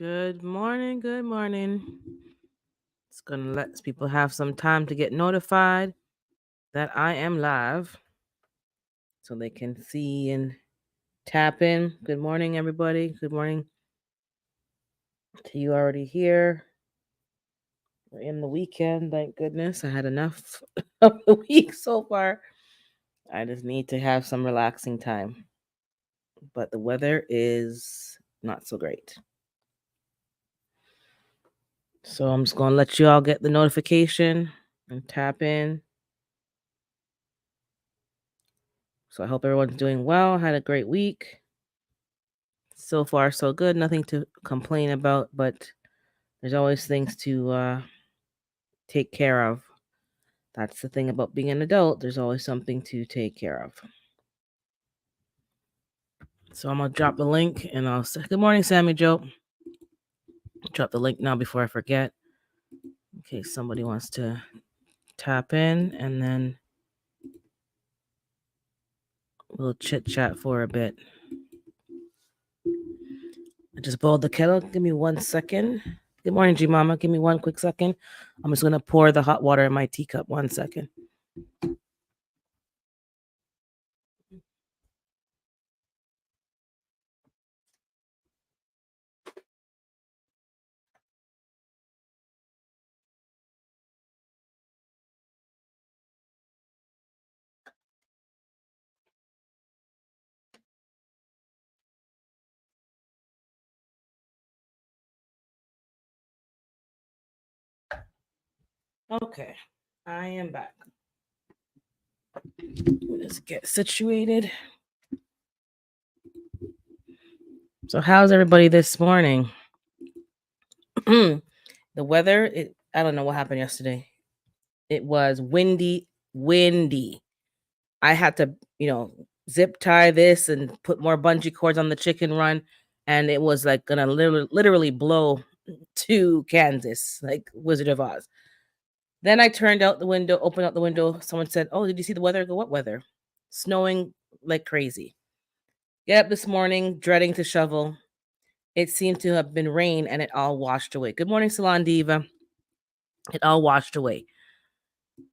Good morning. Good morning. It's going to let people have some time to get notified that I am live so they can see and tap in. Good morning, everybody. Good morning to you already here. We're in the weekend. Thank goodness. I had enough of the week so far. I just need to have some relaxing time. But the weather is not so great. So I'm just going to let you all get the notification and tap in. So I hope everyone's doing well. Had a great week. So far, so good. Nothing to complain about, but there's always things to take care of. That's the thing about being an adult. There's always something to take care of. So I'm going to drop the link and I'll say, good morning, Sammy Joe. Drop the link now before I forget. In case somebody wants to tap in, and then we'll chit chat for a bit. I just boiled the kettle. Give me 1 second. Good morning, G Mama. Give me 1 quick second. I'm just going to pour the hot water in my teacup. 1 second. Okay, I am back. Let's get situated. So, how's everybody this morning? The weather, I don't know what happened yesterday. It was windy. I had to, zip tie this and put more bungee cords on the chicken run, and it was like gonna literally blow to Kansas, like Wizard of Oz. Then I turned out the window, opened out the window. Someone said, "Oh, did you see the weather?" I go, "What weather?" Snowing like crazy. Get up this morning, dreading to shovel. It seemed to have been rain and it all washed away. Good morning, Salon Diva. It all washed away.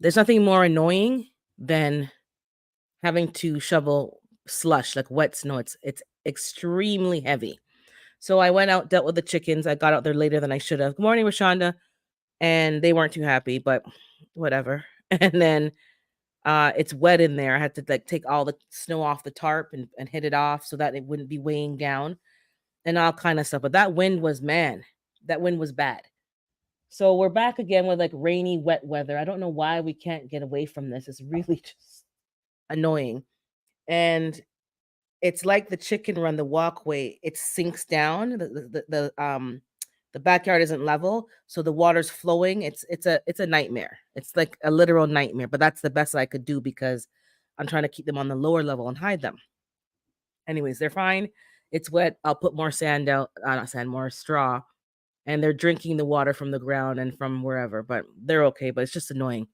There's nothing more annoying than having to shovel slush, like wet snow. It's extremely heavy. So I went out, dealt with the chickens. I got out there later than I should have. Good morning, Rashonda. And they weren't too happy, but whatever. And then it's wet in there. I had to like take all the snow off the tarp and hit it off so that it wouldn't be weighing down and all kind of stuff. But that wind was that wind was bad. So we're back again with like rainy, wet weather. I don't know why we can't get away from this. It's really just annoying. And it's like the chicken run, the walkway, it sinks down. The backyard isn't level, so the water's flowing. It's a nightmare. It's like a literal nightmare. But that's the best I could do because I'm trying to keep them on the lower level and hide them. Anyways, they're fine. It's wet. I'll put more sand out, not sand, more straw, and they're drinking the water from the ground and from wherever. But they're okay. But it's just annoying.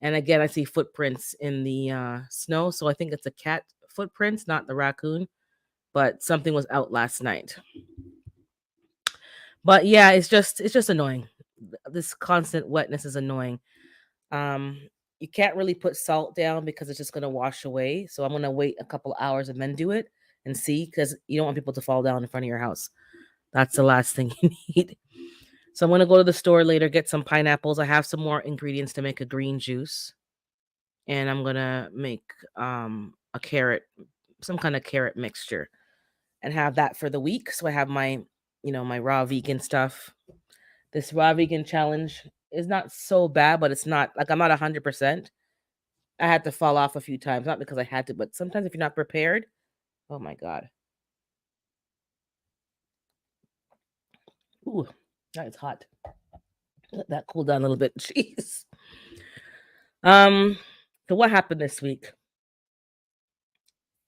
And again, I see footprints in the snow, so I think it's a cat footprints, not the raccoon. But something was out last night. But yeah, it's just annoying. This constant wetness is annoying. Um, you can't really put salt down because it's just gonna wash away. So I'm gonna wait a couple hours and then do it and see because you don't want people to fall down in front of your house. That's the last thing you need. So I'm gonna go to the store later, get some pineapples. I have some more ingredients to make a green juice, and I'm gonna make a carrot, some kind of carrot mixture, and have that for the week. So I have my raw vegan stuff. This raw vegan challenge is not so bad, but it's not like I'm not 100%. I had to fall off a few times, not because I had to, but sometimes if you're not prepared, oh my god, ooh, that is hot. Let that cool down a little bit. Jeez. Um, so what happened this week?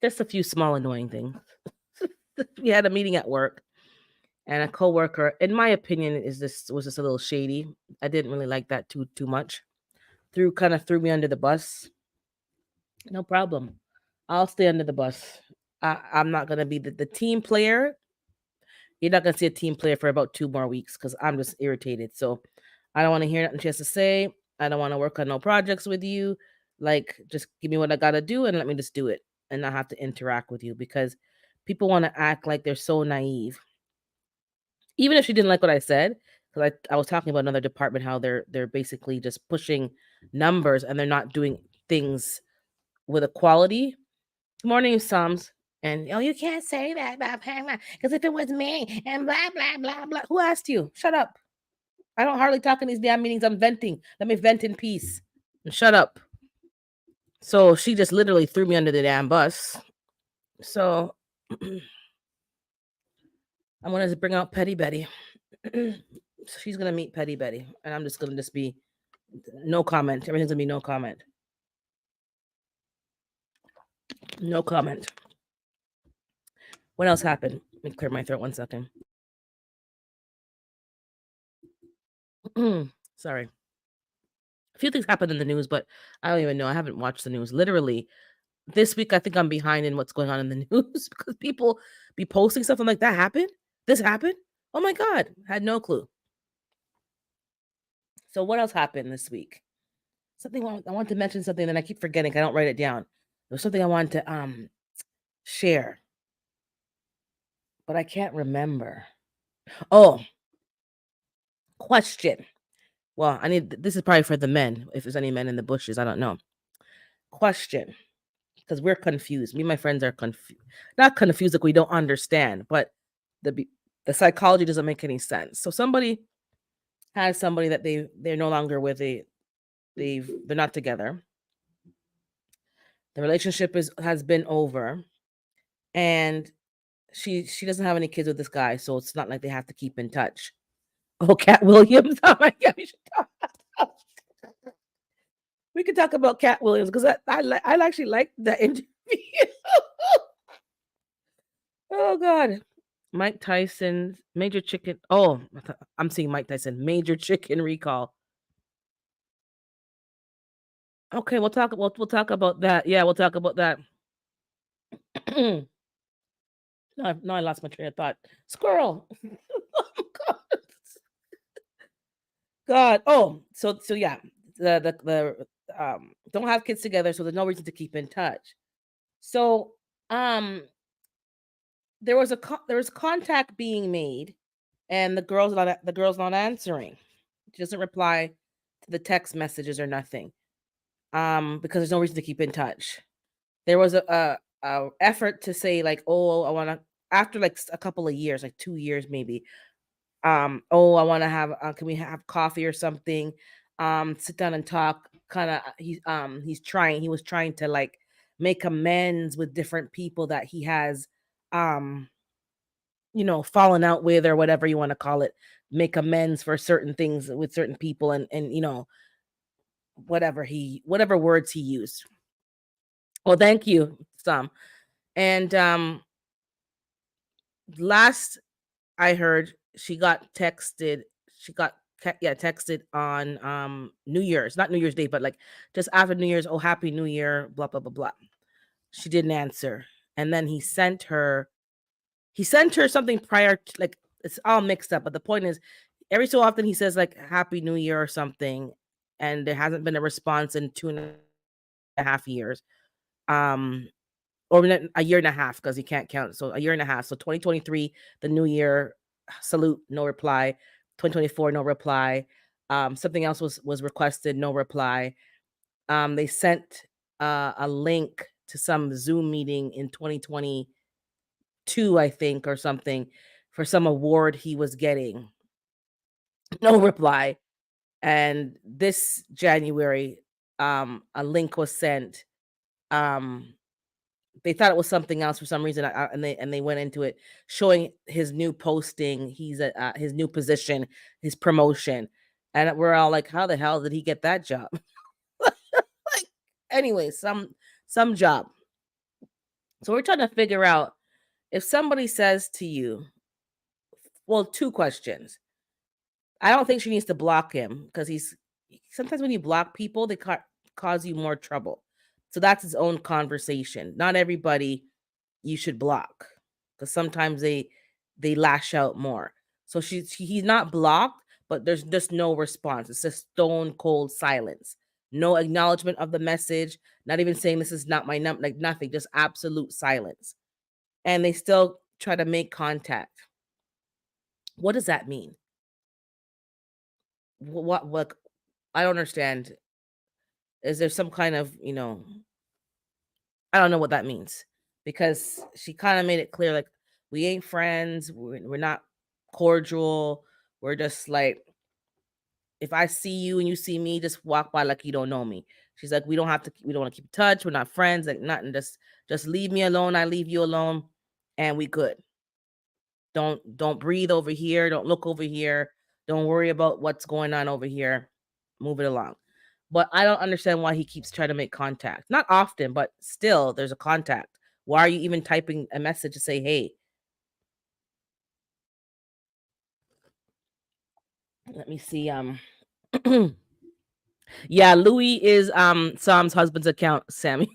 Just a few small annoying things. We had a meeting at work, and a coworker, in my opinion, was just a little shady. I didn't really like that too much. Threw me under the bus. No problem. I'll stay under the bus. I'm not gonna be the team player. you're not gonna see a team player for about 2 more weeks because I'm just irritated. So I don't want to hear nothing she has to say. I don't want to work on no projects with you. Like, just give me what I gotta do and let me just do it and not have to interact with you because people want to act like they're so naive. Even if she didn't like what I said, because I was talking about another department, how they're basically just pushing numbers and they're not doing things with a quality. Good morning, Psalms. And oh, you can't say that because if it was me and blah blah blah blah. Who asked you? Shut up. I don't hardly talk in these damn meetings. I'm venting. Let me vent in peace. And shut up. So she just literally threw me under the damn bus. So I'm gonna just bring out Petty Betty. So she's gonna meet Petty Betty, and I'm just gonna be no comment. Everything's gonna be no comment. No comment. What else happened? Let me clear my throat 1 second. Sorry. A few things happened in the news, but I don't even know. I haven't watched the news. Literally, this week I think I'm behind in what's going on in the news because people be posting stuff. I'm like, that happened? This happened? Oh my God. Had no clue. So what else happened this week? Something I want to mention something that I keep forgetting. I don't write it down. There was something I wanted to share, but I can't remember. Oh, question. Well, this is probably for the men. If there's any men in the bushes, I don't know. Question. Because we're confused. Me and my friends are confused. Not confused, like we don't understand, but the psychology doesn't make any sense. So somebody has somebody that they're no longer with. They're not together. The relationship has been over, and she doesn't have any kids with this guy, so it's not like they have to keep in touch. Oh, Cat Williams. Oh my God, we should talk. We could talk about Cat Williams because I actually like that interview. Oh God. Mike Tyson, Major Chicken. Oh, I'm seeing Mike Tyson, Major Chicken Recall. Okay, we'll talk about that. Yeah, we'll talk about that. No, I lost my train of thought. Squirrel. Oh, God. God. Oh, so yeah. The don't have kids together, so there's no reason to keep in touch. So um there was contact being made, and the girl's not answering. She doesn't reply to the text messages or nothing. Because there's no reason to keep in touch. There was a effort to say like, oh, I want to after like a couple of years, like 2 years maybe. Oh, I want to have. Can we have coffee or something? Sit down and talk. Kind of. He's trying. He was trying to like make amends with different people that he has, um, fallen out with or whatever you want to call it. Make amends for certain things with certain people, and whatever words he used. Well, thank you, some. And last I heard, she got texted on New Year's, not New Year's Day, but like just after New Year's. Oh, happy New Year, blah blah blah blah. She didn't answer, and then he sent her something prior to, like, it's all mixed up. But the point is, every so often he says like Happy New Year or something, and there hasn't been a response in 2.5 years. Um, or a year and a half because he can't count. So a year and a half. So 2023, the new year, salute, no reply. 2024, no reply. Something else was requested, no reply. They sent a link to some Zoom meeting in 2022, I think, or something, for some award he was getting. No reply. And this January, a link was sent. Um, they thought it was something else for some reason, and they went into it, showing his new posting. He's at his new position, his promotion, and we're all like, "How the hell did he get that job?" Like, anyway, some job. So we're trying to figure out, if somebody says to you, well, two questions. I don't think she needs to block him because he's sometimes when you block people, they cause you more trouble. So that's his own conversation. Not everybody you should block because sometimes they lash out more. So he's not blocked, but there's just no response. It's just stone cold silence. No acknowledgement of the message, not even saying this is not my number, like nothing, just absolute silence. And they still try to make contact. What does that mean? What I don't understand. Is there some kind of, I don't know what that means, because she kind of made it clear like we ain't friends, we're not cordial. We're just like, if I see you and you see me, just walk by like you don't know me. She's like, we don't want to keep in touch. We're not friends, like nothing. Just leave me alone. I leave you alone, and we good. Don't breathe over here. Don't look over here. Don't worry about what's going on over here. Move it along. But I don't understand why he keeps trying to make contact. Not often, but still, there's a contact. Why are you even typing a message to say, hey? Let me see. Yeah, Louis is Sam's husband's account, Sammy.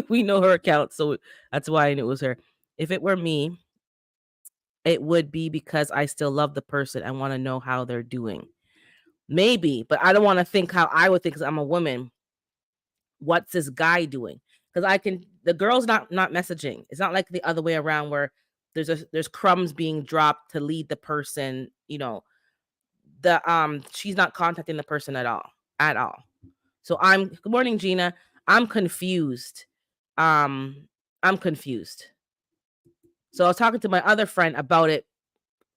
We know her account, so that's why I knew it was her. If it were me, it would be because I still love the person and want to know how they're doing. Maybe, but I don't want to think how I would think because I'm a woman. What's this guy doing? Because the girl's not messaging. It's not like the other way around where there's crumbs being dropped to lead the person. She's not contacting the person at all, at all. So good morning, Gina. I'm confused. I'm confused. So I was talking to my other friend about it,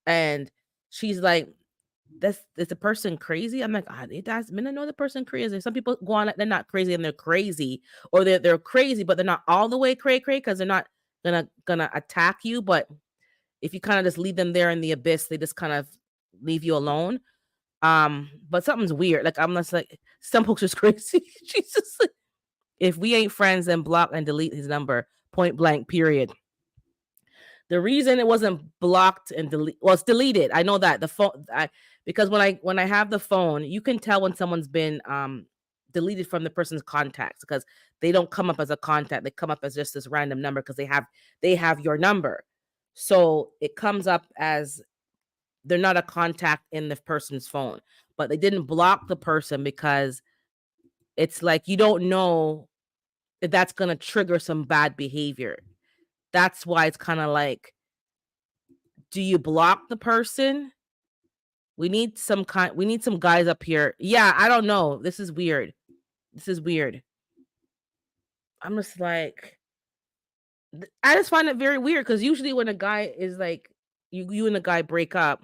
and she's like, is the person crazy? I'm like, it does. I know the person crazy. Some people go on, they're not crazy and they're crazy, or they're crazy, but they're not all the way cray because they're not gonna attack you. But if you kind of just leave them there in the abyss, they just kind of leave you alone. But something's weird. Like I'm just like, some folks are crazy. She's just like, if we ain't friends, then block and delete his number. Point blank. Period. The reason it wasn't blocked and it's deleted. I know that the phone, because when I have the phone, you can tell when someone's been deleted from the person's contacts, because they don't come up as a contact. They come up as just this random number because they have your number. So it comes up as they're not a contact in the person's phone, but they didn't block the person because it's like you don't know if that's going to trigger some bad behavior. That's why it's kind of like, do you block the person? We need some guys up here. Yeah, I don't know. This is weird. I'm just like, I just find it very weird, because usually when a guy is like, you and a guy break up,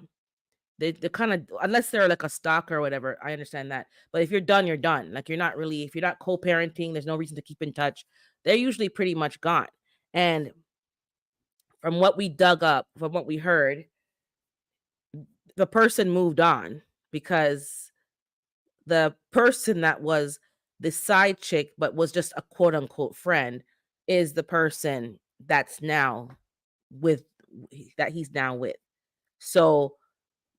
they're kind of, unless they're like a stalker or whatever, I understand that. But if you're done, you're done. Like if you're not co-parenting, there's no reason to keep in touch. They're usually pretty much gone. And from what we dug up, from what we heard, the person moved on because the person that was the side chick, but was just a quote unquote friend, is the person that's now with that he's now with. So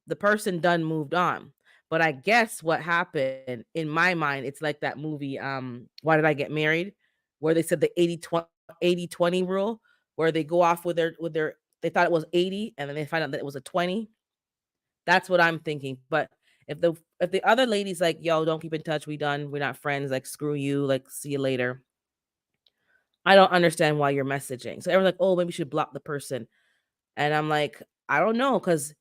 the person done moved on. But I guess what happened in my mind, it's like that movie, Why Did I Get Married? Where they said the 80-20 rule, where they go off with their they thought it was 80 and then they find out that it was a 20. That's what I'm thinking. But if the other lady's like, yo, don't keep in touch, we done, we're not friends, like screw you, like see you later. I don't understand why you're messaging. So everyone's like, oh, maybe you should block the person. And I'm like, I don't know, because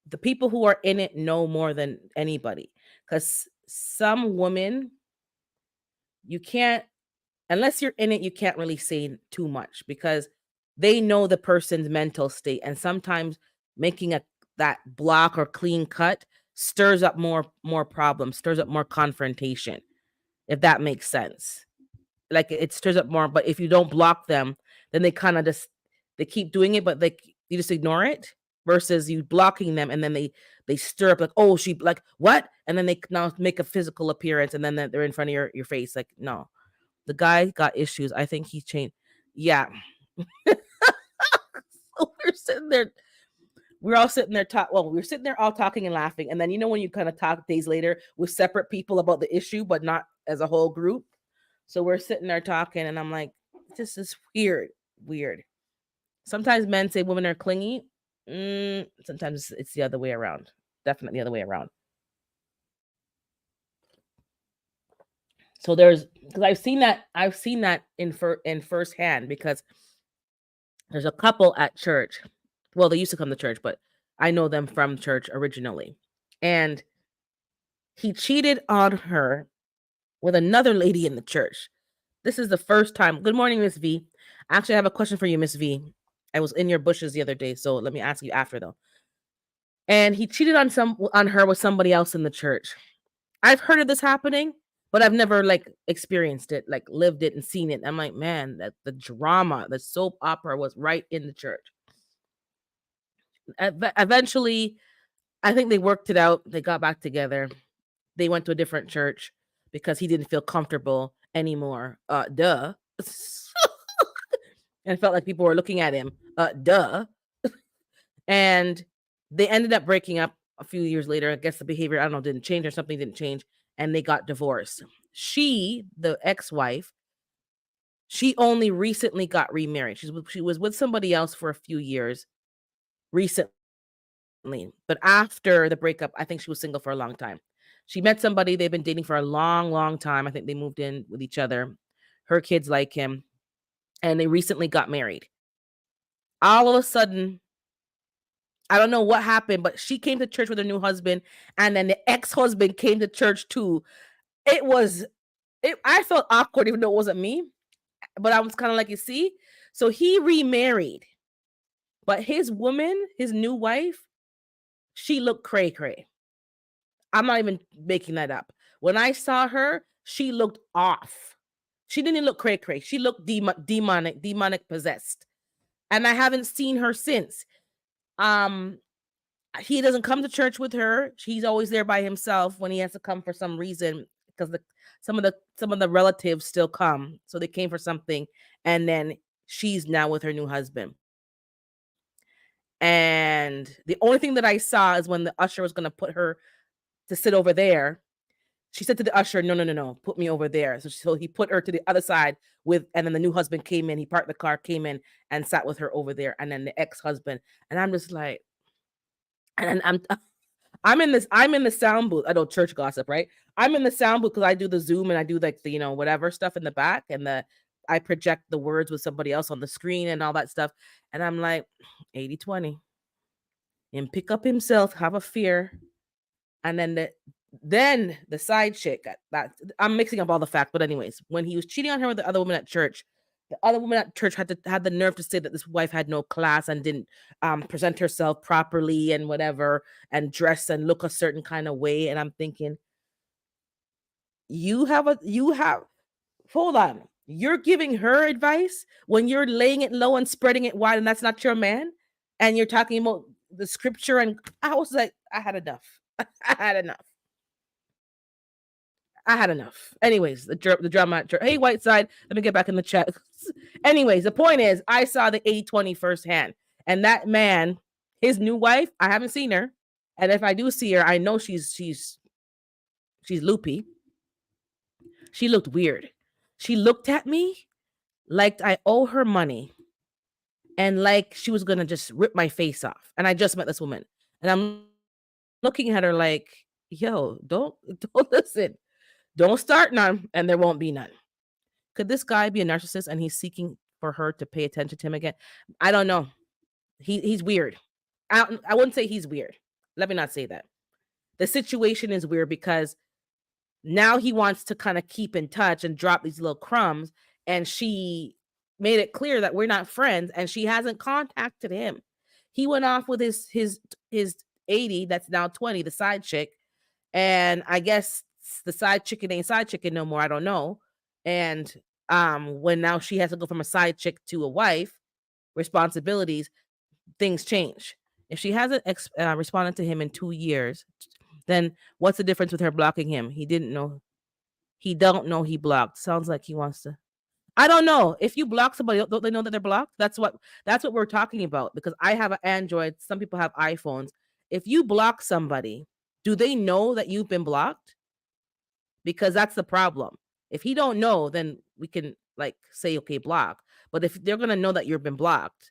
the people who are in it know more than anybody. Because some women, you can't, unless you're in it, you can't really say too much, because they know the person's mental state. And sometimes making that block or clean cut stirs up more problems, stirs up more confrontation, if that makes sense. Like it stirs up more. But if you don't block them, then they kind of just they keep doing it, but you just ignore it, versus you blocking them, and then they stir up like, oh, she like what, and then they now make a physical appearance, and then they're in front of your face. Like, no, the guy got issues. I think he's changed. Yeah. So we're all sitting there we were sitting there all talking and laughing, and then when you kind of talk days later with separate people about the issue, but not as a whole group. So we're sitting there talking, and I'm like, this is weird. Sometimes men say women are clingy. Sometimes it's the other way around. Definitely the other way around. So there's because I've seen that in firsthand because there's a couple at church. Well, they used to come to church, but I know them from church originally. And he cheated on her with another lady in the church. This is the first time. Good morning, Miss V. Actually, I have a question for you, Miss V. I was in your bushes the other day, so let me ask you after though. And he cheated on her with somebody else in the church. I've heard of this happening, but I've never like experienced it, like lived it and seen it. I'm like, man, that the drama, the soap opera was right in the church. Eventually, I think they worked it out. They got back together. They went to a different church because he didn't feel comfortable anymore. Duh. And felt like people were looking at him. Duh. And they ended up breaking up a few years later. I guess the behavior, I don't know, didn't change or something didn't change. And they got divorced. She, the ex-wife, she only recently got remarried. She was with somebody else for a few years recently. But after the breakup, I think she was single for a long time. She met somebody, they've been dating for a long, long time. I think they moved in with each other. Her kids like him. And they recently got married. All of a sudden, I don't know what happened, but she came to church with her new husband, and then the ex-husband came to church too. I felt awkward even though it wasn't me, but I was kind of like, you see? So he remarried, but his woman, his new wife, she looked cray-cray. I'm not even making that up. When I saw her, she looked off. She didn't look cray-cray. She looked demonic possessed. And I haven't seen her since. He doesn't come to church with her. He's always there by himself when he has to come for some reason because some of the relatives still come. So they came for something, and then she's now with her new husband. And the only thing that I saw is when the usher was going to put her to sit over there. She said to the usher, no, put me over there. So he put her to the other side and then the new husband came in. He parked the car, came in and sat with her over there. And then the ex-husband. And I'm just like, and I'm in the sound booth. I know church gossip, right? I'm in the sound booth because I do the Zoom and I do like the, whatever stuff in the back and I project the words with somebody else on the screen and all that stuff. And I'm like, 80-20. And pick up himself, have a fear. And then the side chick that I'm mixing up all the facts, but anyways, when he was cheating on her with the other woman at church, the other woman at church had the nerve to say that this wife had no class and didn't present herself properly and whatever and dress and look a certain kind of way. And I'm thinking, hold on, you're giving her advice when you're laying it low and spreading it wide, and that's not your man, and you're talking about the scripture. And I was like, I had enough. I had enough. Anyways, the drama. Hey, Whiteside, let me get back in the chat. Anyways, the point is, I saw the 80-20 firsthand, and that man, his new wife, I haven't seen her, and if I do see her, I know she's loopy. She looked weird. She looked at me like I owe her money, and like she was gonna just rip my face off. And I just met this woman, and I'm looking at her like, yo, don't listen. Don't start none, and there won't be none. Could this guy be a narcissist and he's seeking for her to pay attention to him again? I don't know. He's weird. I wouldn't say he's weird. Let me not say that. The situation is weird because now he wants to kind of keep in touch and drop these little crumbs. And she made it clear that we're not friends, and she hasn't contacted him. He went off with his 80, that's now 20, the side chick. And I guess the side chicken ain't side chicken no more. I don't know. And when now she has to go from a side chick to a wife, responsibilities, things change. If she hasn't responded to him in 2 years, then what's the difference with her blocking him? He didn't know. He don't know he blocked. Sounds like he wants to. I don't know. If you block somebody, don't they know that they're blocked? That's what we're talking about. Because I have an Android. Some people have iPhones. If you block somebody, do they know that you've been blocked? Because that's the problem. If he don't know, then we can like say, okay, block. But if they're gonna know that you've been blocked,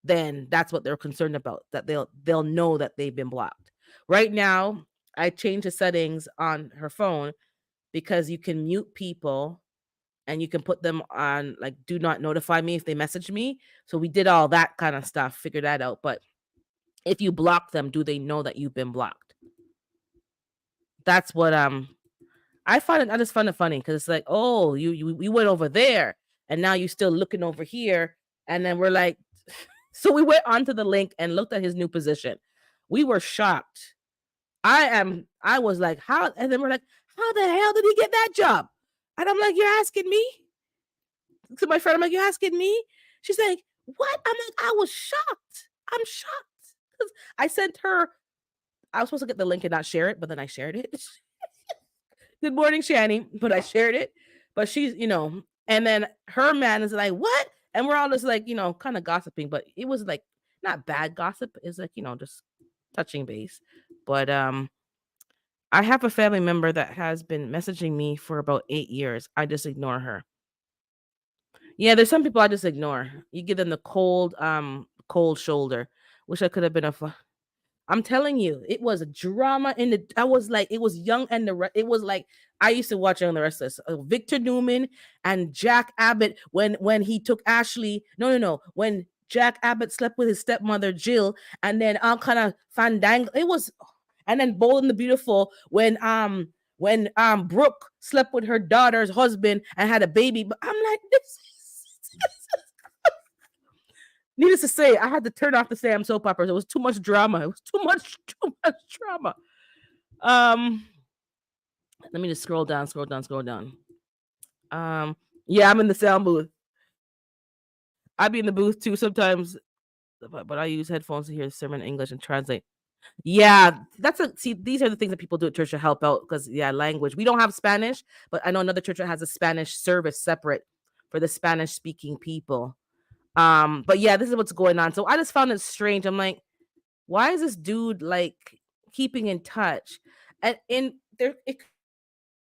then that's what they're concerned about. That they'll know that they've been blocked. Right now, I changed the settings on her phone because you can mute people and you can put them on like do not notify me if they message me. So we did all that kind of stuff, figure that out. But if you block them, do they know that you've been blocked? That's what I find it. I just find it funny because it's like, oh, you went over there, and now you're still looking over here, and then we're like, so we went onto the link and looked at his new position. We were shocked. I was like, how? And then we're like, how the hell did he get that job? And I'm like, you're asking me? To my friend, I'm like, you're asking me? She's like, what? I'm like, I was shocked. I'm shocked. 'Cause I sent her. I was supposed to get the link and not share it, but then I shared it. Good morning, Shani. But I shared it. But she's, and then her man is like, what? And we're all just like, kind of gossiping, but it was like not bad gossip. It's like, just touching base. But I have a family member that has been messaging me for about 8 years. I just ignore her. Yeah, there's some people I just ignore. You give them the cold shoulder. Wish I could have been I'm telling you, it was a drama in the. I was like, it was Young and it was like I used to watch Young and the Restless. Victor Newman and Jack Abbott when he took Ashley. No. When Jack Abbott slept with his stepmother Jill, and then all kind of fandangle. It was, and then Bold and the Beautiful when Brooke slept with her daughter's husband and had a baby. But I'm like, this. Needless to say, I had to turn off the Sam soap operas. It was too much drama. It was too much drama. Let me just scroll down. Yeah, I'm in the sound booth. I'd be in the booth too sometimes, but I use headphones to hear the sermon in English and translate. Yeah, these are the things that people do at church to help out because language. We don't have Spanish, but I know another church that has a Spanish service separate for the Spanish speaking people. But yeah, this is what's going on. So I just found it strange. I'm like, why is this dude like keeping in touch? And it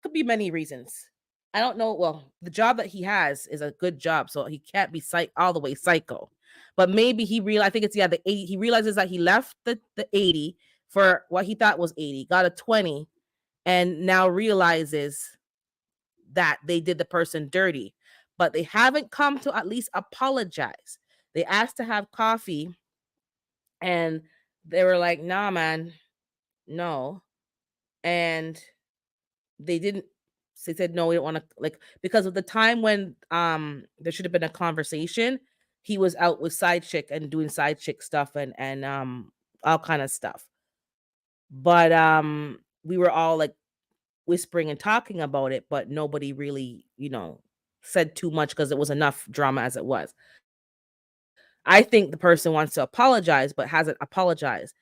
could be many reasons. I don't know. Well, the job that he has is a good job, so he can't be all the way psycho. But maybe he realized. I think it's the 80. He realizes that he left the 80 for what he thought was 80, got a 20, and now realizes that they did the person dirty. But they haven't come to at least apologize. They asked to have coffee, and they were like, "Nah, man, no," and they didn't. They said no, we don't want to because of the time when there should have been a conversation. He was out with side chick and doing side chick stuff and all kind of stuff. But we were all like whispering and talking about it, but nobody really, said too much because it was enough drama as it was. I think the person wants to apologize but hasn't apologized.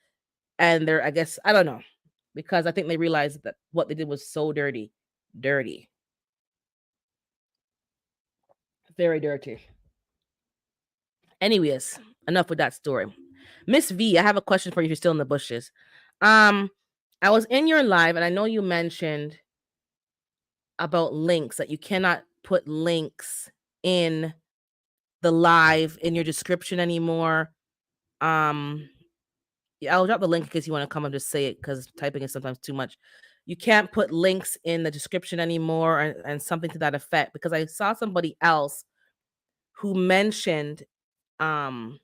And I guess I don't know, because I think they realized that what they did was so dirty. Dirty. Very dirty. Anyways, enough with that story. Miss V, I have a question for you if you're still in the bushes. I was in your live and I know you mentioned about links, that you cannot put links in the live in your description anymore. Yeah, I'll drop the link in case you want to come and just say it because typing is sometimes too much. You can't put links in the description anymore and something to that effect, because I saw somebody else who mentioned no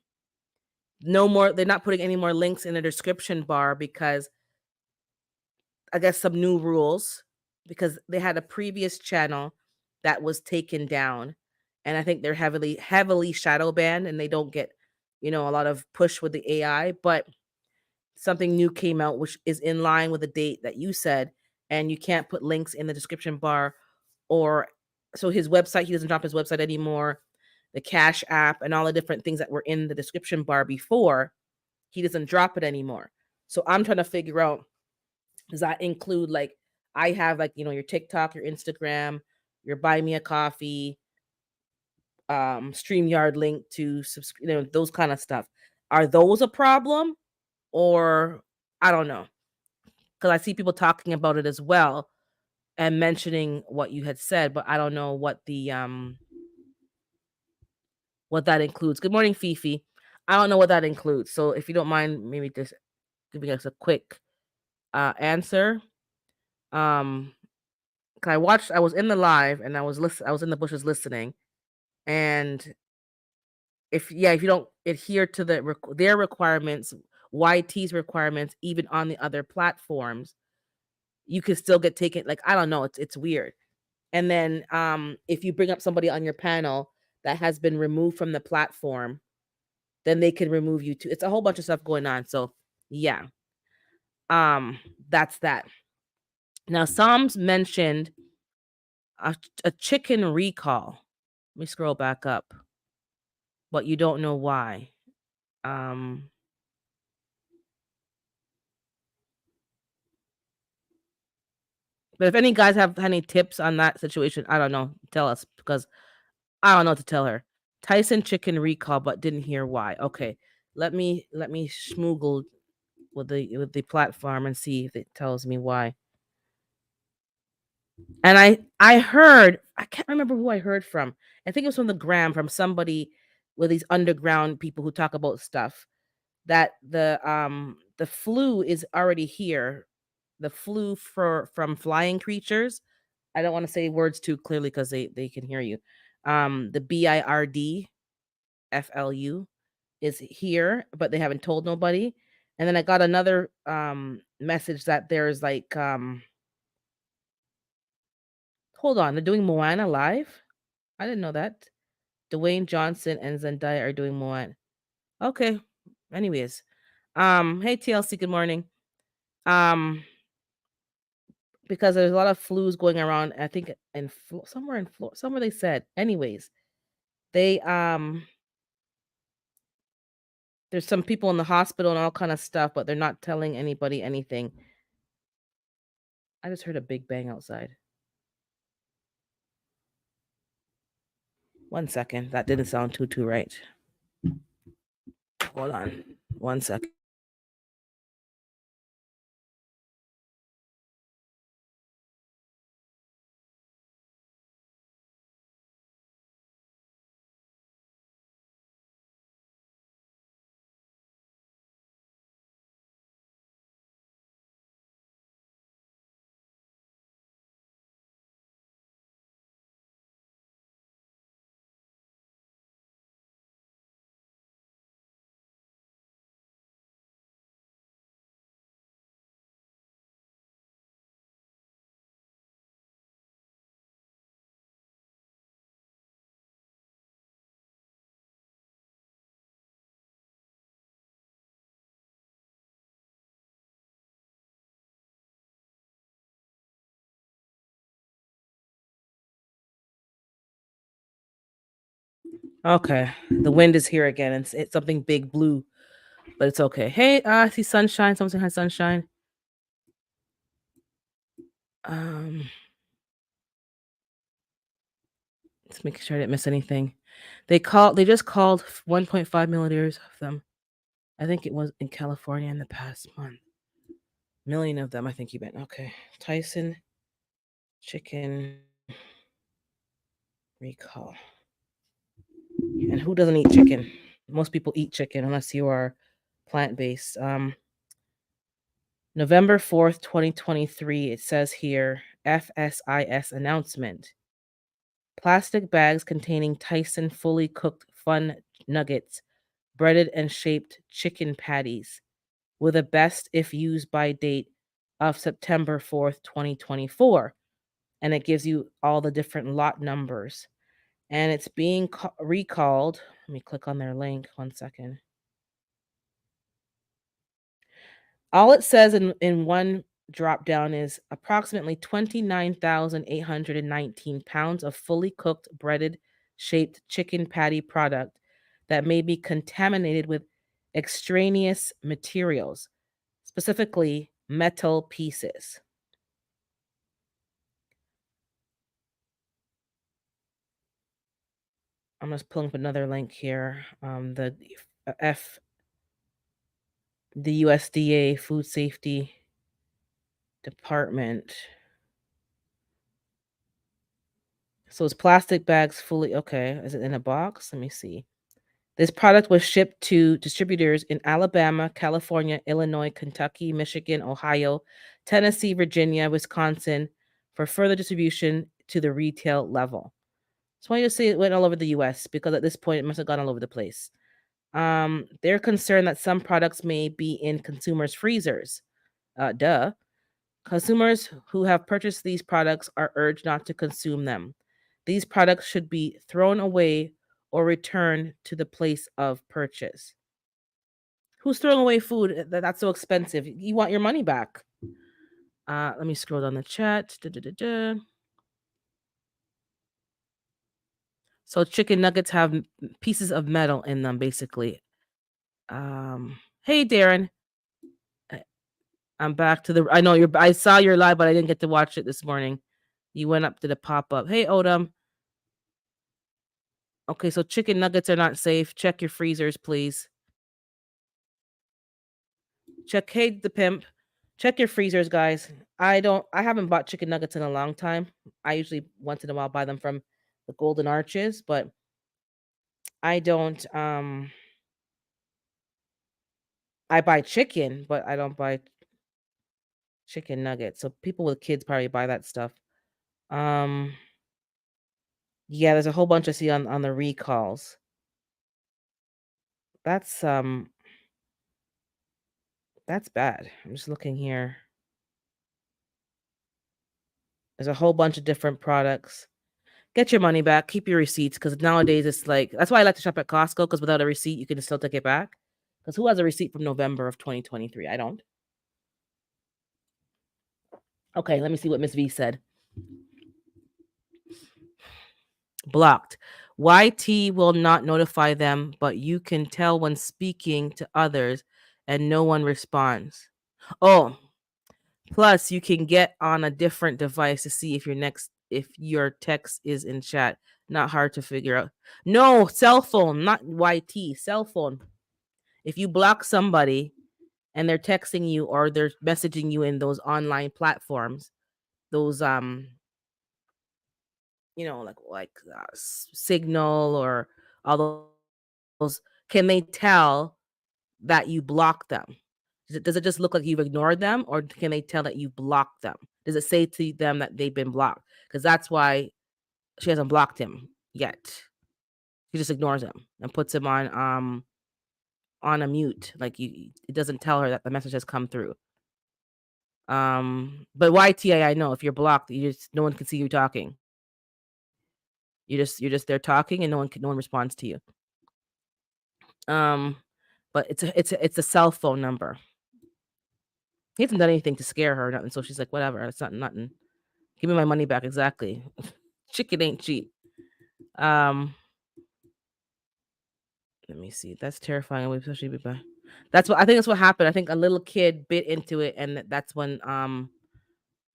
more, they're not putting any more links in the description bar because I guess some new rules, because they had a previous channel that was taken down, and I think they're heavily shadow banned and they don't get, a lot of push with the AI, but something new came out which is in line with the date that you said, and you can't put links in the description bar. Or so his website, he doesn't drop his website anymore, the Cash App and all the different things that were in the description bar before, he doesn't drop it anymore. So I'm trying to figure out, does that include like I have like, your TikTok, your Instagram, your Buy Me a Coffee, StreamYard link to subscribe, those kind of stuff. Are those a problem? Or I don't know. Because I see people talking about it as well and mentioning what you had said, but I don't know what that includes. Good morning, Fifi. I don't know what that includes. So if you don't mind, maybe just giving us a quick answer. Um, 'Cause I was in the live and I was in the bushes listening. And if you don't adhere to their requirements, YT's requirements, even on the other platforms, you can still get taken. Like, I don't know, it's weird. And then if you bring up somebody on your panel that has been removed from the platform, then they can remove you too. It's a whole bunch of stuff going on. So yeah, um, that's that. Now, Psalms mentioned a chicken recall. Let me scroll back up, but you don't know why. Um, but if any guys have any tips on that situation, I don't know. Tell us because I don't know what to tell her. Tyson chicken recall, but didn't hear why. Okay, let me schmoogle with the platform and see if it tells me why. And I heard, I can't remember who I heard from. I think it was from the gram, from somebody with these underground people who talk about stuff, that the flu is already here. The flu from flying creatures. I don't want to say words too clearly because they can hear you. The BIRDFLU is here, but they haven't told nobody. And then I got another message that there's like hold on, they're doing Moana live? I didn't know that. Dwayne Johnson and Zendaya are doing Moana. Okay. Anyways. Hey TLC, good morning. Um, because there's a lot of flus going around, I think in somewhere in Florida, somewhere they said. Anyways, they there's some people in the hospital and all kind of stuff, but they're not telling anybody anything. I just heard a big bang outside. One second. That didn't sound too right. Hold on. One second. Okay. The wind is here again. It's something big blue, but it's okay. Hey, I see sunshine. Someone saying hi, sunshine. Um, let's make sure I didn't miss anything. They just called 1.5 millimeters of them. I think it was in California in the past month. Million of them, I think you meant. Okay. Tyson chicken recall. And who doesn't eat chicken? Most people eat chicken unless you are plant based. November 4th, 2023, it says here FSIS announcement. Plastic bags containing Tyson fully cooked fun nuggets, breaded and shaped chicken patties, with a best if used by date of September 4th, 2024. And it gives you all the different lot numbers. And it's being recalled. Let me click on their link. One second. All it says in one drop down is approximately 29,819 pounds of fully cooked, breaded, shaped chicken patty product that may be contaminated with extraneous materials, specifically metal pieces. I'm just pulling up another link here. F the USDA Food Safety Department. So it's plastic bags fully okay. Is it in a box? Let me see. This product was shipped to distributors in Alabama, California, Illinois, Kentucky, Michigan, Ohio, Tennessee, Virginia, Wisconsin for further distribution to the retail level. That's why you see it went all over the US because at this point it must have gone all over the place. They're concerned that some products may be in consumers' freezers. Duh. Consumers who have purchased these products are urged not to consume them. These products should be thrown away or returned to the place of purchase. Who's throwing away food that's so expensive? You want your money back. Let me scroll down the chat. So chicken nuggets have pieces of metal in them, basically. Hey Darren, I- I'm back to the. I know you're. I saw your live, but I didn't get to watch it this morning. You went up to the pop up. Hey Odom. Okay, so chicken nuggets are not safe. Check your freezers, please. Check. Hey the pimp. Check your freezers, guys. I haven't bought chicken nuggets in a long time. I usually once in a while buy them from the Golden Arches, but I don't I buy chicken, but I don't buy chicken nuggets. So people with kids probably buy that stuff. Um yeah, there's a whole bunch I see on the recalls. That's that's bad. I'm just looking here. There's a whole bunch of different products. Get your money back. Keep your receipts because nowadays it's like that's why I like to shop at Costco because without a receipt you can still take it back. Because who has a receipt from November of 2023? I don't. Okay, let me see what Miss V said. Blocked. YT will not notify them, but you can tell when speaking to others and no one responds. Oh, plus you can get on a different device to see if your text is in chat. Not hard to figure out. No, cell phone, not YT, cell phone. If you block somebody and they're texting you or they're messaging you in those online platforms, those Signal or all those, can they tell that you block them? Does it just look like you've ignored them, or can they tell that you blocked them? Does it say to them that they've been blocked? Because that's why she hasn't blocked him yet. She just ignores him and puts him on a mute. Like it doesn't tell her that the message has come through. But YTA, I know if you're blocked, no one can see you talking. You're just there talking, and no one responds to you. But it's a cell phone number. He hasn't done anything to scare her or nothing, so she's like, whatever, it's not nothing. Give me my money back, exactly. Chicken ain't cheap. Let me see. That's terrifying. We especially be back. That's what happened. I think a little kid bit into it, and that's when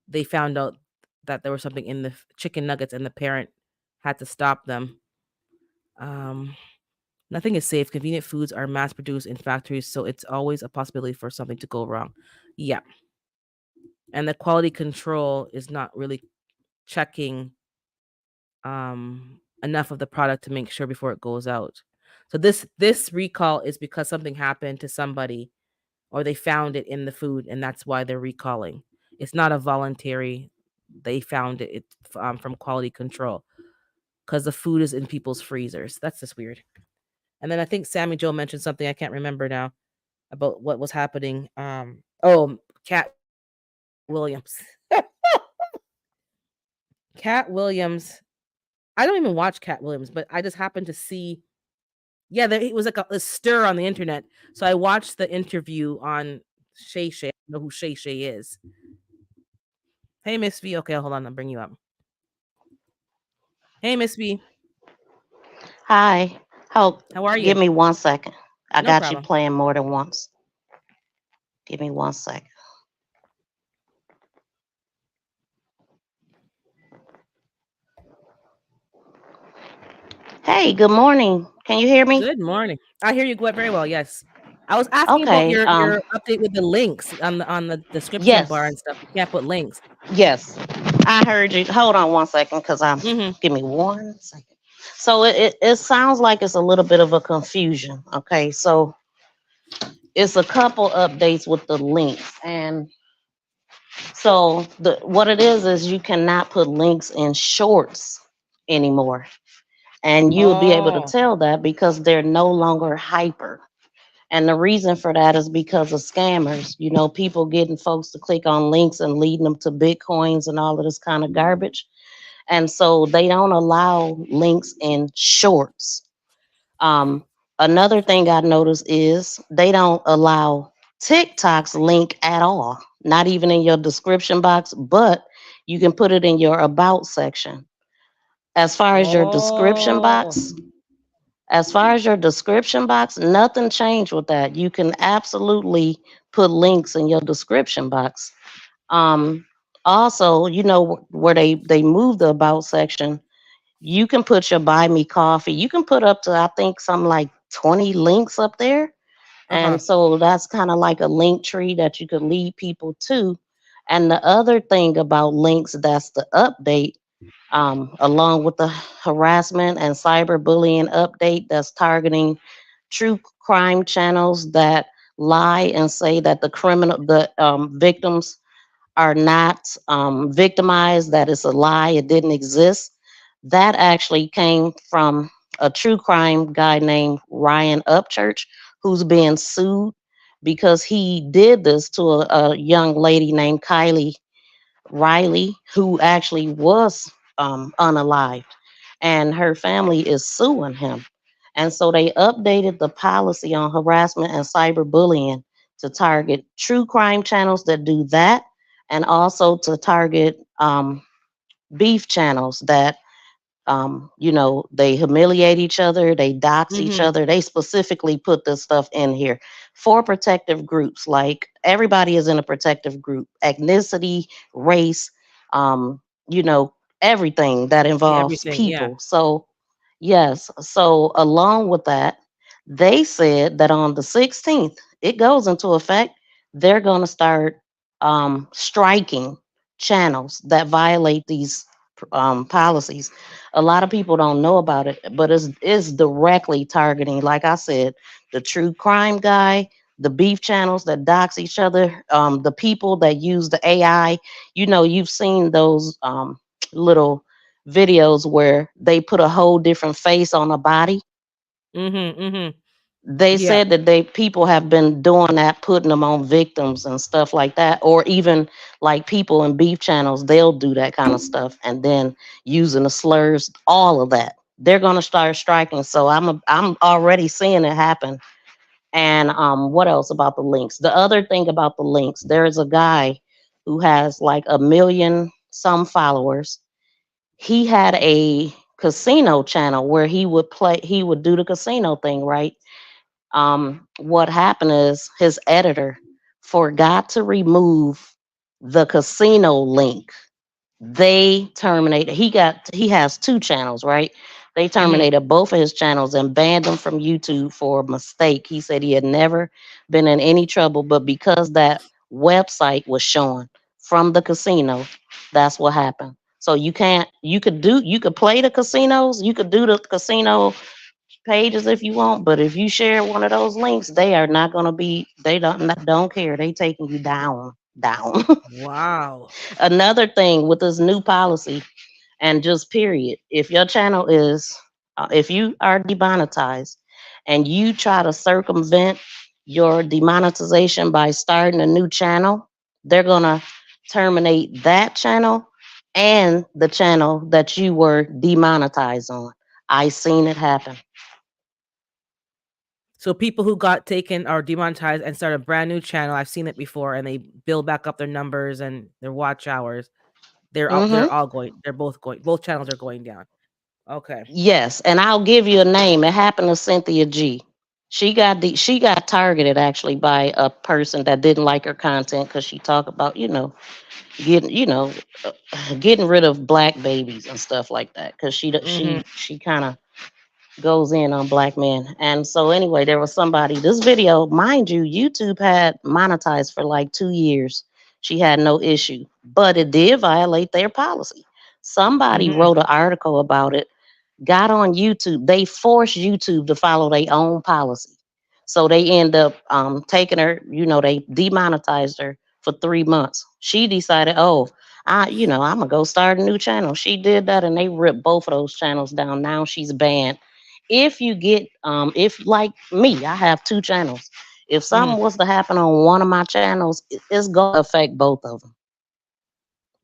they found out that there was something in the chicken nuggets, and the parent had to stop them. Nothing is safe. Convenient foods are mass produced in factories, so it's always a possibility for something to go wrong. Yeah. And the quality control is not really checking enough of the product to make sure before it goes out. So this recall is because something happened to somebody or they found it in the food and that's why they're recalling. It's not a voluntary, they found it from quality control because the food is in people's freezers. That's just weird. And then I think Sammy Joe mentioned something I can't remember now about what was happening. Cat Williams. Cat Williams. I don't even watch Cat Williams, but I just happened to see. Yeah, it was like a stir on the internet. So I watched the interview on Shay Shay. I don't know who Shay Shay is. Hey, Miss V. Okay, hold on. I'll bring you up. Hey, Miss V. Hi. Hold. How are Give you? me 1 second. I No got you problem. playing more than once. Give me 1 second. Hey, good morning. Can you hear me? Good morning. I hear you very well. Yes. I was asking about Okay. your update with the links on the description bar Yes. and stuff. You can't put links. Yes. I heard you. Hold on 1 second, cause I'm. Mm-hmm. Give me 1 second. So it sounds like it's a little bit of a confusion. Okay, so it's a couple updates with the links, and so the what it is you cannot put links in shorts anymore, and you'll be able to Oh, tell that because they're no longer hyper. And the reason for that is because of scammers. You know, people getting folks to click on links and leading them to bitcoins and all of this kind of garbage. And so they don't allow links in shorts. Um, Another thing I noticed is they don't allow TikTok's link at all, not even in your description box, but you can put it in your about section. As far as your description oh, box, as far as your description box, nothing changed with that. You can absolutely put links in your description box. Um, Also, you know where they moved the about section, you can put your buy me coffee. You can put up to I think something like 20 links up there. uh-huh. And so that's kind of like a link tree that you could lead people to. And the other thing about links, that's the update, along with the harassment and cyberbullying update that's targeting true crime channels that lie and say that the victims are not victimized, that it's a lie, it didn't exist. That actually came from a true crime guy named Ryan Upchurch, who's being sued because he did this to a young lady named Kylie Riley, who actually was unalived, and her family is suing him. And so they updated the policy on harassment and cyberbullying to target true crime channels that do that, and also to target beef channels that they humiliate each other, they dox each Mm-hmm. other. They specifically put this stuff in here for protective groups. Like everybody is in a protective group, ethnicity, race, um, you know, everything that involves Everything, yeah. people. So, yes. So, along with that, they said that on the 16th, it goes into effect. They're going to start striking channels that violate these policies. A lot of people don't know about it, but it's directly targeting, like I said, the true crime guy, the beef channels that dox each other, the people that use the AI. You know, you've seen those little videos where they put a whole different face on a body. Mm-hmm. Mm-hmm. They Yeah. said that they people have been doing that, putting them on victims and stuff like that, or even like people in beef channels, they'll do that kind of stuff and then using the slurs, all of that. They're gonna start striking. So I'm already seeing it happen. And what else about the links? The other thing about the links, there is a guy who has like a million some followers. He had a casino channel where he would do the casino thing, right? What happened is his editor forgot to remove the casino link. They terminated. He has two channels, right? They Mm-hmm. terminated both of his channels and banned him from YouTube for a mistake. He said he had never been in any trouble, but because that website was showing from the casino, that's what happened. So you can't. You could play the casinos. You could do the casino pages if you want, but if you share one of those links, they are not going to be. They don't care. They taking you down. Wow. Another thing with this new policy, and just period, if your channel is, if you are demonetized and you try to circumvent your demonetization by starting a new channel, they're going to terminate that channel and the channel that you were demonetized on. I seen it happen. So people who got taken or demonetized and start a brand new channel, I've seen it before, and they build back up their numbers and their watch hours. They're Hmm. all going. They're both going. Both channels are going down. Okay. Yes, and I'll give you a name. It happened to Cynthia G. She got targeted actually by a person that didn't like her content because she talked about getting getting rid of black babies and stuff like that because Mm-hmm. she kind of goes in on black men. And so anyway, there was somebody. This video, mind you, YouTube had monetized for like 2 years. She had no issue, but it did violate their policy. Somebody Mm-hmm. wrote an article about it, got on YouTube. They forced YouTube to follow their own policy. So they end up taking her, they demonetized her for 3 months. She decided, oh, I'm gonna go start a new channel. She did that and they ripped both of those channels down. Now she's banned. If you get if like me, I have two channels. If Mhm. something was to happen on one of my channels, it's gonna affect both of them.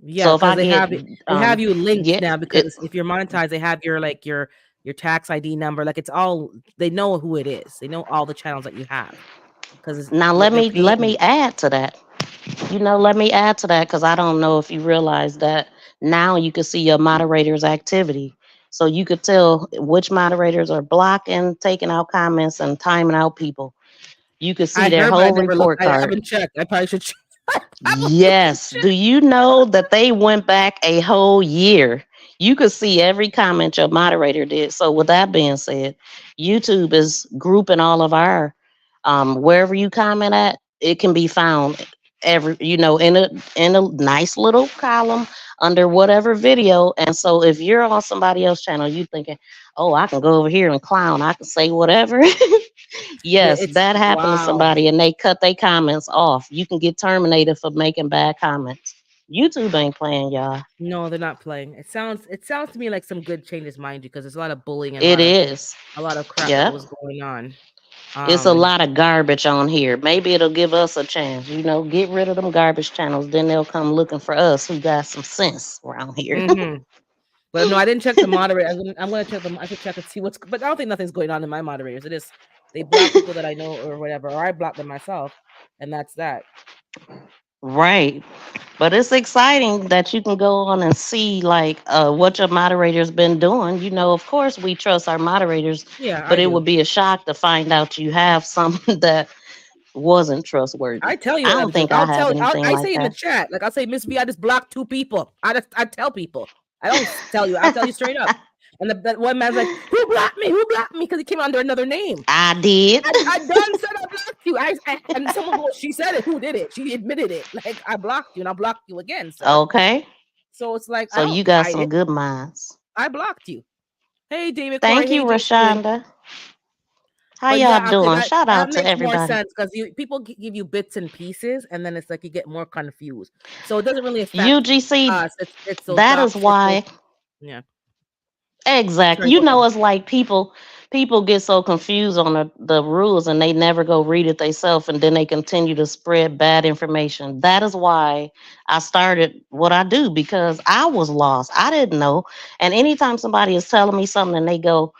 Yeah, So if because I get they have you linked yeah, now it, because if you're monetized, they have your like your tax ID number. Like it's all they know who it is. They know all the channels that you have because now they're let paying me you. add to that. Let me add to that because I don't know if you realize that now you can see your moderators' activity. So you could tell which moderators are blocking, taking out comments, and timing out people. You could see I their heard, but I whole never looked. report I card. haven't checked. I probably should. I will look and Yes. Do check. you know that they went back a whole year? You could see every comment your moderator did. So, with that being said, YouTube is grouping all of our wherever you comment at, it can be found in a nice little column under whatever video. And so, if you're on somebody else's channel, you thinking, "Oh, I can go over here and clown. I can say whatever." Yes, It's that happened to wow. somebody and they cut their comments off. You can get terminated for making bad comments. YouTube ain't playing, y'all. No, they're not playing. It sounds to me like some good changes, mind you, because there's a lot of bullying and It is. a lot of crap that Yep. was going on. It's a Um, lot of garbage on here. Maybe it'll give us a chance. Get rid of them garbage channels. Then they'll come looking for us who got some sense around here. mhm. But no, I didn't check the moderator. I'm gonna check them. I should check and see what's. But I don't think nothing's going on in my moderators. It is they block people that I know or whatever, or I block them myself, and that's that. Right. But it's exciting that you can go on and see like what your moderator's been doing. Of course we trust our moderators, Yeah, but I it do. would be a shock to find out you have something that wasn't trustworthy. I tell you I what I don't would do. think I I'll have tell. anything I like say in the that. chat, like I'll say, Miss V, I just blocked 2 people. I tell people. I don't tell you. I tell you straight up. And that one man's like, "Who blocked me? Who blocked me?" Because he came under another name. I did. I done said I blocked you. And someone goes, she said it. Who did it? She admitted it. Like I blocked you, and I blocked you again, sir. Okay. So it's like I So don't you got hide some it. good minds. I blocked you. Hey, David Corey. Thank you, Hey, Jason. Rashonda. How But y'all yeah, okay, doing? that Shout that out to makes more everybody. sense because people give you bits and pieces, and then it's like you get more confused. So it doesn't really affect UGC, us. It's those that is docs. It's those why. yeah. Exactly. Sorry, go ahead. It's like people get so confused on the rules and they never go read it themselves and then they continue to spread bad information. That is why I started what I do because I was lost. I didn't know. And anytime somebody is telling me something and they go,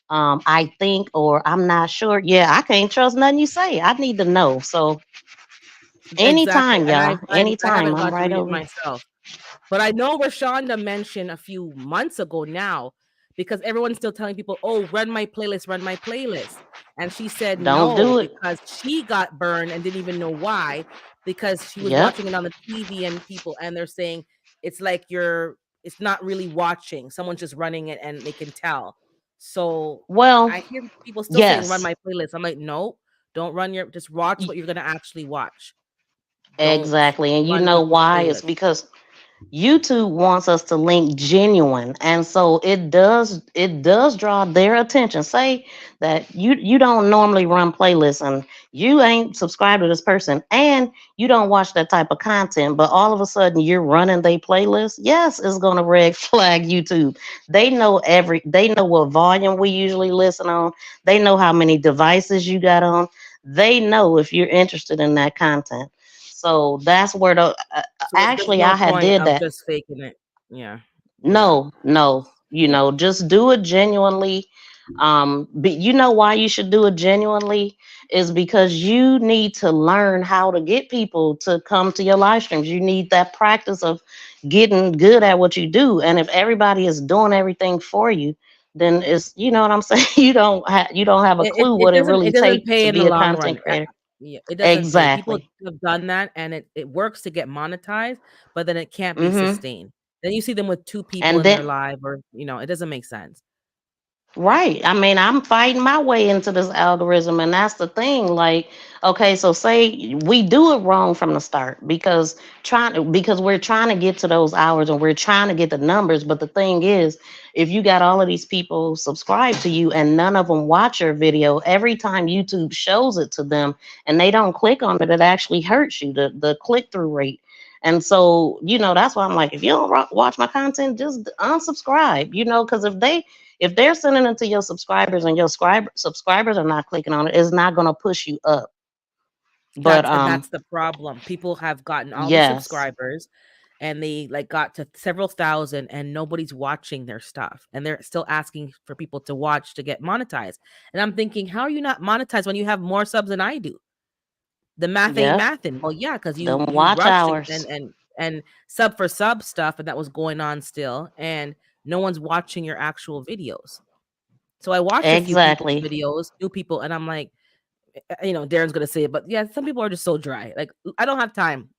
I think or I'm not sure, yeah, I can't trust nothing you say. I need to know. So Exactly, anytime, and y'all, I anytime, haven't I'm got to right read it over. myself. But I know Rashonda mentioned a few months ago now because everyone's still telling people, "Oh, run my playlist." And she said Don't no do it. because she got burned and didn't even know why because she was Yep. watching it on the TV and people and they're saying it's like it's not really watching. Someone's just running it and they can tell. So Well, I hear people still saying run yes. my playlist. I'm like, "No, don't run your just watch what you're going to actually watch. Don't Exactly. And you run know people's why? It's playlist." because YouTube wants us to link genuine. And so it does draw their attention. Say that you don't normally run playlists and you ain't subscribed to this person and you don't watch that type of content, but all of a sudden you're running their playlist. Yes, it's gonna red flag YouTube. They know what volume we usually listen on. They know how many devices you got on. They know if you're interested in that content. So that's where So there's actually no I had point did of that. just faking it. Yeah. Yeah. No, no, Yeah. just do it genuinely. But you know why you should do it genuinely is because you need to learn how to get people to come to your live streams. You need that practice of getting good at what you do. And if everybody is doing everything for you, then it's what I'm saying. You don't have a clue what it It really doesn't takes pay to in the be a long run. content creator. Yeah, it doesn't pay. People Exactly. have done that and it works to get monetized, but then it can't be Hmm. sustained. Then you see them with 2 people And in their then live or it doesn't make sense. Right. I mean, I'm fighting my way into this algorithm, and that's the thing. Like, okay, so say we do it wrong from the start because we're trying to get to those hours and we're trying to get the numbers. But the thing is, if you got all of these people subscribe to you and none of them watch your video, every time YouTube shows it to them and they don't click on it, it actually hurts you, the click through rate. And so, that's why I'm like, if you don't watch my content, just unsubscribe, because if they're sending it to your subscribers and your subscribers are not clicking on it, it's not going to push you up. But That's the problem. People have gotten all these yes, subscribers and they like got to several thousand and nobody's watching their stuff. And they're still asking for people to watch to get monetized. And I'm thinking, how are you not monetized when you have more subs than I do? The math ain't yep, mathin'. Well, yeah, because you them you watch rushed hours. and sub for sub stuff, and that was going on still, and no one's watching your actual videos. So I watched a few people's Exactly. videos, new people, and I'm like, Darren's gonna say it, but yeah, some people are just so dry. Like, I don't have time.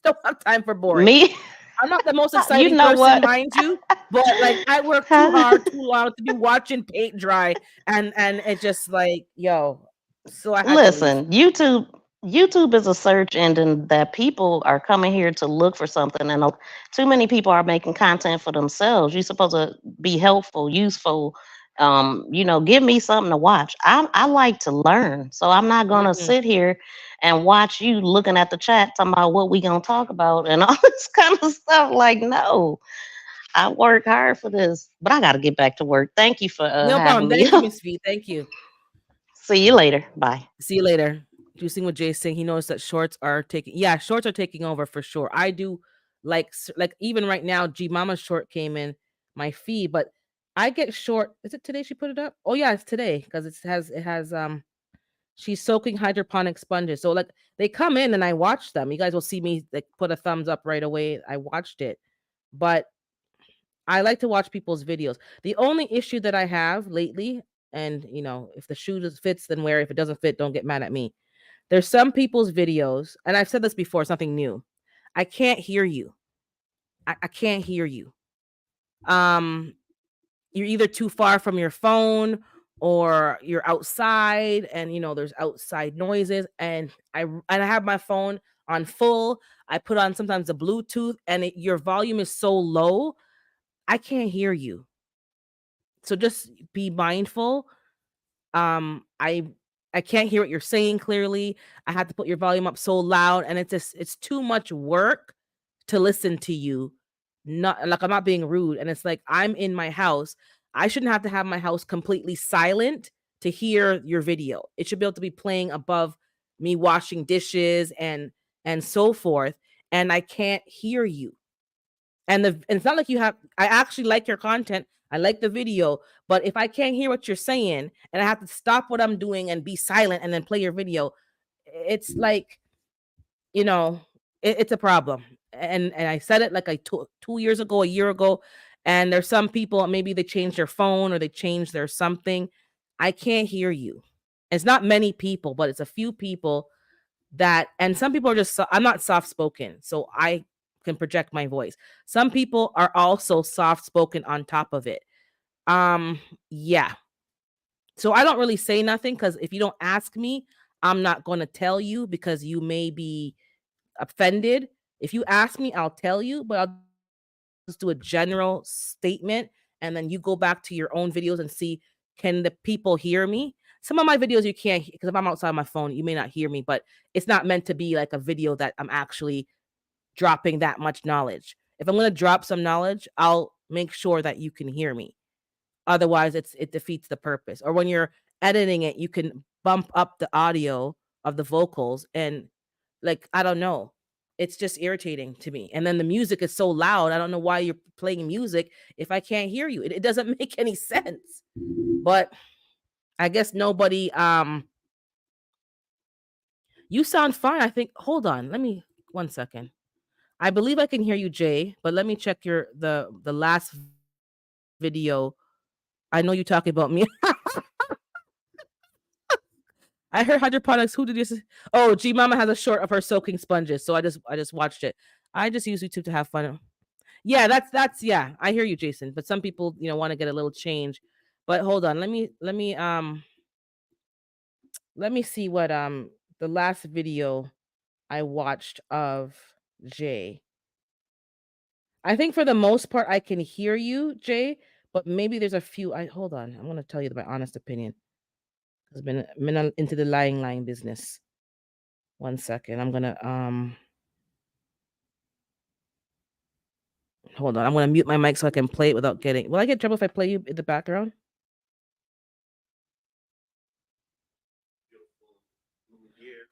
Don't have time for boring. Me, I'm not the most you exciting know person, what? mind you, but like I work too hard, too long to be watching paint dry, and it's just like, yo. So I had to leave. Listen, YouTube is a search engine that people are coming here to look for something, and too many people are making content for themselves. You're supposed to be helpful, useful. Give me something to watch. I like to learn, so I'm not gonna Mhm. sit here and watch you looking at the chat talking about what we gonna talk about and all this kind of stuff. Like, no, I work hard for this, but I got to get back to work. Thank you for No problem. having me. Thank you, Miss V. Thank you. See you later. Bye. See you later. Juicing with Jason. He knows that shorts are taking. Yeah, shorts are taking over for sure. I do like even right now. G Mama's short came in my feed, but I get short. Is it today she put it up? Oh yeah, it's today because it has. She's soaking hydroponic sponges. So like they come in and I watch them. You guys will see me like put a thumbs up right away. I watched it, but I like to watch people's videos. The only issue that I have lately, and if the shoe fits, then wear. If it doesn't fit, don't get mad at me. There's some people's videos, and I've said this before, it's nothing new. I can't hear you. I can't hear you. Um, you're either too far from your phone or you're outside and there's outside noises and I have my phone on full. I put on sometimes the Bluetooth and your volume is so low, I can't hear you. So just be mindful. I can't hear what you're saying clearly. I have to put your volume up so loud and it's too much work to listen to you. Not like I'm not being rude and it's like I'm in my house. I shouldn't have to have my house completely silent to hear your video. It should be able to be playing above me washing dishes and so forth, and I can't hear you. And it's not like you have I actually like your content. I like the video, but if I can't hear what you're saying and I have to stop what I'm doing and be silent and then play your video, it's like, you know, it's a problem. And I said it like 2 years ago, a year ago, and there's some people maybe they changed their phone or they changed their something. I can't hear you. It's not many people, but it's a few people that, and some people are just I'm not soft spoken, so I can project my voice. Some people are also soft spoken on top of it. Um yeah. So I don't really say nothing cuz if you don't ask me, I'm not going to tell you because you may be offended. If you ask me, I'll tell you, but I'll just do a general statement and then you go back to your own videos and see, can the people hear me? Some of my videos you can't because if I'm outside my phone, you may not hear me, but it's not meant to be like a video that I'm actually dropping that much knowledge. If I'm going to drop some knowledge, I'll make sure that you can hear me. Otherwise, it defeats the purpose. Or when you're editing it, you can bump up the audio of the vocals and like I don't know. It's just irritating to me. And then the music is so loud. I don't know why you're playing music if I can't hear you. It doesn't make any sense. But I guess nobody you sound fine. I think hold on. Let me 1 second. I believe I can hear you, Jay, but let me check your the last video. I know you talking about me. I heard hydroponics. Who did this? Oh, G Mama has a short of her soaking sponges. So I just watched it. I just use YouTube to have fun. Yeah, that's yeah. I hear you, Jason. But some people, want to get a little change. But hold on, let me see what the last video I watched of Jay. I think for the most part I can hear you, Jay, but maybe there's a few. I hold on. I'm gonna tell you my honest opinion. I've been into the lying business. One second. I'm gonna hold on. I'm gonna mute my mic so I can play it without getting. Will I get trouble if I play you in the background?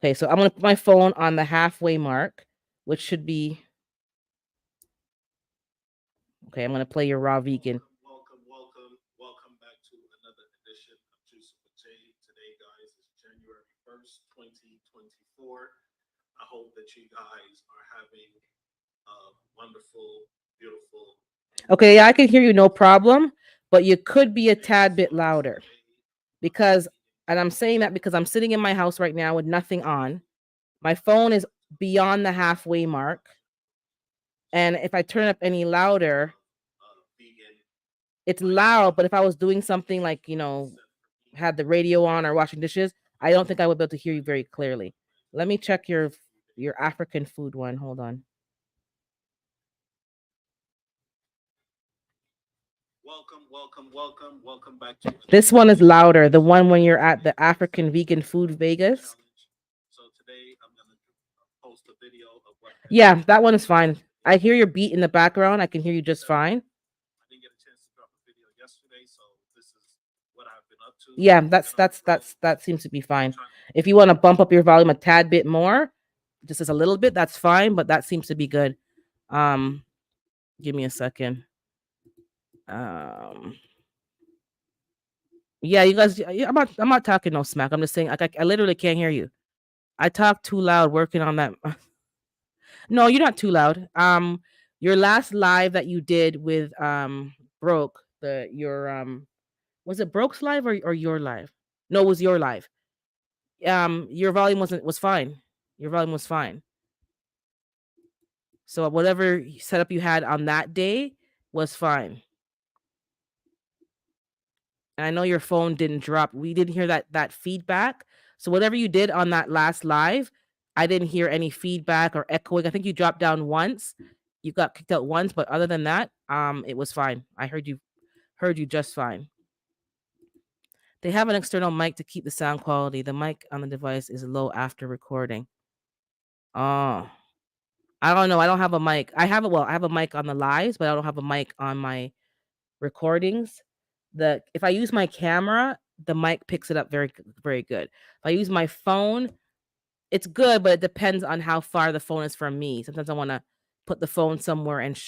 Okay, so I'm gonna put my phone on the halfway mark, which should be okay. I'm gonna play your raw vegan. Welcome back to another edition of Juice with Jay. Today, guys, is January 1st, 2024. I hope that you guys are having a wonderful, beautiful. Okay, yeah, I can hear you no problem, but you could be a tad bit louder because, and I'm saying that because I'm sitting in my house right now with nothing on. My phone is beyond the halfway mark. And if I turn up any louder, it's loud. But if I was doing something like, had the radio on or washing dishes, I don't think I would be able to hear you very clearly. Let me check your African food one. Hold on. Welcome back to this one is louder. The one when you're at the African Vegan Food Vegas. So today I'm gonna post a video of what. Yeah, that one is fine. I hear your beat in the background. I can hear you just fine. I didn't get a chance to drop a video yesterday, so this is what I've been up to. Yeah, that seems to be fine. If you want to bump up your volume a tad bit more, just as a little bit, that's fine. But that seems to be good. Um, Give me a second. Um, yeah, you guys. I'm not talking no smack. I'm just saying. I literally can't hear you. I talk too loud working on that. No, you're not too loud. Your last live that you did with Broke the your was it Broke's live or your live? No, it was your live. Your volume was fine. Your volume was fine. So whatever setup you had on that day was fine. And I know your phone didn't drop. We didn't hear that feedback. So whatever you did on that last live, I didn't hear any feedback or echoing. I think you dropped down once. You got kicked out once, but other than that, it was fine. I heard you just fine. They have an external mic to keep the sound quality. The mic on the device is low after recording. Oh, I don't know. I don't have a mic. I have a mic on the lives, but I don't have a mic on my recordings. If I use my camera, the mic picks it up very good. If I use my phone, it's good, but it depends on how far the phone is from me. Sometimes I want to put the phone somewhere and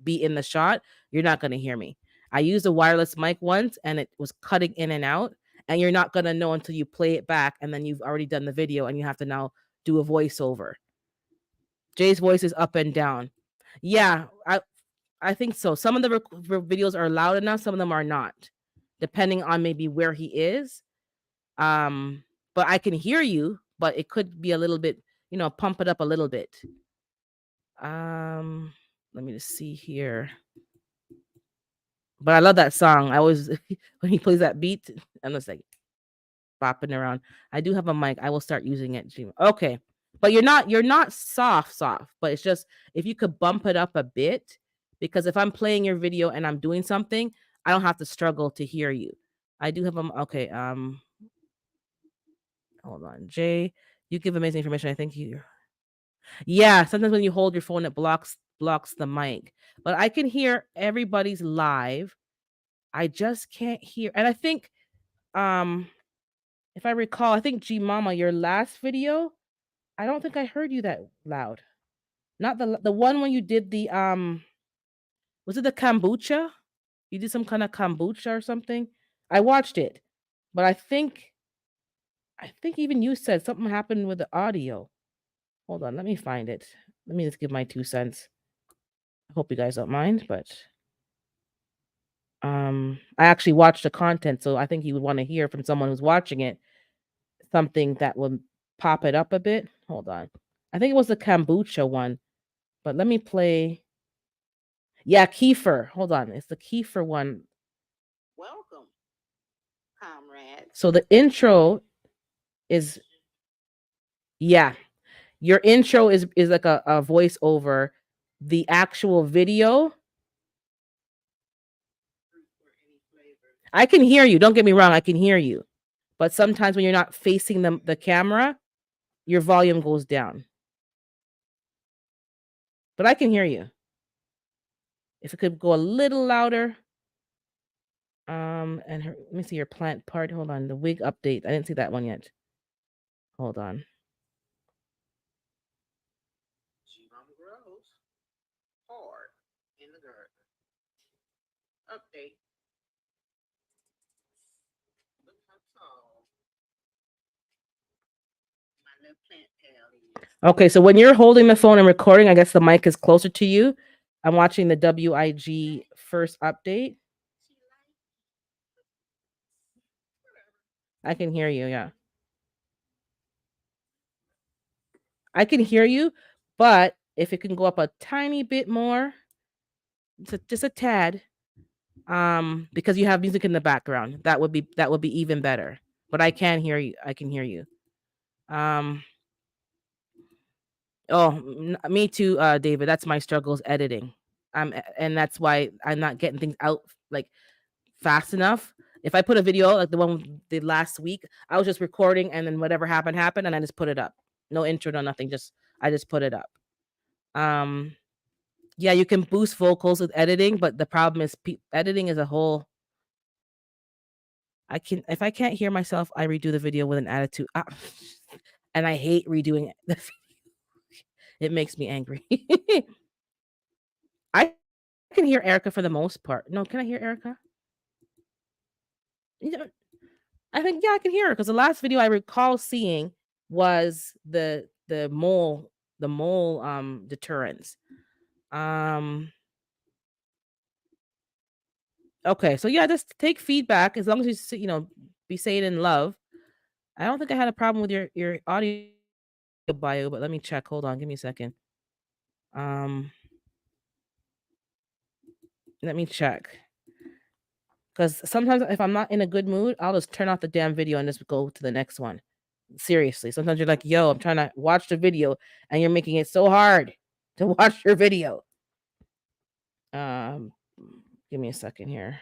be in the shot. You're not going to hear me. I used a wireless mic once and it was cutting in and out, and you're not going to know until you play it back and then you've already done the video and you have to now do a voiceover. Jay's voice is up and down. Yeah, I think so. Some of the videos are loud enough, some of them are not, depending on maybe where he is. But I can hear you, but it could be a little bit, pump it up a little bit. Let me just see here. But I love that song. I always when he plays that beat, I'm just like bopping around. I do have a mic. I will start using it. Okay. But you're not soft, but it's just if you could bump it up a bit, because if I'm playing your video and I'm doing something, I don't have to struggle to hear you. I do have okay. Hold on, Jay. You give amazing information. I think you. Yeah, sometimes when you hold your phone, it blocks the mic. But I can hear everybody's live. I just can't hear. And I think, if I recall, I think G Mama, your last video, I don't think I heard you that loud. Not the one when you did the was it the kombucha? You did some kind of kombucha or something. I watched it, but I think even you said something happened with the audio. Hold on, let me find it. Let me just give my 2 cents. I hope you guys don't mind, but I actually watched the content, so I think you would want to hear from someone who's watching it something that would pop it up a bit. Hold on. I think it was the kombucha one, but let me play. Yeah, kefir. Hold on. It's the kefir one. Welcome. So the intro is, yeah, your intro is like a voiceover. The actual video, I can hear you. Don't get me wrong, I can hear you. But sometimes when you're not facing the camera, your volume goes down. But I can hear you. If it could go a little louder. Let me see your plant part. Hold on, the wig update. I didn't see that one yet. Hold on. Okay, so when you're holding the phone and recording, I guess the mic is closer to you. I'm watching the WIG first update. I can hear you, yeah. I can hear you, but if it can go up a tiny bit more, just a tad, because you have music in the background, that would be even better. But I can hear you. I can hear you. Um, me too, David. That's my struggles editing. And that's why I'm not getting things out like fast enough. If I put a video like the one we did last week, I was just recording and then whatever happened, and I just put it up. No intro, no nothing. I just put it up. Um, yeah, you can boost vocals with editing, but the problem is editing is a whole. If I can't hear myself, I redo the video with an attitude. And I hate redoing it. It makes me angry. I can hear Erica for the most part. No, can I hear Erica? You know, I think, yeah, I can hear her because the last video I recall seeing was the mole deterrence. Um okay, so yeah, just take feedback as long as be saying in love. I don't think I had a problem with your audio bio, but let me check. Hold on, give me a second. Um Let me check. Because sometimes if I'm not in a good mood, I'll just turn off the damn video and just go to the next one. Seriously. Sometimes you're like, yo, I'm trying to watch the video and you're making it so hard to watch your video. Um, Give me a second here.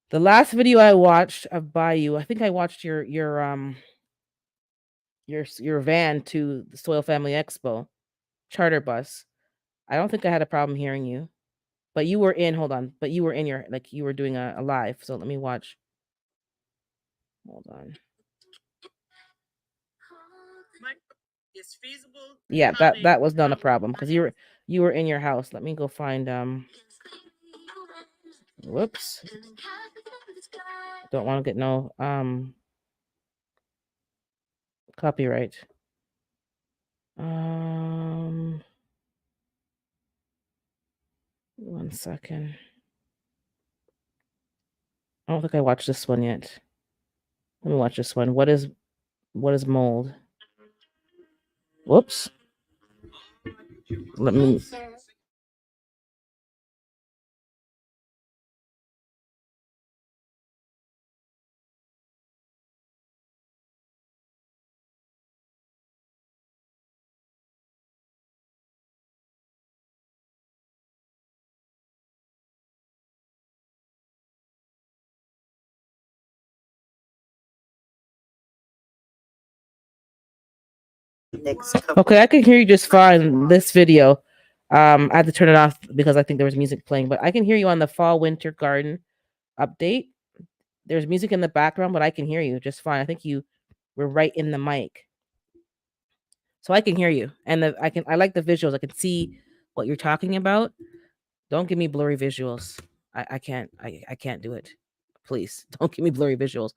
The last video I watched of Bayou, I think I watched your van to the Soil Family Expo charter bus. I don't think I had a problem hearing you, but you were in. Hold on, but you were in your you were doing a live. So let me watch. Hold on. Yeah, that was not a problem because you were in your house. Let me go find whoops. Don't want to get no copyright. One second. I don't think I watched this one yet. Let me watch this one. What is mold? Whoops. Let me. Okay, I can hear you just fine. This video, I had to turn it off because I think there was music playing, but I can hear you on the fall winter garden update. There's music in the background, but I can hear you just fine. I think you were right in the mic, so I can hear you, and I like the visuals. I can see what you're talking about. Don't give me blurry visuals. I can't. I can't do it. Please don't give me blurry visuals.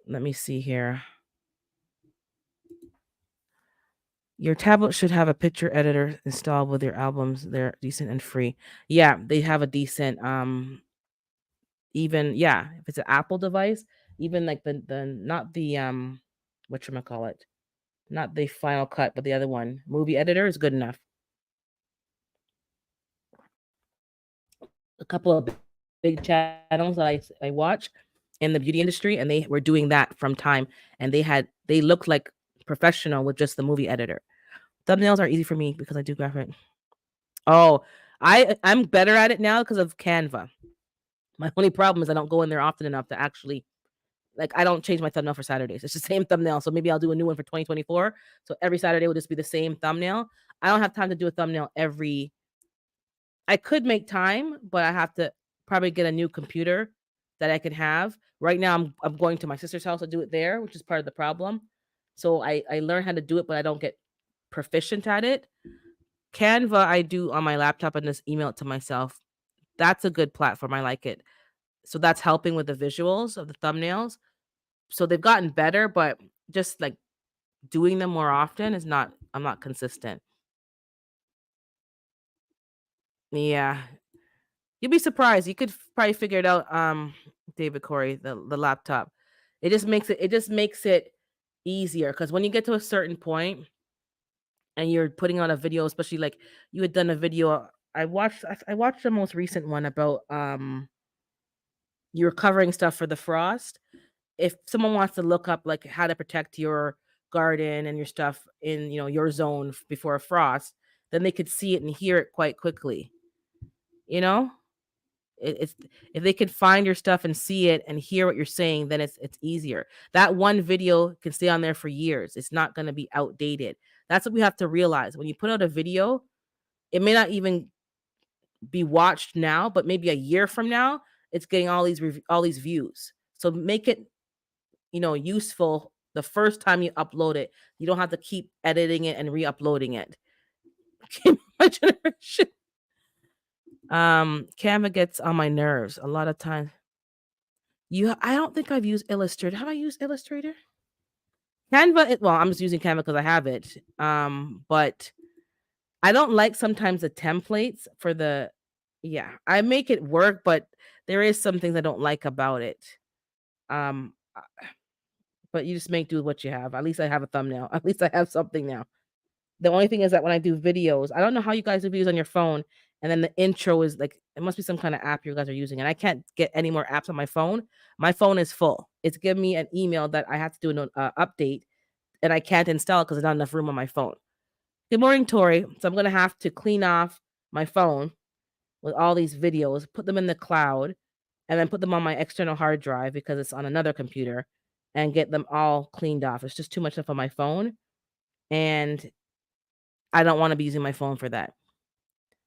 Let me see here. Your tablet should have a picture editor installed with your albums. They're decent and free. Yeah, they have a decent even if it's an Apple device, even like the not the whatchamacallit, not the Final Cut, but the other one, movie editor is good enough. a couple of big channels that I watch in the beauty industry, and they were doing that from time, and they looked like professional with just the movie editor. Thumbnails are easy for me because I do graphic. Oh, I'm better at it now because of Canva. My only problem is I don't go in there often enough to actually, like, I don't change my thumbnail for Saturdays. It's the same thumbnail. So maybe I'll do a new one for 2024. So every Saturday will just be the same thumbnail. I don't have time to do a thumbnail every. I could make time, but I have to probably get a new computer that I can have. Right now I'm going to my sister's house to do it there, which is part of the problem. So I learn how to do it, but I don't get proficient at it. Canva I do on my laptop and just email it to myself. That's a good platform. I like it. So that's helping with the visuals of the thumbnails. So they've gotten better, but just like doing them more often is not, I'm not consistent. Yeah. You'd be surprised. You could probably figure it out, David Corey, the laptop. It just makes it easier because when you get to a certain point and you're putting on a video, especially like you had done a video. I watched the most recent one about you were covering stuff for the frost. If someone wants to look up like how to protect your garden and your stuff in your zone before a frost, then they could see it and hear it quite quickly. You know, it's if they can find your stuff and see it and hear what you're saying, then it's easier. That one video can stay on there for years. It's not going to be outdated. That's what we have to realize. When you put out a video, it may not even be watched now, but maybe a year from now, it's getting all these views. So make it useful the first time you upload it. You don't have to keep editing it and re-uploading it. My generation. Canva gets on my nerves a lot of times. I don't think I've used Illustrator. Have I used Illustrator? Canva, well, I'm just using Canva because I have it. But I don't like sometimes the templates for the, yeah, I make it work, but there is some things I don't like about it. But you just make do with what you have. At least I have a thumbnail. At least I have something now. The only thing is that when I do videos, I don't know how you guys do videos on your phone, and then the intro is like it must be some kind of app you guys are using, and I can't get any more apps on my phone. My phone is full. It's giving me an email that I have to do an update, and I can't install it because there's not enough room on my phone. Good morning, Tori. So I'm gonna have to clean off my phone with all these videos, put them in the cloud, and then put them on my external hard drive because it's on another computer, and get them all cleaned off. It's just too much stuff on my phone, and I don't want to be using my phone for that.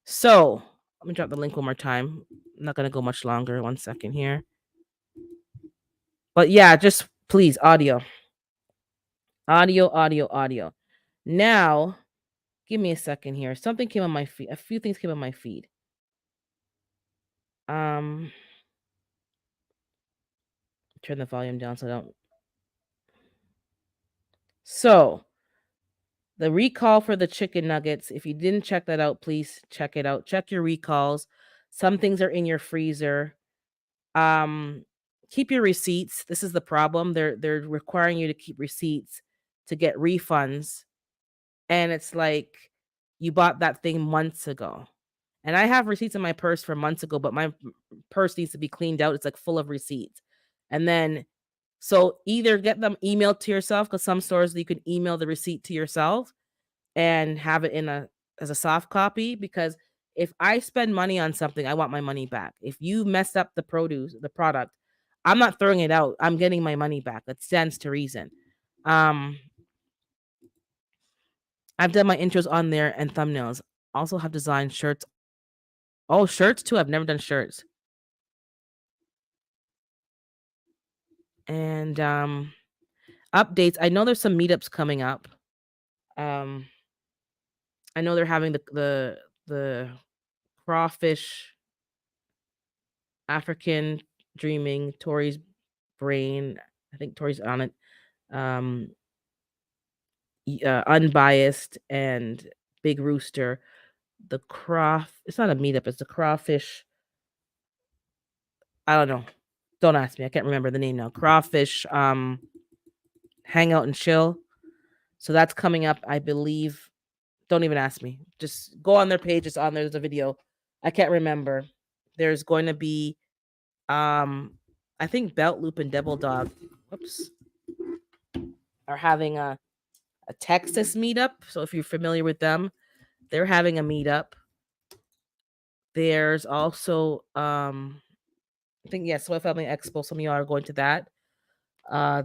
So let me drop the link one more time. I'm not gonna go much longer. 1 second here. But yeah, just please audio. Audio, audio, audio. Now, give me a second here. Something came on my feed. A few things came on my feed. Turn the volume down so I don't. So the recall for the chicken nuggets. If you didn't check that out, please check it out. Check your recalls. Some things are in your freezer. Um, keep your receipts. This is the problem. They're requiring you to keep receipts to get refunds. And it's like you bought that thing months ago. And I have receipts in my purse for months ago, but my purse needs to be cleaned out. It's like full of receipts. And then so either get them emailed to yourself, because some stores you can email the receipt to yourself and have it in a as a soft copy, because if I spend money on something, I want my money back. If you messed up the product, I'm not throwing it out. I'm getting my money back. That stands to reason. Um, I've done my intros on there and thumbnails. Also have designed shirts. Oh, shirts too. I've never done shirts. And updates. I know there's some meetups coming up. Um, I know they're having the crawfish African dreaming, Tori's brain. I think Tori's on it. Um, unbiased and Big Rooster. The it's not a meetup. It's the crawfish. I don't know. Don't ask me. I can't remember the name now. Crawfish. Hangout and chill. So that's coming up, I believe. Don't even ask me. Just go on their page. It's on there. There's a video. I can't remember. There's going to be I think Belt Loop and Devil Dog, whoops, are having a Texas meetup. So if you're familiar with them, they're having a meetup. There's also I think yeah, Soy Family Expo. Some of y'all are going to that.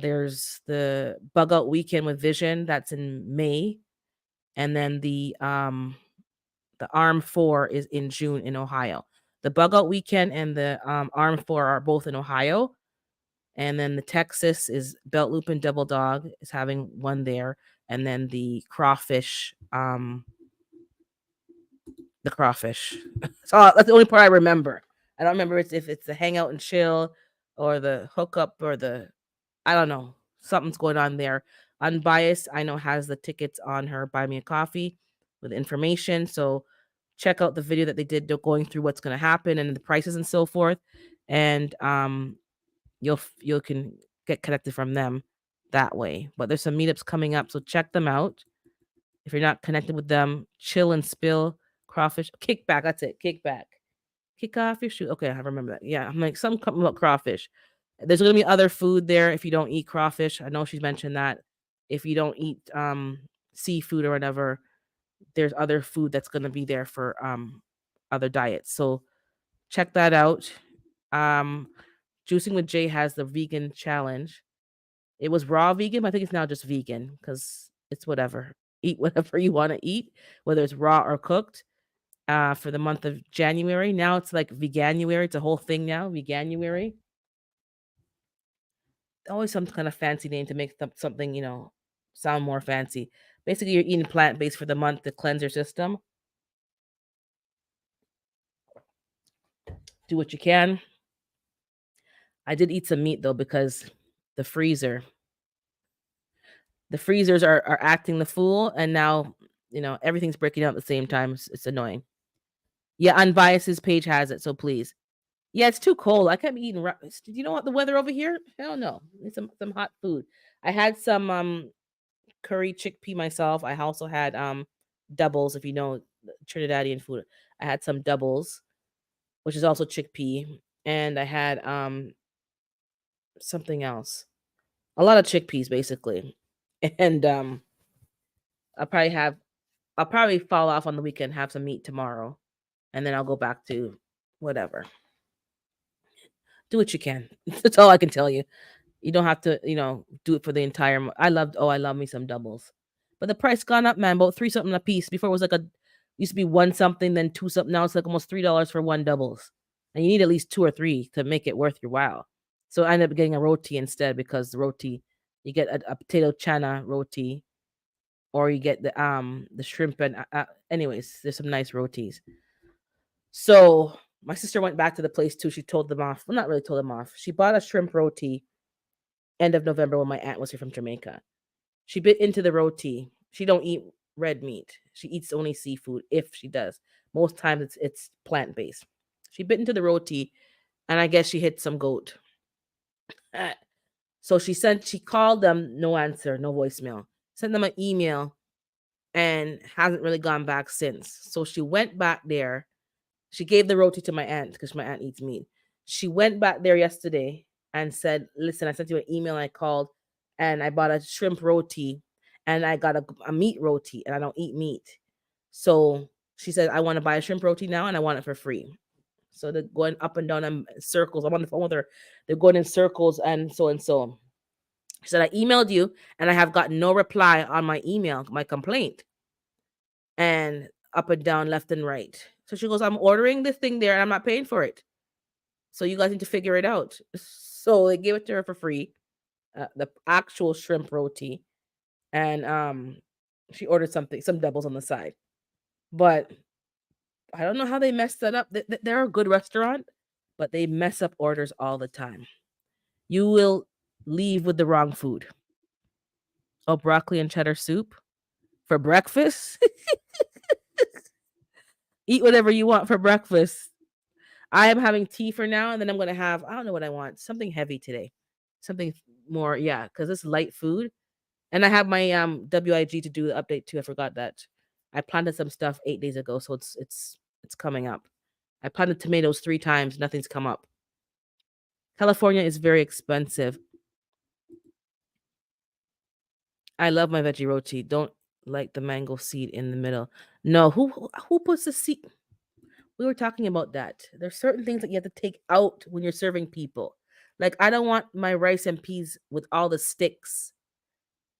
There's the Bug Out Weekend with Vision that's in May, and then the Arm 4 is in June in Ohio. The Bug Out Weekend and the Arm 4 are both in Ohio. And then the Texas is Belt Loop and Double Dog is having one there. And then the crawfish, the crawfish. So that's the only part I remember. I don't remember if it's the hangout and chill or the hookup or the, I don't know. Something's going on there. Unbiased, I know, has the tickets on her Buy Me a Coffee with information. So check out the video that they did going through what's going to happen and the prices and so forth. And you can get connected from them that way. But there's some meetups coming up, so check them out. If you're not connected with them, Chill and Spill, Crawfish, Kickback. That's it, Kickback. Kick off your shoe. Okay, I remember that. Yeah, I'm like some about crawfish. There's gonna be other food there if you don't eat crawfish. I know she's mentioned that. If you don't eat seafood or whatever, there's other food that's gonna be there for other diets. So check that out. Um, Juicing with Jay has the vegan challenge. It was raw vegan, but I think it's now just vegan because it's whatever. Eat whatever you want to eat, whether it's raw or cooked. For the month of January. Now it's like Veganuary. It's a whole thing now. Veganuary. Always some kind of fancy name to make something, sound more fancy. Basically, you're eating plant based for the month to cleanse your system. Do what you can. I did eat some meat though because the freezer, the freezers are acting the fool, and now everything's breaking out at the same time. It's annoying. Yeah, Unbiased's page has it, so please. Yeah, it's too cold. I can't be eating. Do you know what the weather over here? Hell no. Need some hot food. I had some curry chickpea myself. I also had doubles. If you know Trinidadian food, I had some doubles, which is also chickpea, and I had something else. A lot of chickpeas basically, and I'll probably have. I'll probably fall off on the weekend. Have some meat tomorrow, and then I'll go back to whatever. Do what you can. That's all I can tell you. You don't have to, do it for the entire I love me some doubles. But the price gone up, man, about 3 something a piece. Before it was like used to be 1 something, then 2 something. Now it's like almost $3 for one doubles. And you need at least 2 or 3 to make it worth your while. So I ended up getting a roti instead because the roti, you get a potato chana roti, or you get the shrimp and anyways, there's some nice rotis. So my sister went back to the place too. She told them off. Well, not really told them off. She bought a shrimp roti end of November when my aunt was here from Jamaica. She bit into the roti. She don't eat red meat. She eats only seafood if she does. Most times it's plant based. She bit into the roti, and I guess she hit some goat. So she called them, no answer, no voicemail. Sent them an email, and hasn't really gone back since. So she went back there. She gave the roti to my aunt because my aunt eats meat. She went back there yesterday and said, "Listen, I sent you an email. I called, and I bought a shrimp roti, and I got a meat roti, and I don't eat meat." So she said, "I want to buy a shrimp roti now, and I want it for free." So they're going up and down in circles. I'm on the phone with her. They're going in circles and so and so. She said, "I emailed you, and I have gotten no reply on my email, my complaint." And up and down, left and right. So she goes, "I'm ordering this thing there, and I'm not paying for it. So you guys need to figure it out." So they gave it to her for free, the actual shrimp roti, and she ordered some doubles on the side. But I don't know how they messed that up. They're a good restaurant, but they mess up orders all the time. You will leave with the wrong food. Oh, broccoli and cheddar soup for breakfast. Eat whatever you want for breakfast. I am having tea for now, and then I'm gonna have, I don't know what I want. Something heavy today. Something more, yeah, because it's light food. And I have my WIG to do the update too. I forgot that. I planted some stuff 8 days ago, so it's coming up. I planted tomatoes 3 times, nothing's come up. California is very expensive. I love my veggie roti. Don't like the mango seed in the middle. No, who puts the seed? We were talking about that. There's certain things that you have to take out when you're serving people. Like I don't want my rice and peas with all the sticks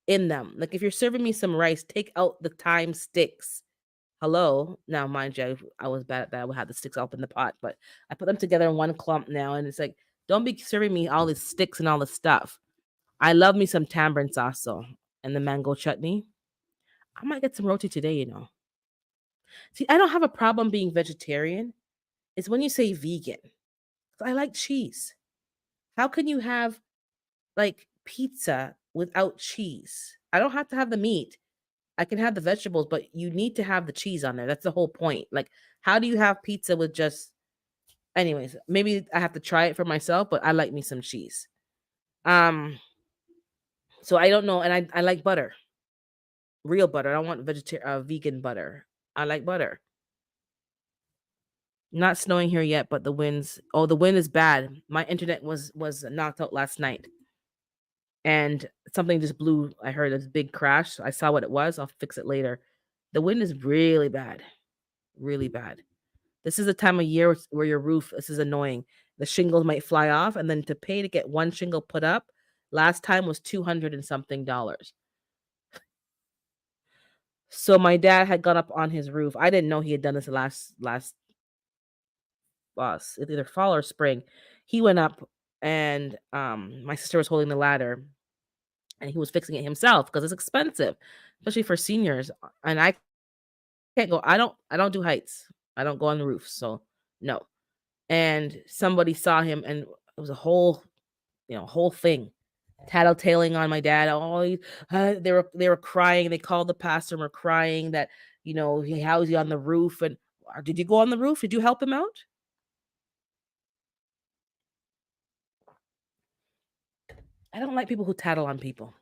in them. Like if you're serving me some rice, take out the thyme sticks. Hello. Now, mind you, I was bad at that. I would have the sticks up in the pot, but I put them together in one clump now, and it's like, don't be serving me all these sticks and all the stuff. I love me some tamarind sauce though, and the mango chutney. I might get some roti today, you know. See, I don't have a problem being vegetarian. It's when you say vegan. I like cheese. How can you have like pizza without cheese? I don't have to have the meat. I can have the vegetables, but you need to have the cheese on there. That's the whole point. Like, how do you have pizza with just anyways, maybe I have to try it for myself, but I like me some cheese. Um, so I don't know, and I like butter. Real butter. I don't want vegan butter. I like butter. Not snowing here yet, but the wind is bad. My internet was knocked out last night. And something just blew. I heard a big crash. I saw what it was. I'll fix it later. The wind is really bad. Really bad. This is the time of year where your roof, this is annoying. The shingles might fly off, and then to pay to get one shingle put up, last time was 200 and something dollars. So my dad had gone up on his roof. I didn't know he had done this last either fall or spring. He went up, and my sister was holding the ladder, and he was fixing it himself because it's expensive, especially for seniors. And I can't go. I don't do heights. I don't go on the roof. So no. And somebody saw him, and it was a whole thing, tattletaling on my dad. They were crying. They called the pastor and were crying that how is he on the roof? And did you go on the roof? Did you help him out? I don't like people who tattle on people.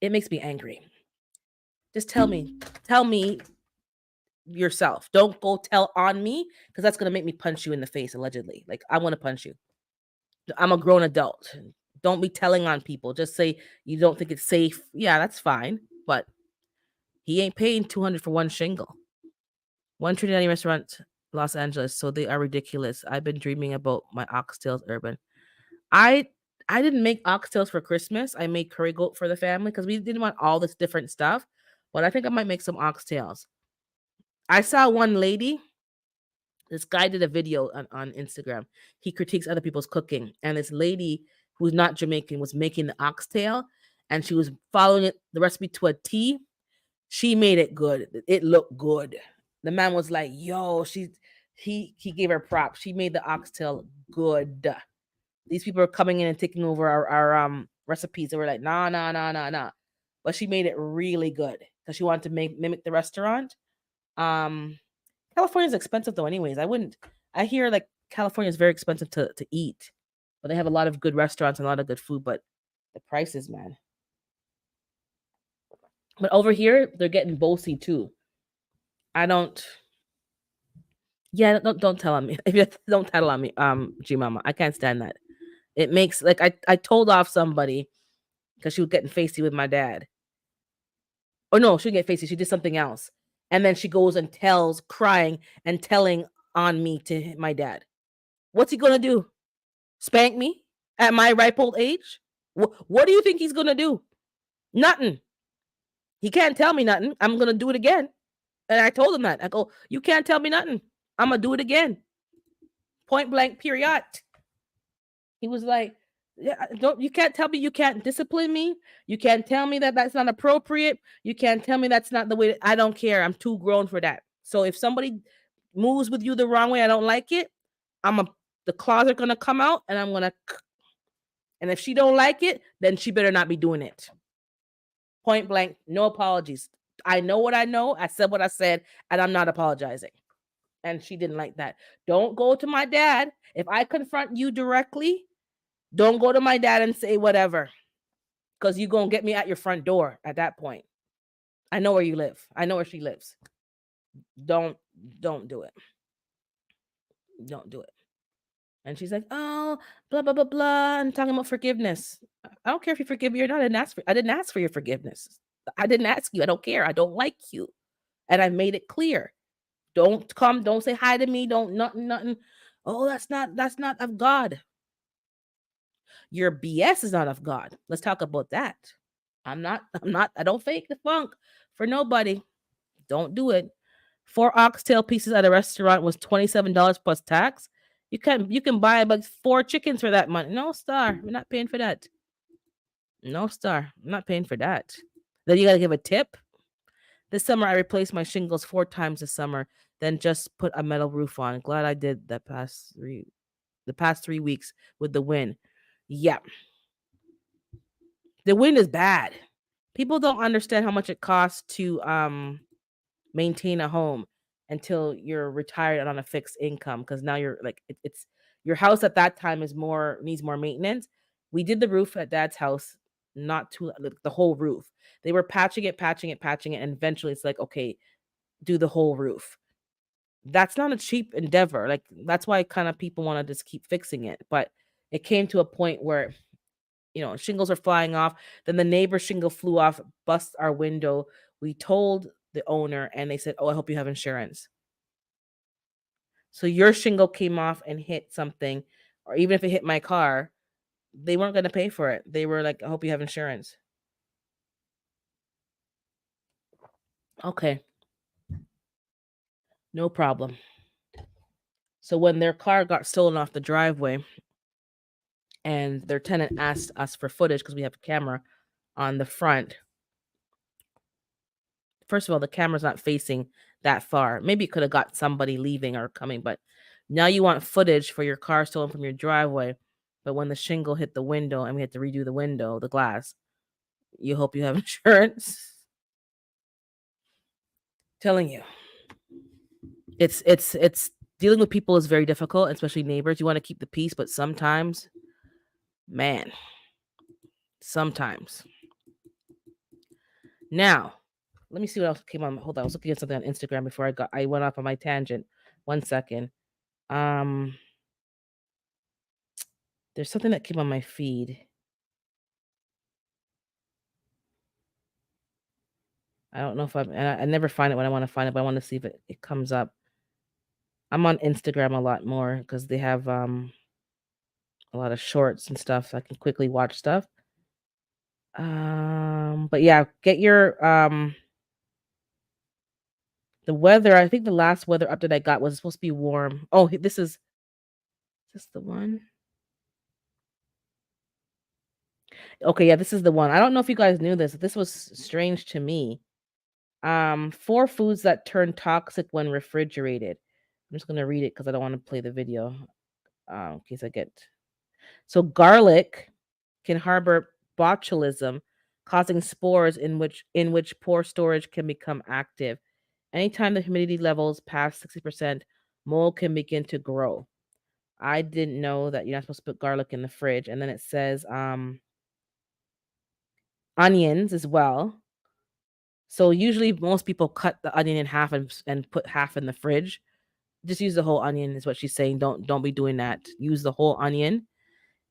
It makes me angry. Just tell me yourself. Don't go tell on me because that's gonna make me punch you in the face. Allegedly, like I want to punch you. I'm a grown adult. Don't be telling on people. Just say you don't think it's safe. Yeah, that's fine. But he ain't paying 200 for one shingle. One Trinidadian restaurant, Los Angeles. So they are ridiculous. I've been dreaming about my oxtails urban. I I didn't make oxtails for Christmas. I made curry goat for the family because we didn't want all this different stuff. But I think I might make some oxtails. I saw one lady. This guy did a video on Instagram. He critiques other people's cooking, and this lady who's not Jamaican was making the oxtail, and she was following the recipe to a T. She made it good. It looked good. The man was like, "Yo, he gave her props. She made the oxtail good." These people are coming in and taking over our recipes. They were like, "Nah, nah, nah, nah, nah," but she made it really good because she wanted to mimic the restaurant. Um, California is expensive though. Anyways, I wouldn't. I hear like California is very expensive to eat, but they have a lot of good restaurants and a lot of good food. But the prices, man. But over here, they're getting bossy too. I don't. Yeah, don't tell on me. If you don't tell on me, G Mama, I can't stand that. It makes like I told off somebody because she was getting facey with my dad. Or no, she didn't get facey. She did something else, and then she goes and tells, crying and telling on me to my dad. What's he gonna do? Spank me at my ripe old age? What do you think he's gonna do? Nothing. He can't tell me nothing. I'm gonna do it again. And I told him that. I go, you can't tell me nothing. I'm gonna do it again. Point blank, period. He was like, yeah, don't you can't tell me you can't discipline me. You can't tell me that that's not appropriate. You can't tell me that's not the way. I don't care. I'm too grown for that. So if somebody moves with you the wrong way, I don't like it. The claws are gonna come out, and I'm gonna. And if she don't like it, then she better not be doing it. Point blank, no apologies. I know what I know. I said what I said, and I'm not apologizing. And she didn't like that. Don't go to my dad. If I confront you directly, don't go to my dad and say whatever, because you're going to get me at your front door at that point. I know where you live. I know where she lives. Don't do it. Don't do it. And she's like, oh, blah blah blah blah, and talking about forgiveness. I don't care if you forgive me or not. I didn't ask for your forgiveness. I didn't ask you. I don't care. I don't like you. And I made it clear. Don't come, don't say hi to me, don't nothing. Oh, that's not of God. Your BS is not of God. Let's talk about that. I don't fake the funk for nobody. Don't do it. 4 oxtail pieces at a restaurant was $27 plus tax. You can buy about 4 chickens for that money. No star. We're not paying for that. No star. I'm not paying for that. Then you gotta give a tip. This summer I replaced my shingles 4 times this summer, then just put a metal roof on. Glad I did that the past 3 weeks with the wind. Yeah, the wind is bad. People don't understand how much it costs to maintain a home until you're retired and on a fixed income, because now you're like it's your house at that time is more needs more maintenance. We did the roof at dad's house, not too like, the whole roof. They were patching it, and eventually it's like, okay, do the whole roof. That's not a cheap endeavor. Like that's why kind of people want to just keep fixing it. But it came to a point where shingles are flying off. Then the neighbor shingle flew off, bust our window. We told the owner, and they said, "Oh, I hope you have insurance." So your shingle came off and hit something, or even if it hit my car, they weren't going to pay for it. They were like, "I hope you have insurance." Okay, no problem. So when their car got stolen off the driveway, and their tenant asked us for footage because we have a camera on the front. First of all, the camera's not facing that far. Maybe it could have got somebody leaving or coming, but now you want footage for your car stolen from your driveway. But when the shingle hit the window and we had to redo the window, the glass, you hope you have insurance. Telling you, it's dealing with people is very difficult, especially neighbors. You want to keep the peace, but sometimes, man, sometimes. Now, let me see what else came on. Hold on, I was looking at something on Instagram before I went off on my tangent. 1 second. Um, there's something that came on my feed. I don't know if I never find it when I want to find it, but I want to see if it comes up. I'm on Instagram a lot more because they have a lot of shorts and stuff. So I can quickly watch stuff. But yeah, get your the weather. I think the last weather update I got was supposed to be warm. Oh, this the one? Okay, yeah, this is the one. I don't know if you guys knew this. This was strange to me. 4 foods that turn toxic when refrigerated. I'm just gonna read it because I don't want to play the video. In case I get so garlic can harbor botulism, causing spores in which poor storage can become active. Anytime the humidity levels pass 60%, mold can begin to grow. I didn't know that you're not supposed to put garlic in the fridge. And then it says onions as well. So usually most people cut the onion in half and put half in the fridge. Just use the whole onion is what she's saying. Don't be doing that. Use the whole onion.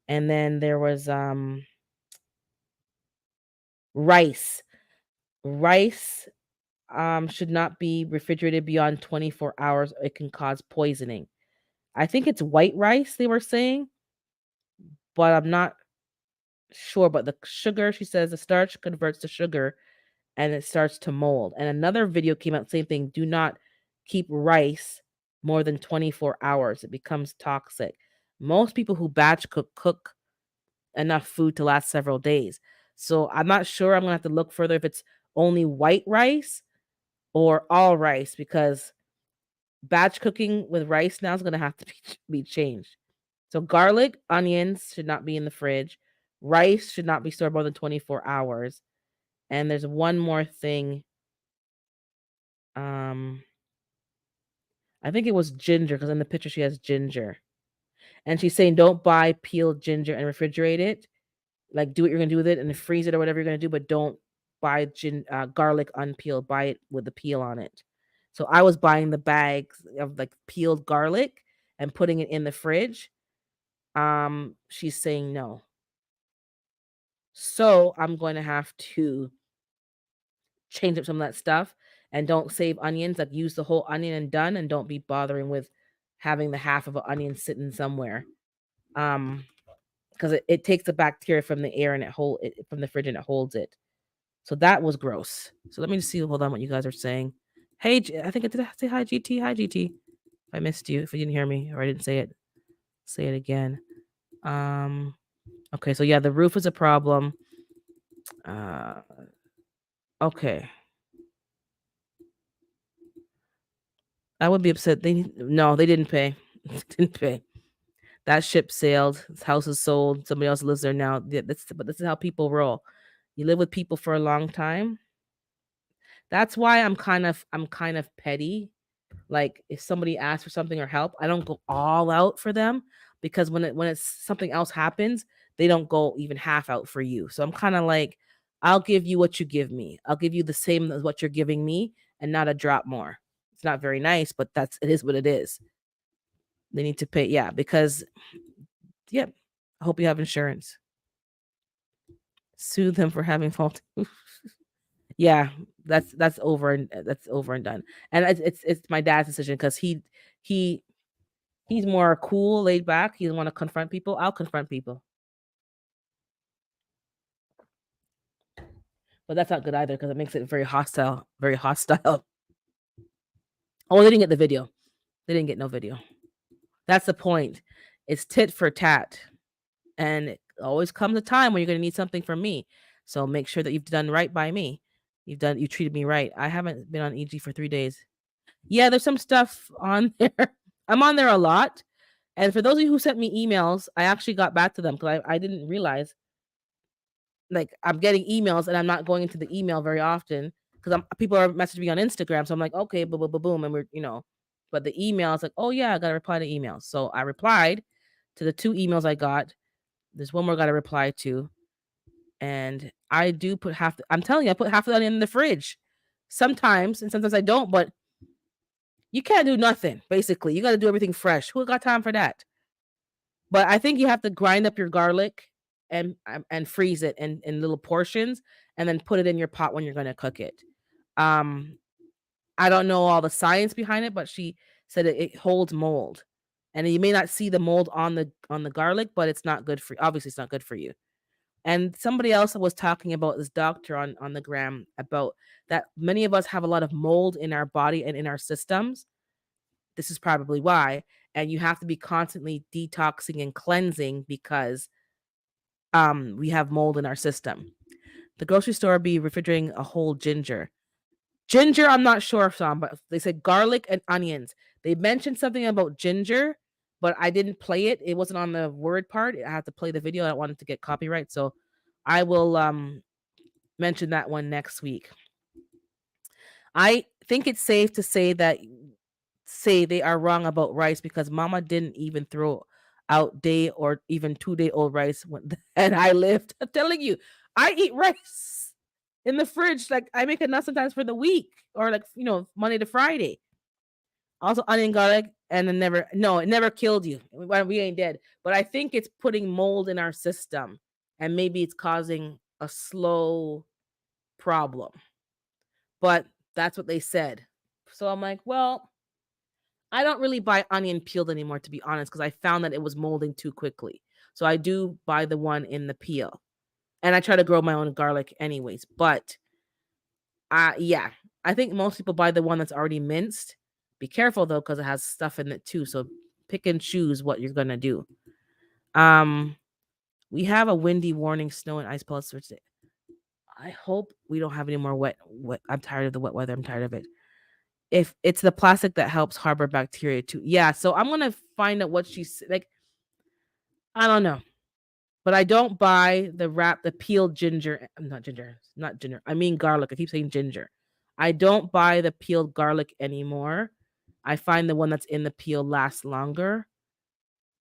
And then there was rice. Rice should not be refrigerated beyond 24 hours. It can cause poisoning. I think it's white rice they were saying, but I'm not sure. But the sugar, she says, the starch converts to sugar and it starts to mold. And another video came out, same thing. Do not keep rice more than 24 hours. It becomes toxic. Most people who batch cook enough food to last several days. So I'm not sure. I'm gonna have to look further if it's only white rice or all rice, because batch cooking with rice now is gonna have to be changed. So garlic, onions should not be in the fridge. Rice should not be stored more than 24 hours. And there's one more thing. Um, I think it was ginger, because in the picture she has ginger. And she's saying don't buy peeled ginger and refrigerate it. Like, do what you're gonna do with it and freeze it or whatever you're gonna do, but don't buy garlic unpeeled. Buy it with the peel on it. So I was buying the bags of like peeled garlic, and putting it in the fridge, she's saying no. So I'm going to have to change up some of that stuff and don't save onions. Like use the whole onion and done, and don't be bothering with having the half of an onion sitting somewhere. Because it takes the bacteria from the air and from the fridge and it holds it. So that was gross. So let me just see. Hold on, what you guys are saying. Hey, I think I did say hi, GT. Hi, GT. If I missed you, if you didn't hear me or I didn't say it again. Okay, so yeah, the roof is a problem. Okay. I would be upset. They didn't pay. Didn't pay. That ship sailed. His house is sold. Somebody else lives there now. Yeah, but this is how people roll. You live with people for a long time. That's why I'm kind of petty. Like if somebody asks for something or help, I don't go all out for them, because when it's something else happens, they don't go even half out for you. So I'm kind of like, I'll give you what you give me. I'll give you the same as what you're giving me and not a drop more. It's not very nice, but it is what it is. They need to pay, yeah, because yep. I hope you have insurance. Sue them for having fault. Yeah, that's over and done. And it's my dad's decision, because he he's more cool, laid back. He doesn't want to confront people. I'll confront people, but that's not good either, because it makes it very hostile. Very hostile. Oh, they didn't get the video. They didn't get no video. That's the point. It's tit for tat, and it always comes a time when you're going to need something from me. So make sure that you've done right by me. You treated me right. I haven't been on EG for 3 days. Yeah, there's some stuff on there. I'm on there a lot. And for those of you who sent me emails, I actually got back to them, because I didn't realize, like, I'm getting emails and I'm not going into the email very often, because people are messaging me on Instagram. So I'm like, okay, boom, boom, boom, boom. And but the email is like, oh yeah, I got to reply to emails. So I replied to the 2 emails I got. There's one more I got to reply to. And I do put I'm telling you, I put half of that in the fridge sometimes, and sometimes I don't, but you can't do nothing. Basically, you got to do everything fresh. Who got time for that? But I think you have to grind up your garlic and freeze it in little portions, and then put it in your pot when you're going to cook it. Um, I don't know all the science behind it, but she said it holds mold, and you may not see the mold on the garlic, but it's not good for. Obviously, it's not good for you. And somebody else was talking about, this doctor on the gram, about that many of us have a lot of mold in our body and in our systems. This is probably why. And you have to be constantly detoxing and cleansing, because we have mold in our system. The grocery store be refrigerating a whole ginger. Ginger, I'm not sure if some, but they said garlic and onions. They mentioned something about ginger, but I didn't play it. It wasn't on the word part. I have to play the video. I don't want it to get copyright. So I will mention that one next week. I think it's safe to say they are wrong about rice, because mama didn't even throw out day or even 2-day old rice and I lived. I'm telling you, I eat rice in the fridge. Like, I make enough sometimes for the week, or like, Monday to Friday. Also onion, garlic, and it never killed you. We ain't dead. But I think it's putting mold in our system, and maybe it's causing a slow problem. But that's what they said. So I'm like, well, I don't really buy onion peeled anymore, to be honest, because I found that it was molding too quickly. So I do buy the one in the peel. And I try to grow my own garlic anyways. But yeah, I think most people buy the one that's already minced. Be careful though, because it has stuff in it too. So pick and choose what you're gonna do. We have a windy warning, snow and ice pellets. I hope we don't have any more wet. I'm tired of the wet weather. I'm tired of it. If it's the plastic that helps harbor bacteria too. Yeah, so I'm gonna find out what she's like. I don't know, but I don't buy the peeled ginger. Not ginger. I mean garlic. I keep saying ginger. I don't buy the peeled garlic anymore. I find the one that's in the peel lasts longer.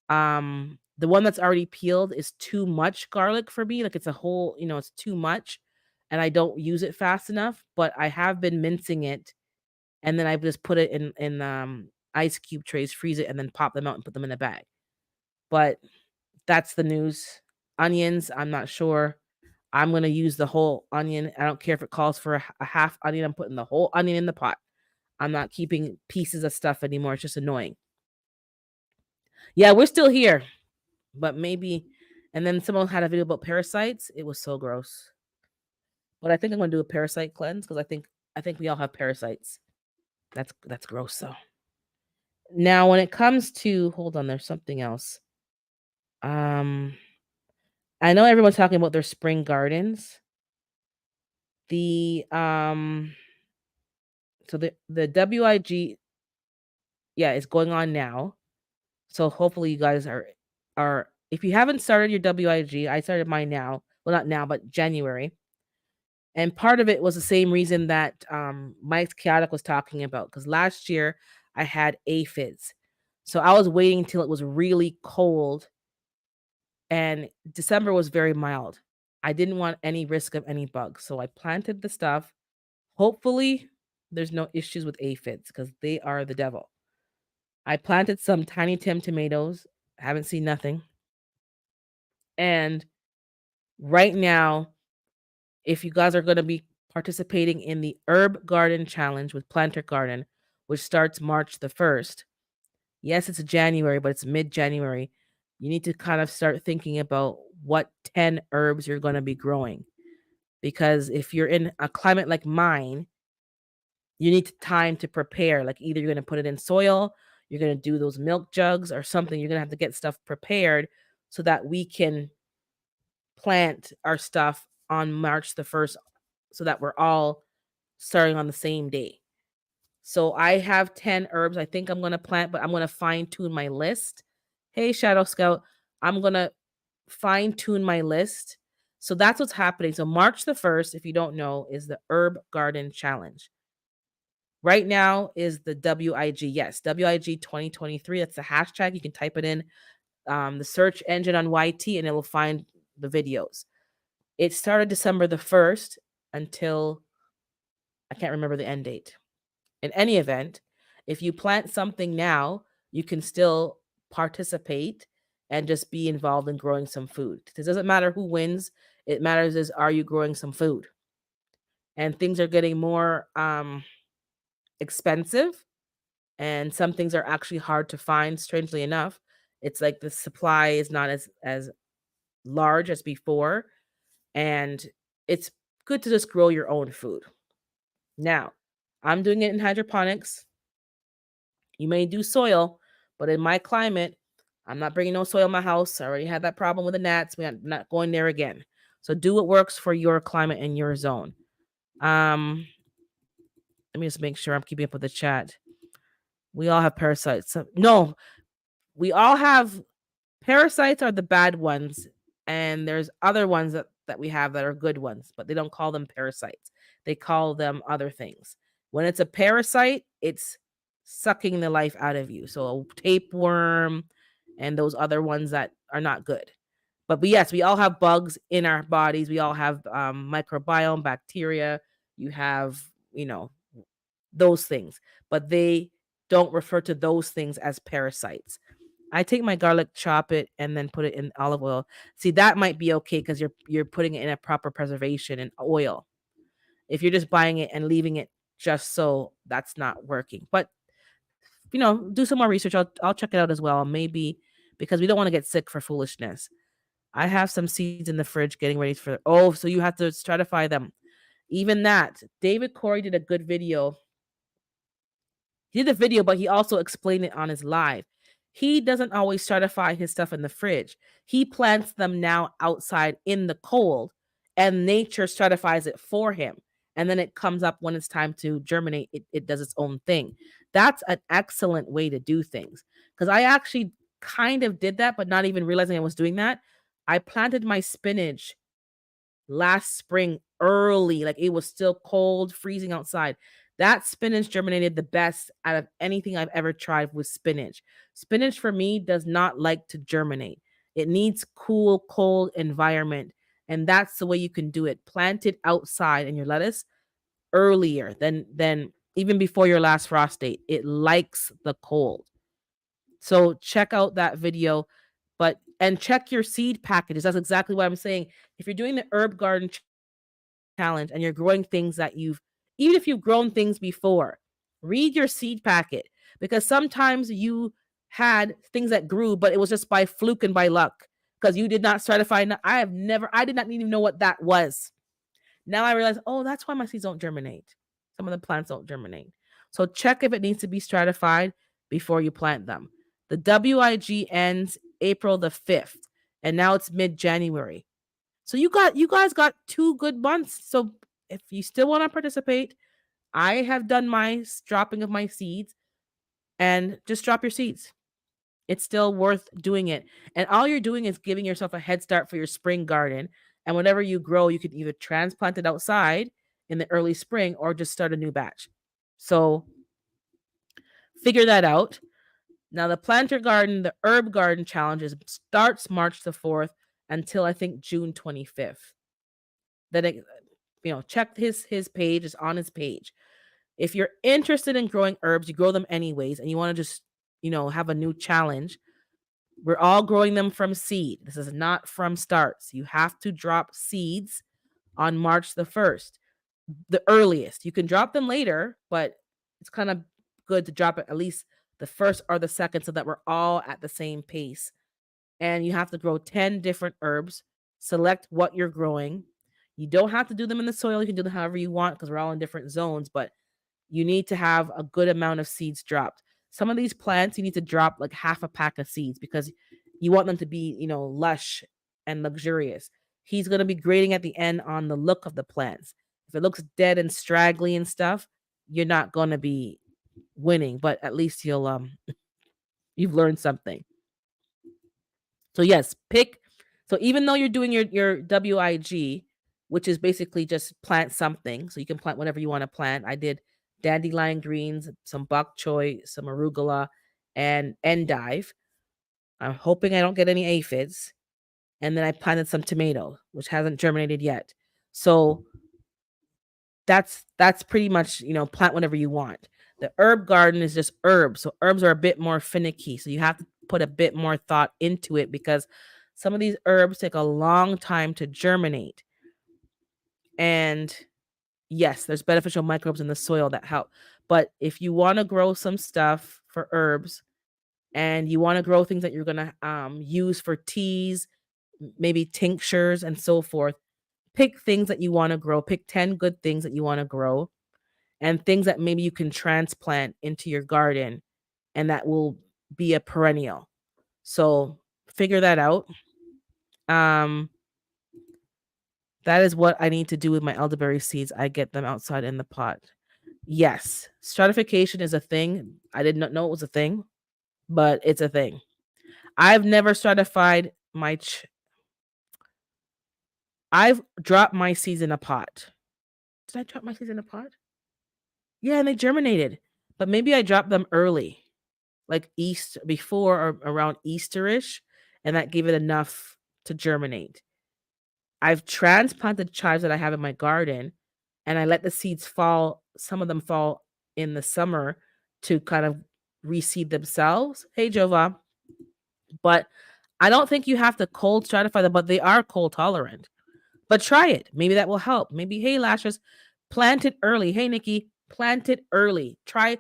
The one that's already peeled is too much garlic for me. Like, it's a whole, it's too much, and I don't use it fast enough. But I have been mincing it, and then I just put it in ice cube trays, freeze it, and then pop them out and put them in a bag. But that's the news. Onions, I'm not sure. I'm going to use the whole onion. I don't care if it calls for a half onion. I'm putting the whole onion in the pot. I'm not keeping pieces of stuff anymore. It's just annoying. Yeah, we're still here, but maybe. And then someone had a video about parasites. It was so gross. But I think I'm going to do a parasite cleanse because I think we all have parasites. That's gross though. Now, when it comes to, hold on, there's something else. Um, I know everyone's talking about their spring gardens. The so the WIG, yeah, is going on now. So hopefully you guys are if you haven't started your WIG, I started mine now. Well, not now, but January. And part of it was the same reason that Mike Chaotic was talking about, because last year I had aphids. So I was waiting until it was really cold, and December was very mild. I didn't want any risk of any bugs. So I planted the stuff. Hopefully there's no issues with aphids because they are the devil. I planted some Tiny Tim tomatoes. Haven't seen nothing. And right now, if you guys are going to be participating in the Herb Garden Challenge with Planter Garden, which starts March the 1st, yes, it's January, but it's mid-January. You need to kind of start thinking about what 10 herbs you're going to be growing. Because if you're in a climate like mine, you need time to prepare. Like either you're going to put it in soil, you're going to do those milk jugs or something. You're going to have to get stuff prepared so that we can plant our stuff on March the 1st so that we're all starting on the same day. So I have 10 herbs I think I'm going to plant, but I'm going to fine tune my list. Hey, Shadow Scout, I'm going to fine tune my list. So that's what's happening. So March the 1st, if you don't know, is the Herb Garden Challenge. Right now is the WIG. Yes, WIG 2023. That's the hashtag. You can type it in the search engine on YT and it will find the videos. It started December the 1st until I can't remember the end date. In any event, if you plant something now, you can still participate and just be involved in growing some food. It doesn't matter who wins. It matters is, are you growing some food? And things are getting more expensive, and some things are actually hard to find. Strangely enough, it's like the supply is not as large as before, and it's good to just grow your own food. Now, I'm doing it in hydroponics. You may do soil, but in my climate, I'm not bringing no soil in my house. I already had that problem with the gnats. We're not going there again. So do what works for your climate and your zone. Let me just make sure I'm keeping up with the chat. We all have parasites. No, we all have parasites are the bad ones, and there's other ones that we have that are good ones, but they don't call them parasites. They call them other things. When it's a parasite, it's sucking the life out of you. So a tapeworm and those other ones that are not good. But yes, we all have bugs in our bodies. We all have microbiome, bacteria. You have, those things, but they don't refer to those things as parasites. I take my garlic, chop it, and then put it in olive oil. See, that might be okay because you're putting it in a proper preservation and oil. If you're just buying it and leaving it just so, that's not working. But do some more research. I'll check it out as well. Maybe because we don't want to get sick for foolishness. I have some seeds in the fridge getting ready for. Oh, so you have to stratify them. Even that, David Corey did a good video. He did the video, but he also explained it on his live. He doesn't always stratify his stuff in the fridge. He plants them now outside in the cold, and nature stratifies it for him. And then it comes up when it's time to germinate. It does its own thing. That's an excellent way to do things. Because I actually kind of did that, but not even realizing I was doing that. I planted my spinach last spring early, like it was still cold, freezing outside. That spinach germinated the best out of anything I've ever tried with spinach. Spinach for me does not like to germinate. It needs cool, cold environment. And that's the way you can do it. Plant it outside in your lettuce earlier than even before your last frost date. It likes the cold. So check out that video, and check your seed packages. That's exactly what I'm saying. If you're doing the herb garden challenge and you're growing things that even if you've grown things before, read your seed packet, because sometimes you had things that grew, but it was just by fluke and by luck because you did not certify. I did not even know what that was. Now I realize, oh, that's why my seeds don't germinate. Some of the plants don't germinate. So check if it needs to be stratified before you plant them. The WIG ends April the 5th, and now it's mid-January. So you guys got 2 good months. So if you still want to participate, I have done my dropping of my seeds, and just drop your seeds. It's still worth doing it. And all you're doing is giving yourself a head start for your spring garden. And whatever you grow, you can either transplant it outside in the early spring or just start a new batch. So figure that out. Now, the planter garden, the herb garden challenges starts March the 4th until I think June 25th. Then check his page. It's on his page. If you're interested in growing herbs, you grow them anyways, and you want to just have a new challenge. We're all growing them from seed. This is not from starts. You have to drop seeds on March the 1st, the earliest. You can drop them later, but it's kind of good to drop it at least the 1st or the 2nd so that we're all at the same pace. And you have to grow 10 different herbs. Select what you're growing. You don't have to do them in the soil. You can do them however you want because we're all in different zones, but you need to have a good amount of seeds dropped. Some of these plants, you need to drop like half a pack of seeds because you want them to be, lush and luxurious. He's going to be grading at the end on the look of the plants. If it looks dead and straggly and stuff, you're not going to be winning, but at least you've learned something. So yes, pick. So even though you're doing your WIG, which is basically just plant something, so you can plant whatever you want to plant. I did dandelion greens, some bok choy, some arugula, and endive. I'm hoping I don't get any aphids. And then I planted some tomato, which hasn't germinated yet. So that's pretty much, plant whatever you want. The herb garden is just herbs. So herbs are a bit more finicky. So you have to put a bit more thought into it because some of these herbs take a long time to germinate. And yes, there's beneficial microbes in the soil that help. But if you want to grow some stuff for herbs and you want to grow things that you're going to use for teas, maybe tinctures and so forth, pick things that you want to grow. Pick 10 good things that you want to grow and things that maybe you can transplant into your garden and that will be a perennial. So figure that out. That is what I need to do with my elderberry seeds. I get them outside in the pot. Yes, stratification is a thing. I did not know it was a thing, but it's a thing. I've never stratified I've dropped my seeds in a pot. Did I drop my seeds in a pot? Yeah, and they germinated. But maybe I dropped them early, like before or around Easterish, and that gave it enough to germinate. I've transplanted chives that I have in my garden, and I let the seeds fall. Some of them fall in the summer to kind of reseed themselves. Hey, Jova. But I don't think you have to cold stratify them, but they are cold tolerant. But try it. Maybe that will help. Maybe, hey, Lashes, plant it early. Hey, Nikki, plant it early. Try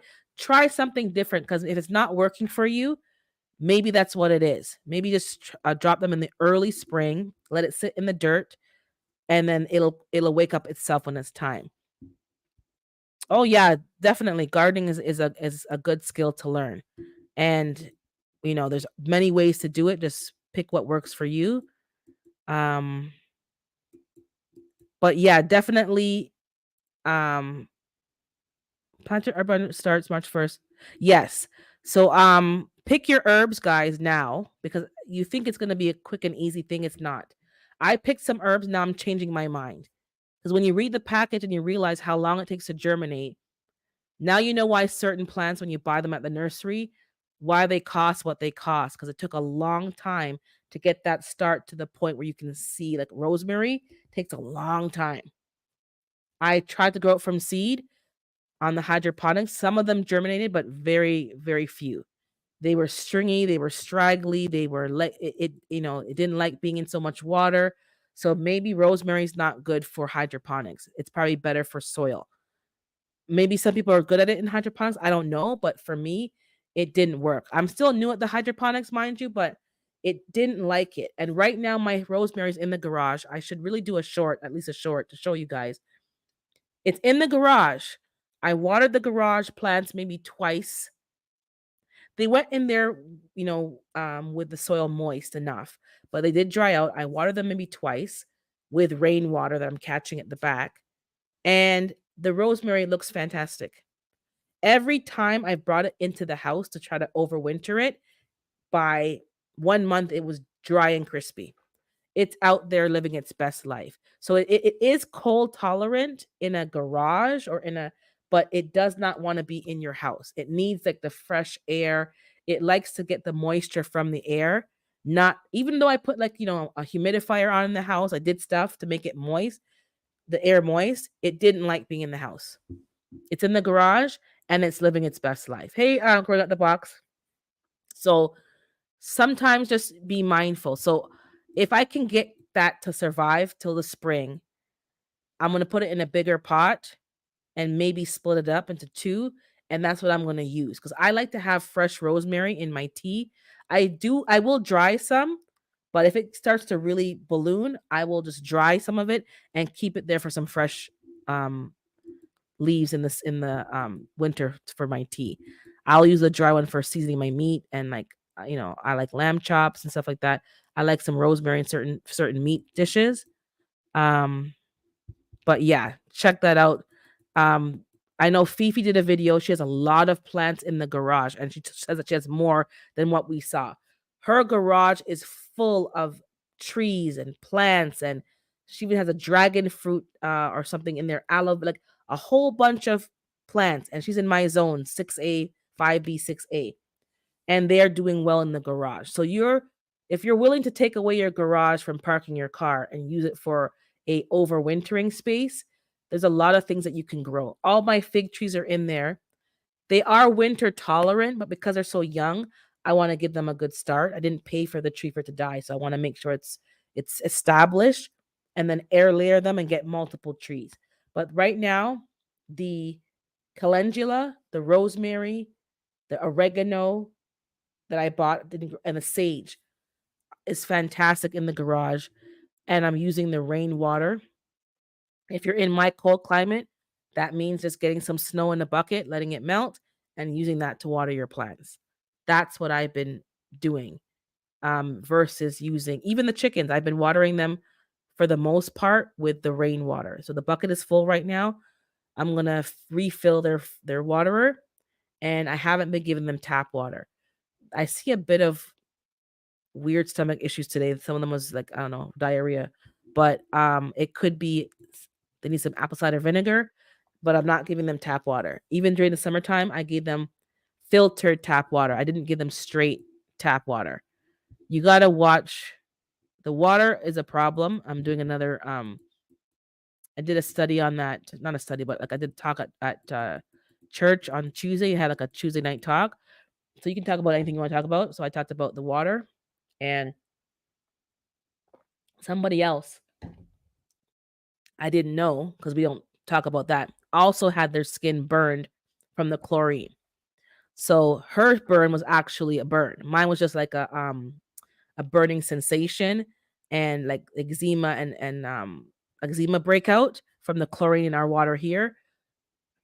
something different because if it's not working for you, maybe that's what it is. Maybe just drop them in the early spring, let it sit in the dirt, and then it'll wake up itself when it's time. Oh yeah, definitely. Gardening is a good skill to learn. And there's many ways to do it. Just pick what works for you. But yeah, definitely planter urban starts March 1st. Yes. So pick your herbs, guys, now because you think it's gonna be a quick and easy thing. It's not. I picked some herbs, now I'm changing my mind. Because when you read the package and you realize how long it takes to germinate, now you know why certain plants, when you buy them at the nursery, why they cost what they cost. Because it took a long time to get that start to the point where you can see, like rosemary takes a long time. I tried to grow it from seed. on the hydroponics. Some of them germinated, but very, very few. They were stringy, they were straggly, they were like it didn't like being in so much water. So maybe rosemary's not good for hydroponics. It's probably better for soil. Maybe some people are good at it in hydroponics. I don't know, but for me, it didn't work. I'm still new at the hydroponics, mind you, but it didn't like it. And right now, my rosemary's in the garage. I should really do a short, at least a short, to show you guys. It's in the garage. I watered the garage plants maybe twice. They went in there, with the soil moist enough, but they did dry out. I watered them maybe twice with rainwater that I'm catching at the back. And the rosemary looks fantastic. Every time I brought it into the house to try to overwinter it, by 1 month, it was dry and crispy. It's out there living its best life. So it is cold tolerant in a garage or but it does not want to be in your house. It needs like the fresh air. It likes to get the moisture from the air. Not even though I put like, a humidifier on in the house, I did stuff to make it moist, the air moist. It didn't like being in the house. It's in the garage and it's living its best life. Hey, growing up the box. So sometimes just be mindful. So if I can get that to survive till the spring, I'm going to put it in a bigger pot and maybe split it up into two. And that's what I'm going to use because I like to have fresh rosemary in my tea. I will dry some, but if it starts to really balloon, I will just dry some of it and keep it there for some fresh um, leaves in the winter for my tea. I'll use a dry one for seasoning my meat and like I like lamb chops and stuff like that. I like some rosemary in certain meat dishes. Um but yeah, check that out. Um I know Fifi did a video. She has a lot of plants in the garage and she says that she has more than what we saw. Her garage is full of trees and plants, and she even has a dragon fruit or something in there, aloe, like a whole bunch of plants. And she's in my zone 6A, 5B, 6A, and they're doing well in the garage. So if you're willing to take away your garage from parking your car and use it for a overwintering space, there's a lot of things that you can grow. All my fig trees are in there. They are winter tolerant, but because they're so young, I want to give them a good start. I didn't pay for the tree for it to die, so I want to make sure it's established and then air layer them and get multiple trees. But right now, the calendula, the rosemary, the oregano that I bought, and the sage is fantastic in the garage. And I'm using the rainwater. If you're in my cold climate, that means just getting some snow in a bucket, letting it melt, and using that to water your plants. That's what I've been doing. Versus using even the chickens. I've been watering them for the most part with the rainwater. So the bucket is full right now. I'm gonna refill their waterer, and I haven't been giving them tap water. I see a bit of weird stomach issues today. Some of them was like, I don't know, diarrhea. But it could be they need some apple cider vinegar, but I'm not giving them tap water. Even during the summertime, I gave them filtered tap water. I didn't give them straight tap water. You gotta watch. The water is a problem. I'm doing another I did a study on that. Not a study, but like I did talk at church on Tuesday. I had like a Tuesday night talk. So you can talk about anything you want to talk about. So I talked about the water, and somebody else I didn't know because we don't talk about that also had their skin burned from the chlorine. So her burn was actually a burn. Mine was just like a burning sensation and like eczema and eczema breakout from the chlorine in our water here.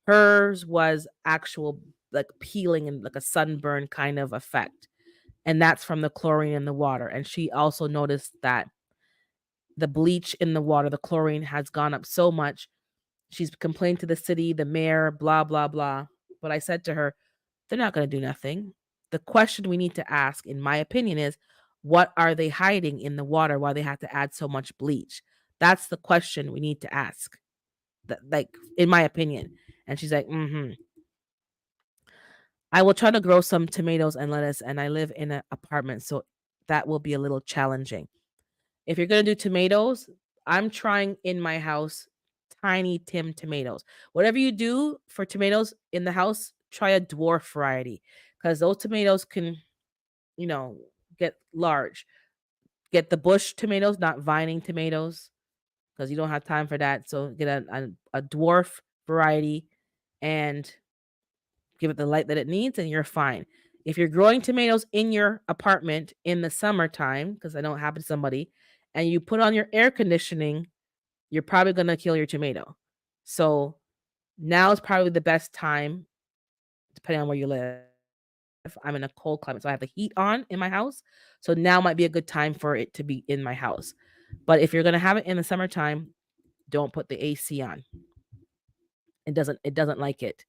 Hers was actual like peeling and like a sunburn kind of effect. And that's from the chlorine in the water. And she also noticed that the bleach in the water, the chlorine has gone up so much. She's complained to the city, the mayor, blah, blah, blah. But I said to her, they're not going to do nothing. The question we need to ask, in my opinion, is what are they hiding in the water while they have to add so much bleach? That's the question we need to ask. Like, in my opinion. And she's like, mm-hmm. I will try to grow some tomatoes and lettuce, and I live in an apartment, so that will be a little challenging. If you're going to do tomatoes, I'm trying in my house tiny Tim tomatoes. Whatever you do for tomatoes in the house, try a dwarf variety because those tomatoes can, you know, get large. Get the bush tomatoes, not vining tomatoes, because you don't have time for that. So get a dwarf variety and give it the light that it needs, and you're fine. If you're growing tomatoes in your apartment in the summertime, because I know it happened to somebody, and you put on your air conditioning, you're probably gonna kill your tomato. So now is probably the best time, depending on where you live. I'm in a cold climate, so I have the heat on in my house. So now might be a good time for it to be in my house. But if you're gonna have it in the summertime, don't put the AC on. It doesn't like it.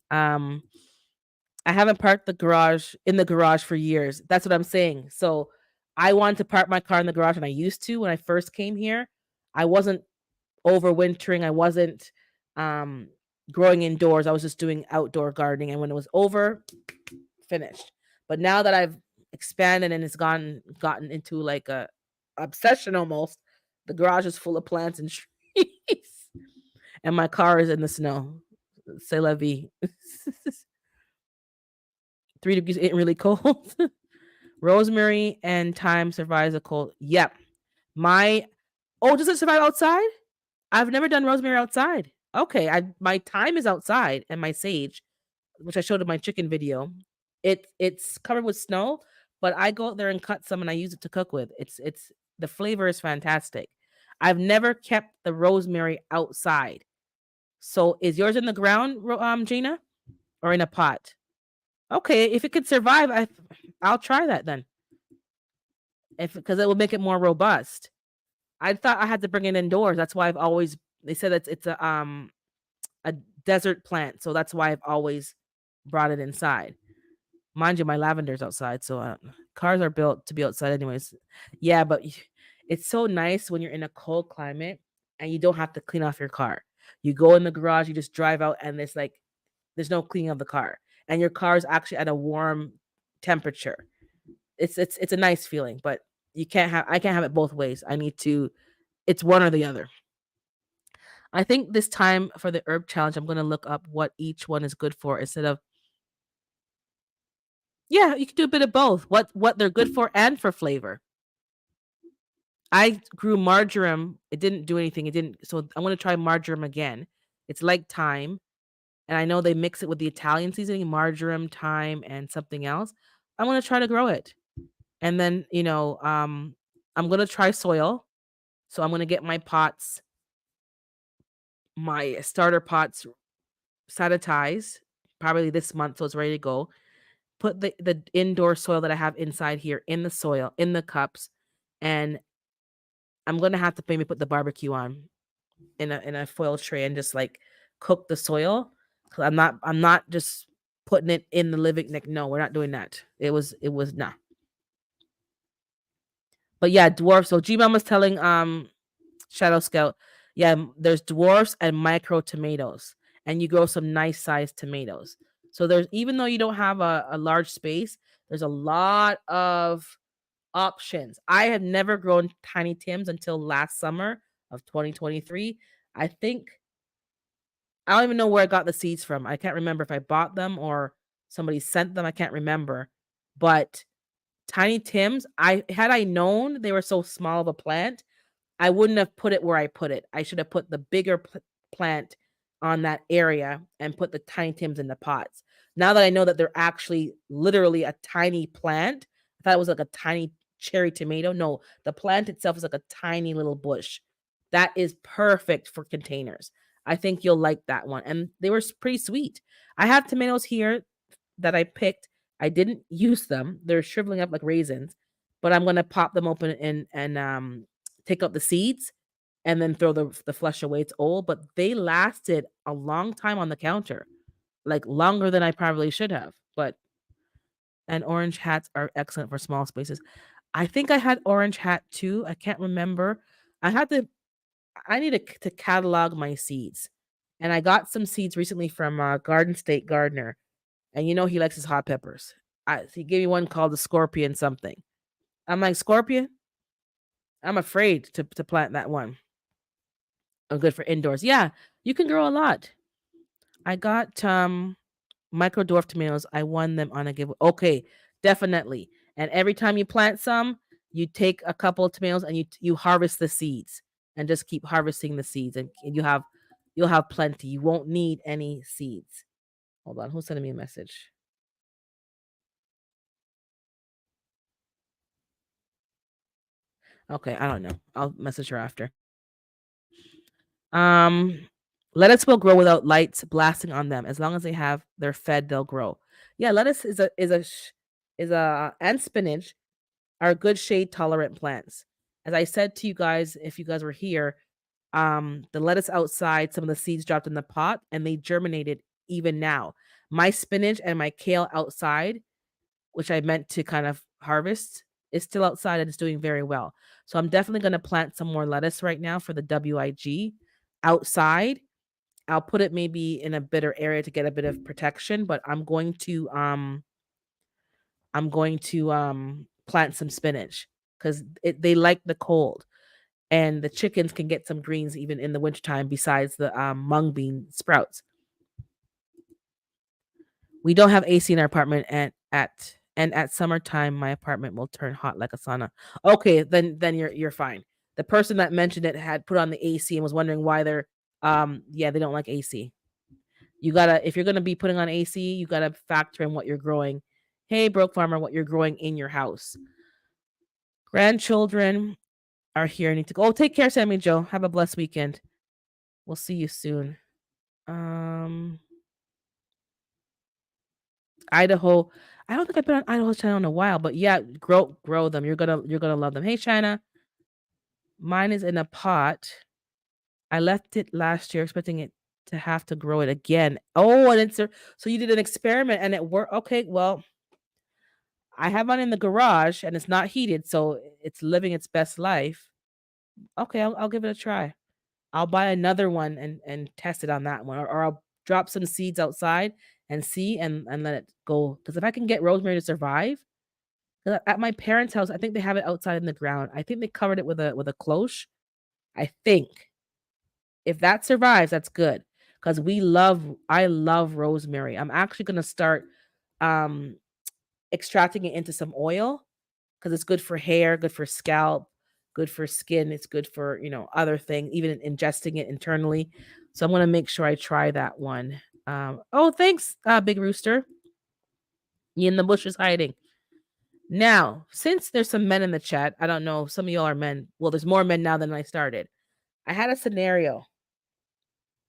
Um, I haven't parked the garage for years. That's what I'm saying. So I wanted to park my car in the garage, and I used to when I first came here. I wasn't overwintering. I wasn't um growing indoors. I was just doing outdoor gardening. And when it was over, finished. But now that I've expanded and it's gotten into like a obsession almost, the garage is full of plants and trees. And my car is in the snow. C'est la vie. 3 degrees ain't really cold. Rosemary and thyme survives a cold. Yep. My does it survive outside? I've never done rosemary outside. Okay, my thyme is outside and my sage, which I showed in my chicken video. It's covered with snow, but I go out there and cut some and I use it to cook with. It's the flavor is fantastic. I've never kept the rosemary outside. So is yours in the ground, Gina, or in a pot? Okay, if it could survive, I'll try that then. If because it will make it more robust. I thought I had to bring it indoors. That's why I've always they said it's a desert plant, so that's why I've always brought it inside. Mind you, my lavender's outside, so cars are built to be outside anyways. Yeah, but it's so nice when you're in a cold climate and you don't have to clean off your car. You go in the garage, you just drive out, and there's no cleaning of the car, and your car is actually at a warm temperature. It's a nice feeling, but I can't have it both ways. I need to. It's one or the other. I think this time for the herb challenge, I'm gonna look up what each one is good for instead of yeah, you can do a bit of both. What they're good for and for flavor. I grew marjoram. It didn't do anything. It didn't. So I'm gonna try marjoram again. It's like thyme, and I know they mix it with the Italian seasoning, marjoram, thyme, and something else. I'm gonna try to grow it, and then I'm gonna try soil. So I'm gonna get my starter pots sanitized probably this month, so it's ready to go. Put the indoor soil that I have inside here in the soil, in the cups, and I'm gonna have to maybe put the barbecue on in a foil tray and just like cook the soil. 'Cause I'm not just putting it in the living like no, we're not doing that. It was nah. But yeah, dwarf. So G Mom was telling Shadow Scout, yeah, there's dwarfs and micro tomatoes, and you grow some nice sized tomatoes. So there's even though you don't have a large space, there's a lot of options. I had never grown tiny Tims until last summer of 2023. I think I don't even know where I got the seeds from. I can't remember if I bought them or somebody sent them. I can't remember. But tiny Tims, I known they were so small of a plant, I wouldn't have put it where I put it. I should have put the bigger plant on that area and put the tiny Tims in the pots. Now that I know that they're actually literally a tiny plant, I thought it was like a tiny cherry tomato. No, the plant itself is like a tiny little bush. That is perfect for containers. I think you'll like that one. And they were pretty sweet. I have tomatoes here that I picked. I didn't use them. They're shriveling up like raisins, but I'm gonna pop them open and take out the seeds and then throw the flesh away. It's old, but they lasted a long time on the counter, like longer than I probably should have. But and orange hats are excellent for small spaces. I think I had orange hat too. I can't remember. I had to. I need to catalog my seeds, and I got some seeds recently from Garden State Gardener, and you know he likes his hot peppers. He gave me one called the Scorpion something. I'm like Scorpion. I'm afraid to plant that one. good for indoors. Yeah, you can grow a lot. I got micro dwarf tomatoes. I won them on a giveaway. Okay, definitely. And every time you plant some, you take a couple of tomatoes and you harvest the seeds and just keep harvesting the seeds and you'll have plenty. You won't need any seeds. Hold on, who's sending me a message? Okay, I don't know. I'll message her after. Um, lettuce will grow without lights blasting on them. As long as they're fed, they'll grow. Yeah, lettuce is a and spinach are good shade tolerant plants. As I said to you guys, if you guys were here, the lettuce outside, some of the seeds dropped in the pot and they germinated even now. My spinach and my kale outside, which I meant to kind of harvest, is still outside and it's doing very well. So I'm definitely going to plant some more lettuce right now for the WIG outside. I'll put it maybe in a better area to get a bit of protection, but I'm going to plant some spinach because they like the cold, and the chickens can get some greens even in the wintertime besides the mung bean sprouts. We don't have AC in our apartment, and at summertime my apartment will turn hot like a sauna. Okay, then you're fine. The person that mentioned it had put on the AC and was wondering why they're yeah, they don't like AC. You gotta, if you're gonna be putting on AC, you gotta factor in what you're growing. Hey, broke farmer, what you're growing in your house. Grandchildren are here. Need to go. Oh, take care, Sammy Joe. Have a blessed weekend. We'll see you soon. Um, Idaho. I don't think I've been on Idaho's channel in a while, but yeah, grow them. You're gonna love them. Hey, China. Mine is in a pot. I left it last year, expecting it to have to grow it again. Oh, and so you did an experiment and it worked. Okay, well, I have one in the garage and it's not heated, so it's living its best life. Okay, I'll give it a try. I'll buy another one and test it on that one, or I'll drop some seeds outside and see and let it go. Because if I can get rosemary to survive, 'cause at my parents' house, I think they have it outside in the ground. I think they covered it with a cloche. I think if that survives, that's good. Because I love rosemary. I'm actually gonna start um extracting it into some oil because it's good for hair, good for scalp, good for skin. It's good for, other things, even ingesting it internally. So I'm gonna make sure I try that one. Oh, thanks, Big Rooster. You in the bushes hiding. Now, since there's some men in the chat, I don't know, some of y'all are men. Well, there's more men now than I started. I had a scenario.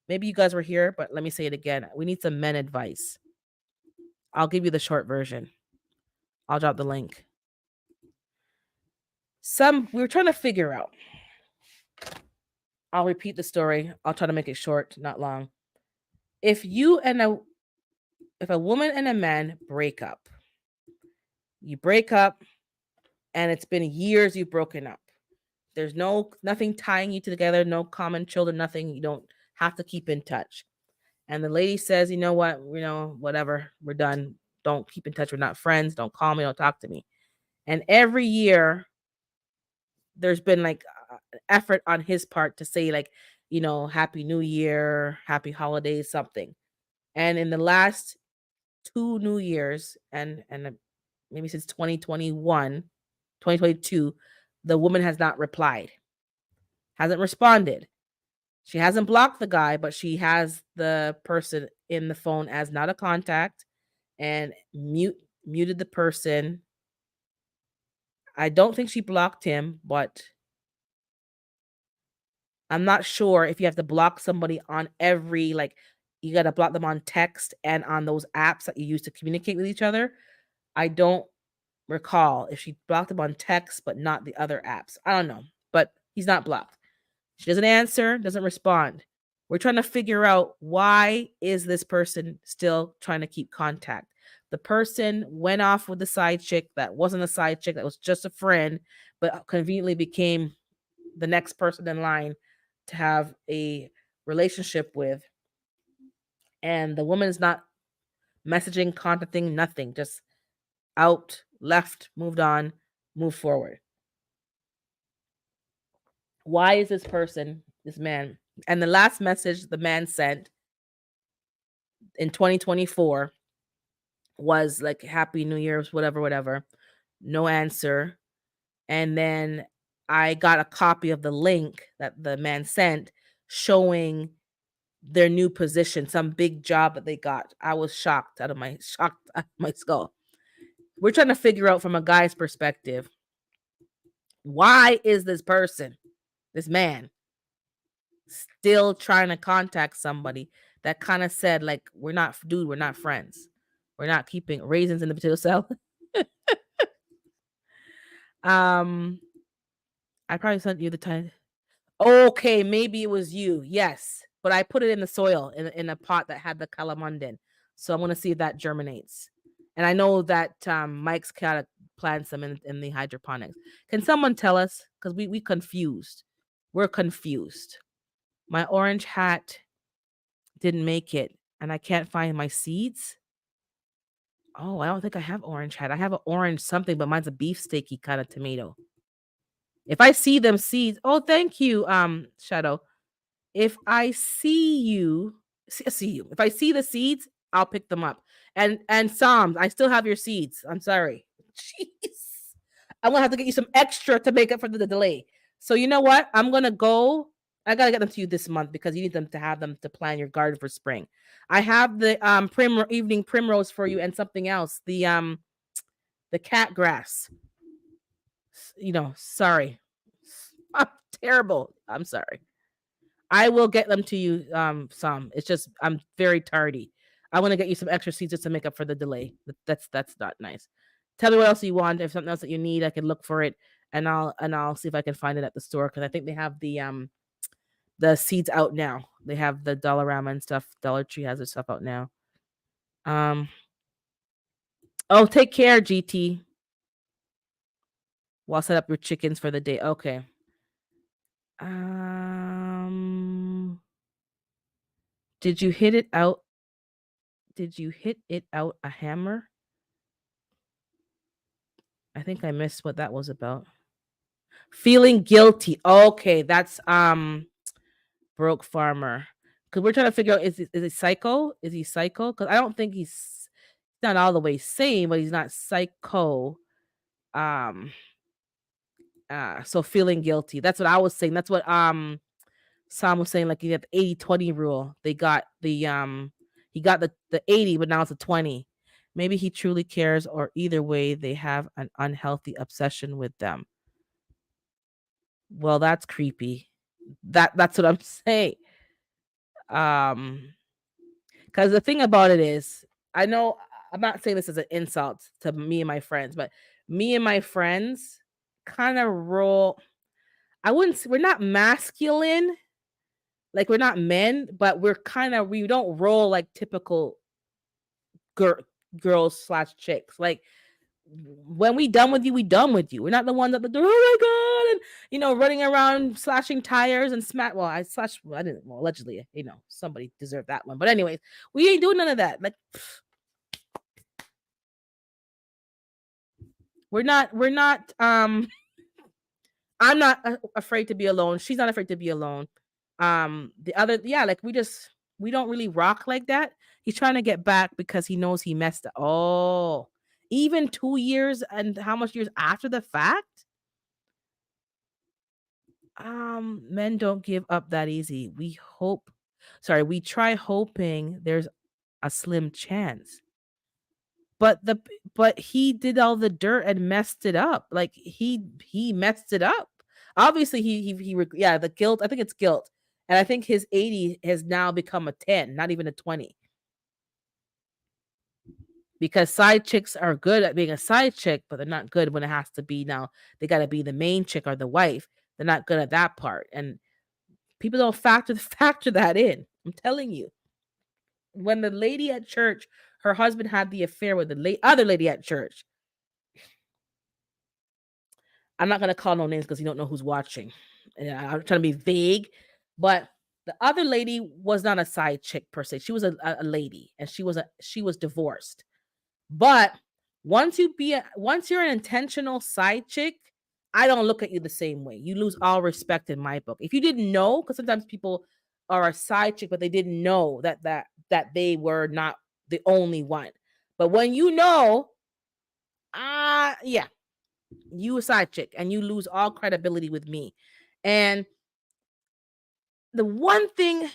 Maybe you guys were here, but let me say it again. We need some men advice. I'll give you the short version. I'll drop the link. We were trying to figure out. I'll repeat the story. I'll try to make it short, not long. If a woman and a man break up, you break up and it's been years you've broken up. There's nothing tying you together, no common children, nothing. You don't have to keep in touch. And the lady says, you know what, whatever, we're done. Don't keep in touch. We're not friends. Don't call me. Don't talk to me. And every year there's been like effort on his part to say like, happy new year, happy holidays, something. And in the last two new years and maybe since 2021, 2022, the woman has not replied, hasn't responded. She hasn't blocked the guy, but she has the person in the phone as not a contact and muted the person. I don't think she blocked him, but I'm not sure if you have to block somebody on every, like, you got to block them on text and on those apps that you use to communicate with each other. I don't recall if she blocked him on text, but not the other apps. I don't know, but he's not blocked. She doesn't answer, doesn't respond. We're trying to figure out, why is this person still trying to keep contact? The person went off with the side chick that wasn't a side chick, that was just a friend, but conveniently became the next person in line to have a relationship with. And the woman is not messaging, contacting, nothing, just out, left, moved on, move forward. Why is this man, And the last message the man sent in 2024 was like Happy New Year's, whatever, whatever. No answer. And then I got a copy of the link that the man sent showing their new position, some big job that they got. I was shocked out of my skull. We're trying to figure out from a guy's perspective, why is this person, this man, still trying to contact somebody that kind of said, like, we're not, dude, we're not friends. We're not keeping raisins in the potato salad. um, I probably sent you the time. Okay, maybe it was you. Yes, but I put it in the soil in a pot that had the calamondin. So I'm gonna see if that germinates. And I know that Mike's kind of plants them in the hydroponics. Can someone tell us? Because we confused. We're confused. My orange hat didn't make it, and I can't find my seeds. Oh, I don't think I have orange hat. I have an orange something, but mine's a beefsteaky kind of tomato. If I see them seeds, oh, thank you, Shadow. If I see you. If I see the seeds, I'll pick them up. And Psalms, I still have your seeds. I'm sorry. Jeez. I'm gonna have to get you some extra to make up for the delay. So you know what? I'm gonna go. I gotta get them to you this month because you need them to have them to plan your garden for spring. I have the evening primrose for you and something else. The cat grass. Sorry. I'm terrible. I'm sorry. I will get them to you, some. It's just I'm very tardy. I want to get you some extra seeds just to make up for the delay. That's not nice. Tell me what else you want. If something else that you need, I can look for it, and I'll see if I can find it at the store because I think they have the seeds out now. They have the Dollarama and stuff. Dollar Tree has their stuff out now. Um. Oh, take care, GT. While set up your chickens for the day. Okay. Did you hit it out? Did you hit it out a hammer? I think I missed what that was about. Feeling guilty. Okay, that's broke farmer. Cause we're trying to figure out is he psycho? Is he psycho? Cause I don't think he's not all the way sane, but he's not psycho. Um so feeling guilty. That's what I was saying. That's what Sam was saying, like you have the 80-20 rule. They got the he got the 80, but now it's a 20. Maybe he truly cares, or either way, they have an unhealthy obsession with them. Well, that's creepy. That's what I'm saying. Um, because the thing about it is, I know I'm not saying this as an insult to me and my friends, but me and my friends kind of roll. I wouldn't. We're not masculine, like we're not men, but we don't roll like typical gir- girls slash chicks. Like when we done with you, we done with you. We're not the ones at the door. Oh my god, and running around slashing tires and smack. Well, I slashed. Well, I didn't. Well, allegedly, somebody deserved that one. But anyways, we ain't doing none of that. Like we're not. We're not. I'm not afraid to be alone. She's not afraid to be alone. The other, yeah, like we don't really rock like that. He's trying to get back because he knows he messed up. Oh, even 2 years and how much years after the fact? Men don't give up that easy. We try hoping there's a slim chance. But he did all the dirt and messed it up. Like he messed it up. Obviously yeah, the guilt, I think it's guilt. And I think his 80 has now become a 10, not even a 20. Because side chicks are good at being a side chick, but they're not good when it has to be now. They got to be the main chick or the wife. They're not good at that part. And people don't factor that in. I'm telling you. When the lady at church, her husband had the affair with the other lady at church. I'm not gonna call no names because you don't know who's watching. And I'm trying to be vague, but the other lady was not a side chick per se. She was a lady, and she was divorced. But once you're an intentional side chick, I don't look at you the same way. You lose all respect in my book. If you didn't know, because sometimes people or a side chick, but they didn't know that they were not the only one. But when you know, yeah, you a side chick and you lose all credibility with me. And the one thing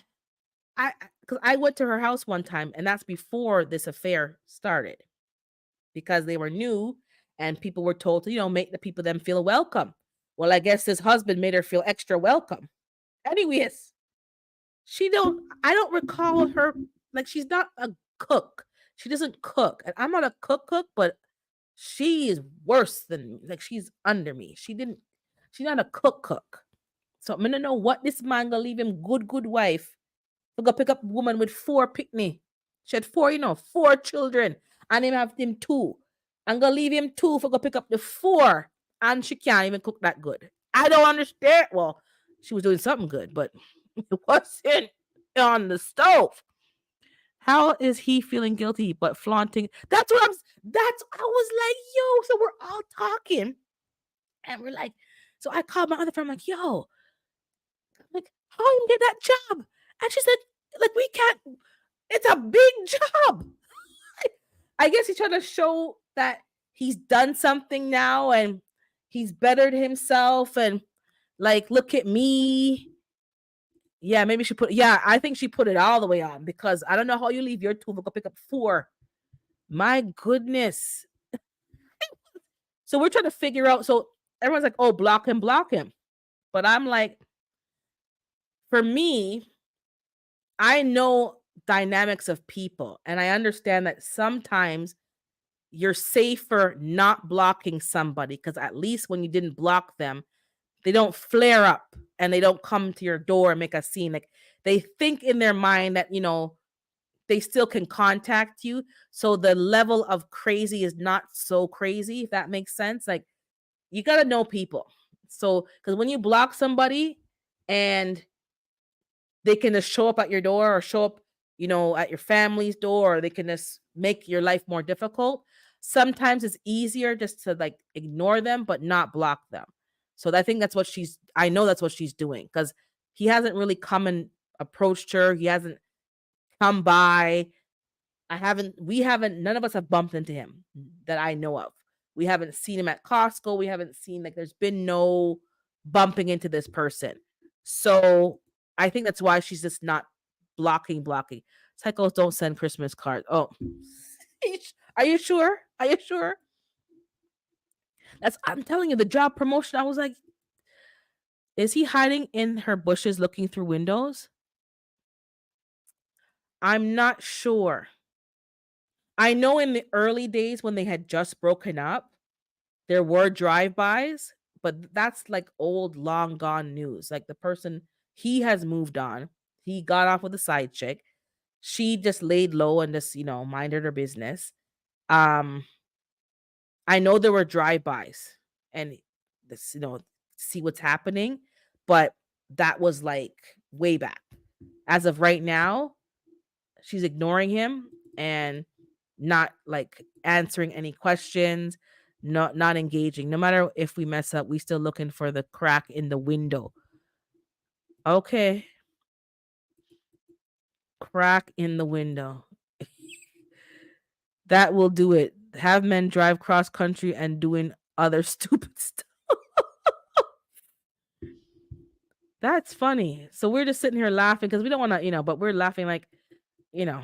I because I went to her house one time, and that's before this affair started, because they were new and people were told to, make the people them feel welcome. Well, I guess his husband made her feel extra welcome. Anyways, I don't recall her, like, she's not a cook. She doesn't cook. And I'm not a cook, but she is worse than me. Like, she's under me. She's not a cook. So I'm gonna know what this man gonna leave him good wife. To go pick up a woman with 4 picnic. She had 4, 4 children. And him have him 2. I'm gonna leave him 2 for go pick up the 4. And she can't even cook that good. I don't understand. Well, she was doing something good, but it wasn't on the stove. How is he feeling guilty but flaunting? I was like, yo, so we're all talking. And we're like, so I called my other friend, I'm like, yo, I'm like, how you get that job? And she said, like, we can't, it's a big job. I guess he's trying to show that he's done something now and he's bettered himself and, like, look at me. Yeah, maybe I think she put it all the way on, because I don't know how you leave your 2 to go pick up 4. My goodness. So we're trying to figure out. So everyone's like, oh, block him. But I'm like, for me, I know dynamics of people, and I understand that sometimes you're safer not blocking somebody, because at least when you didn't block them, they don't flare up and they don't come to your door and make a scene. Like, they think in their mind that, they still can contact you. So the level of crazy is not so crazy, if that makes sense. Like, you got to know people. So, because when you block somebody and they can just show up at your door or show up, at your family's door, or they can just make your life more difficult. Sometimes it's easier just to, like, ignore them, but not block them. So I think I know that's what she's doing, because he hasn't really come and approached her. He hasn't come by. None of us have bumped into him that I know of. We haven't seen him at Costco. We haven't seen, like, there's been no bumping into this person. So I think that's why she's just not blocking. Psychos don't send Christmas cards. Oh, are you sure? Are you sure? I'm telling you, the job promotion. I was like, is he hiding in her bushes looking through windows? I'm not sure. I know in the early days when they had just broken up, there were drive-bys, but that's like old, long gone news. Like, he has moved on. He got off with a side chick. She just laid low and just, minded her business. Um, I know there were drive-bys and this, see what's happening, but that was like way back. As of right now, she's ignoring him and not, like, answering any questions, not engaging. No matter if we mess up, we still looking for the crack in the window. Okay. Crack in the window. That will do it. Have men drive cross country and doing other stupid stuff. That's funny. So we're just sitting here laughing because we don't want to, but we're laughing like, you know,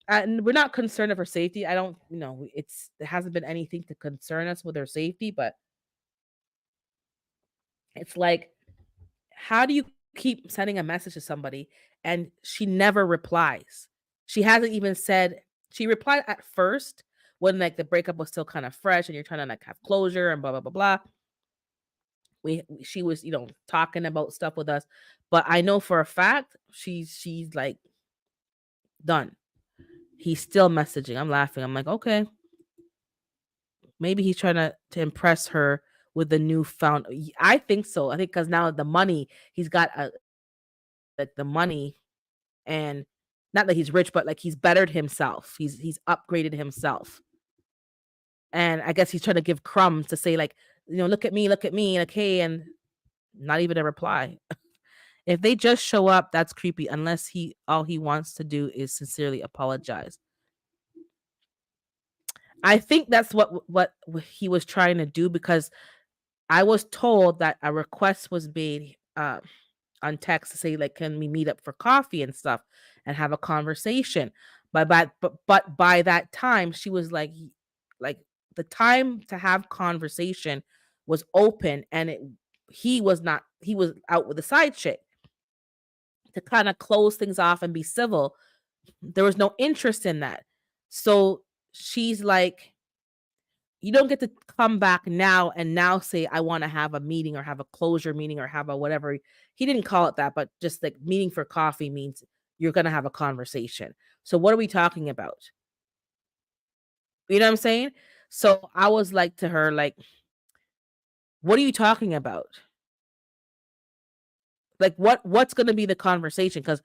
and we're not concerned of her safety. I don't, there hasn't been anything to concern us with her safety, but it's like, how do you keep sending a message to somebody and she never replies? She hasn't even said, she replied at first when, like, the breakup was still kind of fresh and you're trying to, like, have closure and blah blah blah blah. She was, talking about stuff with us, but I know for a fact she's like done. He's still messaging. I'm laughing. I'm like, okay, maybe he's trying to impress her with the newfound. I think so. I think because now the money, he's got like the money, and not that he's rich, but like he's bettered himself. He's upgraded himself, and I guess he's trying to give crumbs to say, like, look at me, like, hey, and not even a reply. If they just show up, that's creepy unless all he wants to do is sincerely apologize. I think that's what he was trying to do, because I was told that a request was made on text to say, like, can we meet up for coffee and stuff and have a conversation. But by that time, she was like the time to have conversation was open, and he was not, he was out with a side chick to kind of close things off and be civil. There was no interest in that. So she's like, you don't get to come back now and now say, I want to have a meeting or have a closure meeting or have a whatever. He didn't call it that, but just like meeting for coffee means you're going to have a conversation. So what are we talking about? You know what I'm saying? So I was like to her, like, what are you talking about? Like, what's going to be the conversation? Because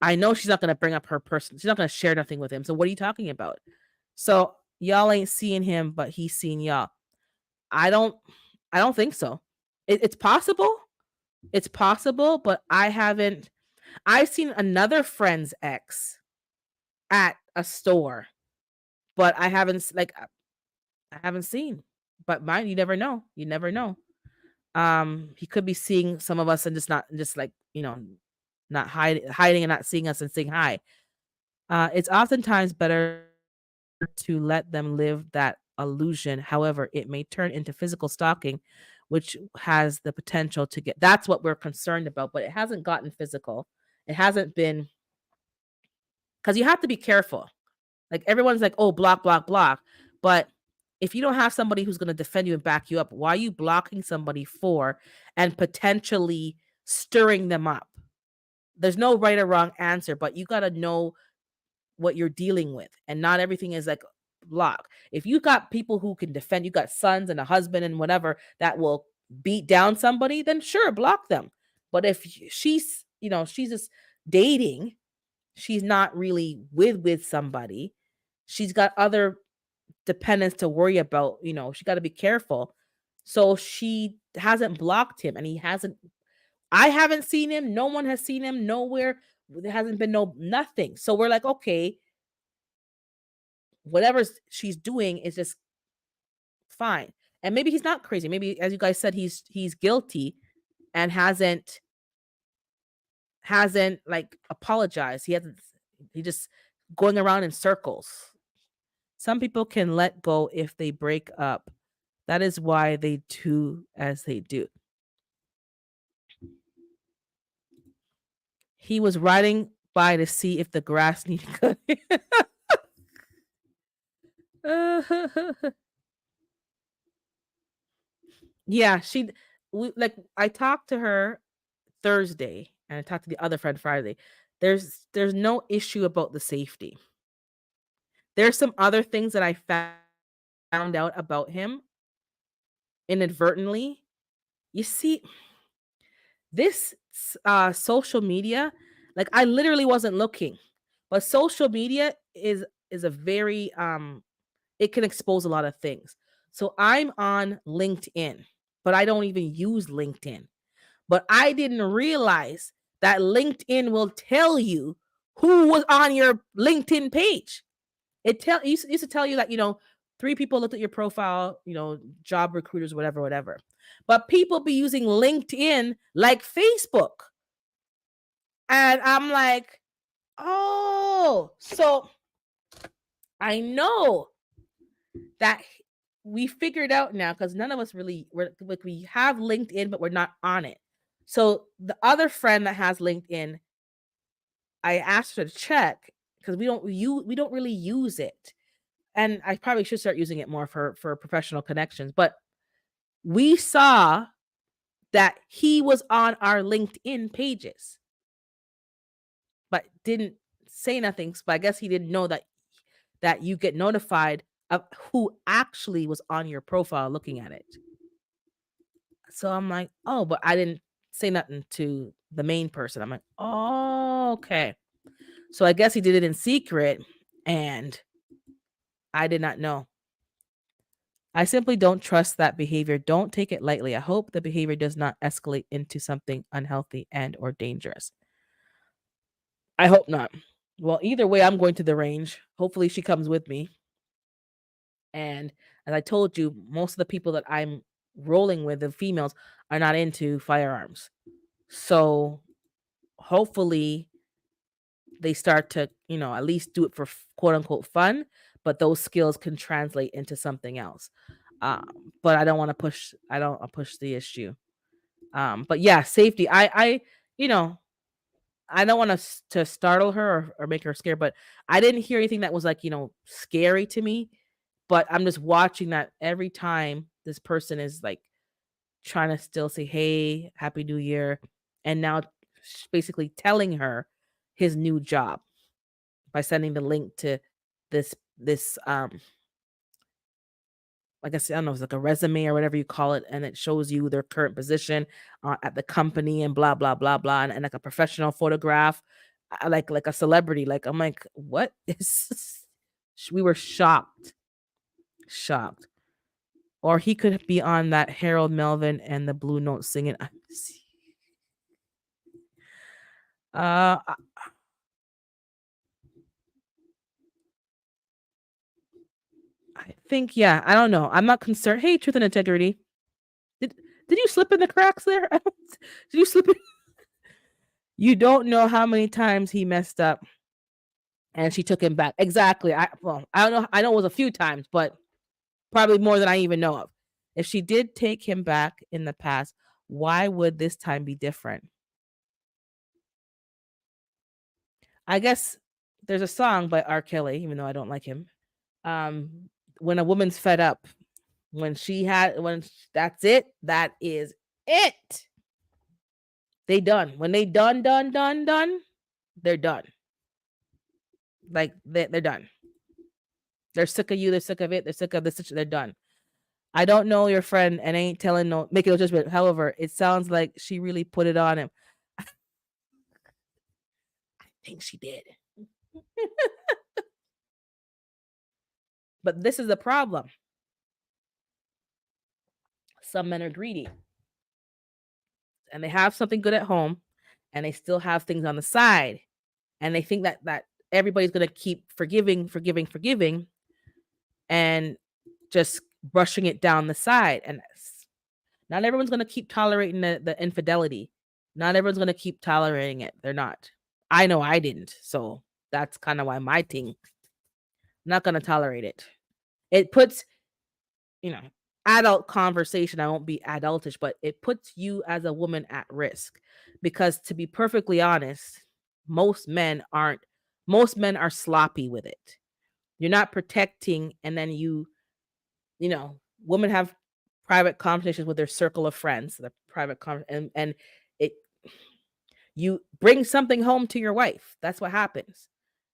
I know she's not going to bring up her person. She's not going to share nothing with him. So what are you talking about? So y'all ain't seeing him, but he's seeing y'all. I don't I don't think so. It's possible. It's possible, but I haven't. I've seen another friend's ex at a store, but I haven't I haven't seen. But mine, you never know. You never know. He could be seeing some of us and just not just like, not hiding and not seeing us and saying hi. It's oftentimes better to let them live that illusion. However, it may turn into physical stalking, which has the potential to get. That's what we're concerned about, but it hasn't gotten physical. It hasn't been, because you have to be careful. Like, everyone's like, oh, block, block, block. But if you don't have somebody who's going to defend you and back you up, why are you blocking somebody for and potentially stirring them up? There's no right or wrong answer, but you got to know what you're dealing with. And not everything is like block. If you got people who can defend, you got sons and a husband and whatever that will beat down somebody, then sure, block them. But if she's just dating, she's not really with somebody. She's got other dependents to worry about, she got to be careful. So she hasn't blocked him, and he hasn't. I haven't seen him. No one has seen him nowhere. There hasn't been no nothing. So we're like, okay, whatever she's doing is just fine. And maybe he's not crazy. Maybe, as you guys said, he's guilty and hasn't like apologized. He just going around in circles. Some people can let go if they break up. That is why they do as they do. He was riding by to see if the grass needed cutting. Yeah, I talked to her Thursday and I talked to the other friend Friday. There's no issue about the safety. There's some other things that I found out about him inadvertently. You see, this social media, like, I literally wasn't looking, but social media is a very it can expose a lot of things. So I'm on LinkedIn, but I don't even use LinkedIn. But I didn't realize that LinkedIn will tell you who was on your LinkedIn page. It used to tell you that, 3 people looked at your profile, job recruiters, whatever, whatever. But people be using LinkedIn like Facebook. And I'm like, oh, so I know that we figured out now, because none of us really, we have LinkedIn, but we're not on it. So the other friend that has LinkedIn, I asked her to check because we don't really use it. And I probably should start using it more for professional connections. But we saw that he was on our LinkedIn pages, but didn't say nothing. But I guess he didn't know that you get notified of who actually was on your profile looking at it. So I'm like, oh, but I didn't say nothing to the main person. I'm like, oh, okay. So I guess he did it in secret, and I did not know. I simply don't trust that behavior. Don't take it lightly. I hope the behavior does not escalate into something unhealthy and or dangerous. I hope not. Well, either way, I'm going to the range. Hopefully she comes with me. And as I told you, most of the people that I'm rolling with, the females, are not into firearms. So hopefully they start to, at least do it for quote unquote fun, but those skills can translate into something else. But I don't want to push. I don't push the issue. But yeah, safety. You know, I don't want to startle her or make her scared, but I didn't hear anything that was like, scary to me. But I'm just watching that every time this person is like trying to still say, "Hey, happy new year," and now basically telling her his new job by sending the link to this like I said, I don't know, it's like a resume or whatever you call it, and it shows you their current position at the company and blah blah blah blah, and like a professional photograph, like a celebrity. Like I'm like, what is? We were shocked, shocked. Or he could be on that Harold Melvin and the Blue Note singing. I I think yeah. I don't know. I'm not concerned. Hey, truth and integrity. Did did you slip in the cracks there? Did you slip in? You don't know how many times he messed up and she took him back. Exactly. I don't know. I know it was a few times, but probably more than I even know of. If she did take him back in the past, why would this time be different? I guess there's a song by R. Kelly, even though I don't like him. Um, when a woman's fed up, that's it, that is it. They done. When they done, they're done. Like they're done. They're sick of you. They're sick of it. They're sick of this. They're done. I don't know your friend and ain't telling no making no judgment. However, it sounds like she really put it on him. I think she did. But this is the problem. Some men are greedy and they have something good at home and they still have things on the side. And they think that everybody's gonna keep forgiving, and just brushing it down the side. And not everyone's gonna keep tolerating the infidelity. Not everyone's gonna keep tolerating it. They're not. I know I didn't. So that's kind of why my thing, not gonna tolerate it. It puts, you know, adult conversation. I won't be adultish, but it puts you as a woman at risk. Because to be perfectly honest, most men aren't most men are sloppy with it. You're not protecting, and then women have private conversations with their circle of friends, the and it you bring something home to your wife. That's what happens.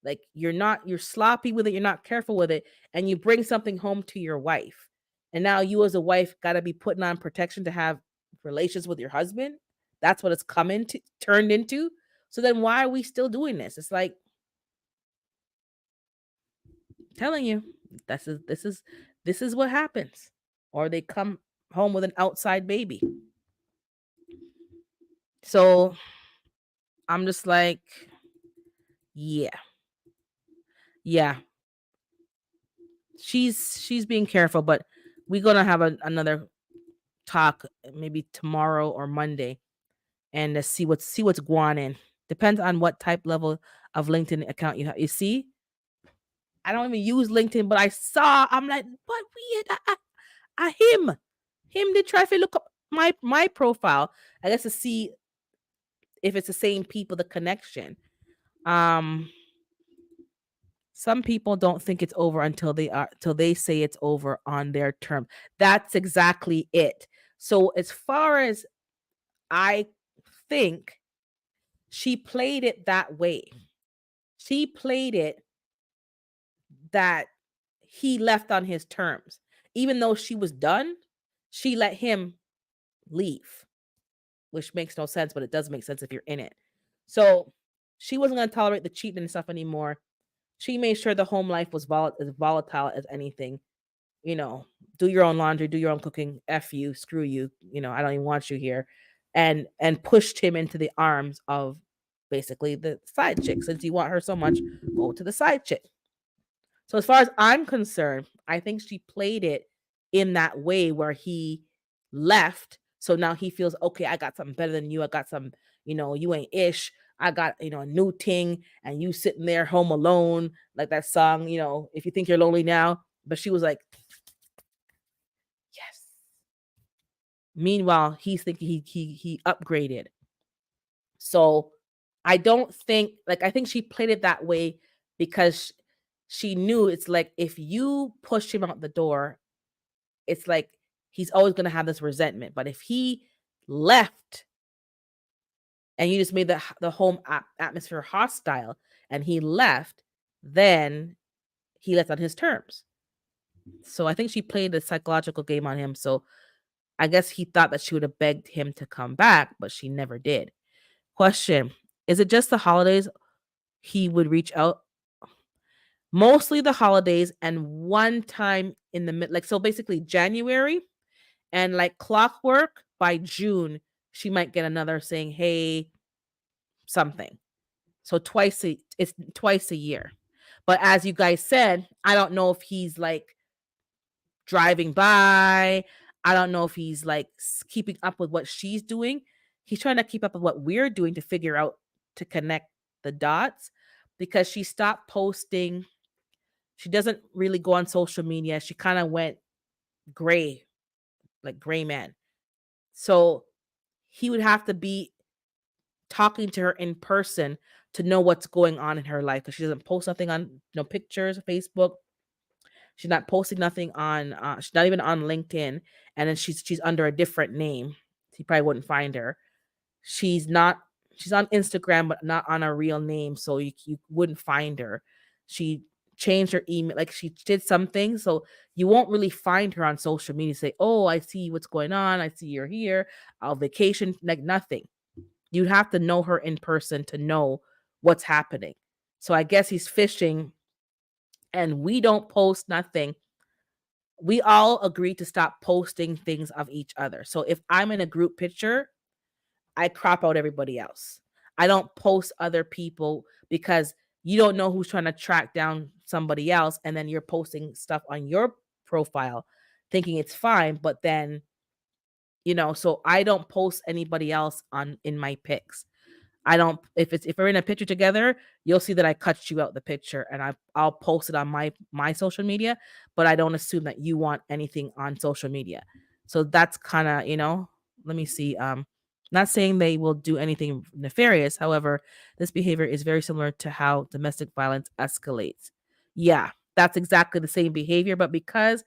Like you're sloppy with it, you're not careful with it, and you bring something home to your wife. And now you as a wife got to be putting on protection to have relations with your husband. That's what it's coming to turned into. So then why are we still doing this? It's like telling you this is what happens. Or they come home with an outside baby. So I'm just like, yeah, yeah, she's being careful, but we're gonna have another talk maybe tomorrow or Monday, and to see what's going in. Depends on what type level of LinkedIn account you have. You see, I don't even use LinkedIn, but I'm like, what weird? Him did try to look up my profile. I guess to see if it's the same people, the connection. Um, some people don't think it's over until they say it's over on their term. That's exactly it. So as far as I think, she played it that way. She played it that he left on his terms. Even though she was done, she let him leave, which makes no sense, but it does make sense if you're in it. So she wasn't going to tolerate the cheating and stuff anymore. She made sure the home life was as volatile as anything. you know, do your own laundry, do your own cooking, F you, screw you, I don't even want you here. And pushed him into the arms of basically the side chick. Since you want her so much, go to the side chick. So as far as I'm concerned, I think she played it in that way where he left. So now he feels okay, I got something better than you. I got some, you ain't ish. I got, a new ting, and you sitting there home alone, like that song, if you think you're lonely now. But she was like, yes. Meanwhile, he's thinking he upgraded. So I don't think, like, I think she played it that way because she knew it's like if you push him out the door, it's like he's always going to have this resentment. But if he left and you just made the home atmosphere hostile and he left, then he left on his terms. So I think she played a psychological game on him. So I guess he thought that she would have begged him to come back, but she never did. Question: is it just the holidays he would reach out? Mostly the holidays, and one time in the mid, like, so basically January, and like clockwork by June, she might get another saying, "Hey, something." So it's twice a year. But as you guys said, I don't know if he's like driving by. I don't know if he's like keeping up with what she's doing. He's trying to keep up with what we're doing to figure out, to connect the dots, because she stopped posting. She doesn't really go on social media. She kind of went gray, like gray man. So he would have to be talking to her in person to know what's going on in her life, because she doesn't post nothing on pictures, Facebook. She's not posting nothing on. She's not even on LinkedIn, and then she's under a different name. He probably wouldn't find her. She's not. She's on Instagram, but not on a real name, so you wouldn't find her. She changed her email, like she did something, so you won't really find her on social media. Say, "Oh, I see what's going on. I see you're here. I'll vacation." Like nothing. You'd have to know her in person to know what's happening. So I guess he's fishing, and we don't post nothing. We all agree to stop posting things of each other. So if I'm in a group picture, I crop out everybody else. I don't post other people, because you don't know who's trying to track down somebody else, and then you're posting stuff on your profile thinking it's fine, but then, so I don't post anybody else on in my pics. I don't, if we're in a picture together, you'll see that I cut you out the picture, and I'll post it on my social media, but I don't assume that you want anything on social media. So that's kind of, let me see. Not saying they will do anything nefarious. However, this behavior is very similar to how domestic violence escalates. Yeah, that's exactly the same behavior, but because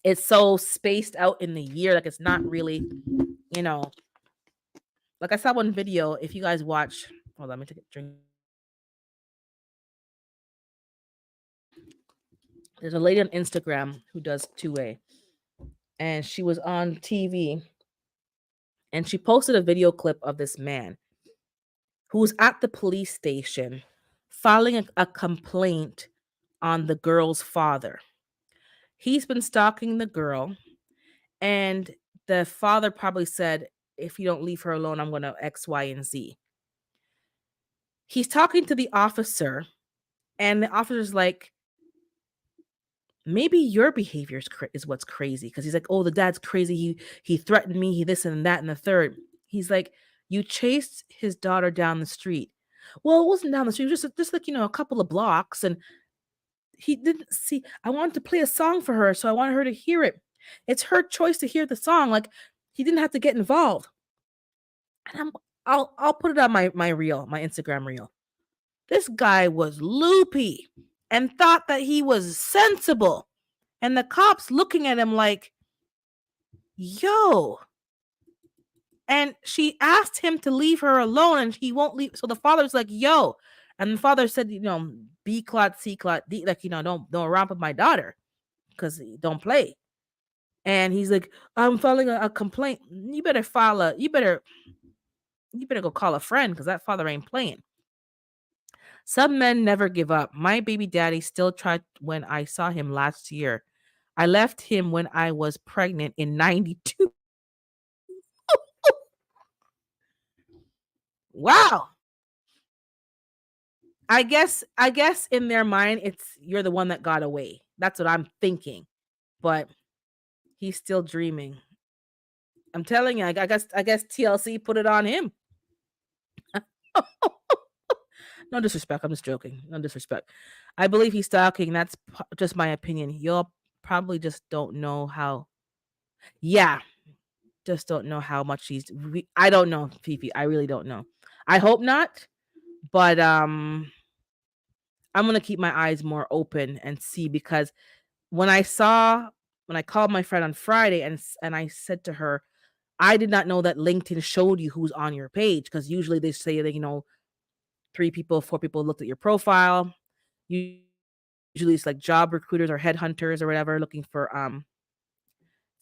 it's so spaced out in the year, like it's not really, you know, like I saw one video. If you guys watch, hold on, let me take a drink. There's a lady on Instagram who does 2A, and she was on TV, and she posted a video clip of this man who was at the police station filing a complaint on the girl's father. He's been stalking the girl, and the father probably said, "If you don't leave her alone, I'm going to X, Y, and Z." He's talking to the officer, and the officer's like, "Maybe your behavior is what's crazy." Because he's like, "Oh, the dad's crazy. He threatened me. He this and that and the third." He's like, "You chased his daughter down the street." Well, it wasn't down the street. It was just like, a couple of blocks, and he didn't see. I wanted to play a song for her, so I wanted her to hear it. It's her choice to hear the song. Like, he didn't have to get involved. And I'll put it on my reel, my Instagram reel. This guy was loopy and thought that he was sensible. And the cops looking at him like, yo. And she asked him to leave her alone, and he won't leave. So the father's like, yo. And the father said, B clot, C clot, D, like, don't romp with my daughter, because don't play. And he's like, I'm filing a complaint. You better you better go call a friend, because that father ain't playing. Some men never give up. My baby daddy still tried when I saw him last year. I left him when I was pregnant in 92. Wow. I guess in their mind it's you're the one that got away. That's what I'm thinking. But he's still dreaming. I'm telling you, I guess TLC put it on him. No disrespect. I'm just joking. No disrespect. I believe he's stalking. That's just my opinion. You'll probably just don't know how. Yeah, just don't know how much I don't know, Fifi. I really don't know. I hope not, but I'm gonna keep my eyes more open and see because when I called my friend on Friday and I said to her, I did not know that LinkedIn showed you who's on your page because usually they say that 3 people, 4 people looked at your profile. Usually it's like job recruiters or headhunters or whatever looking for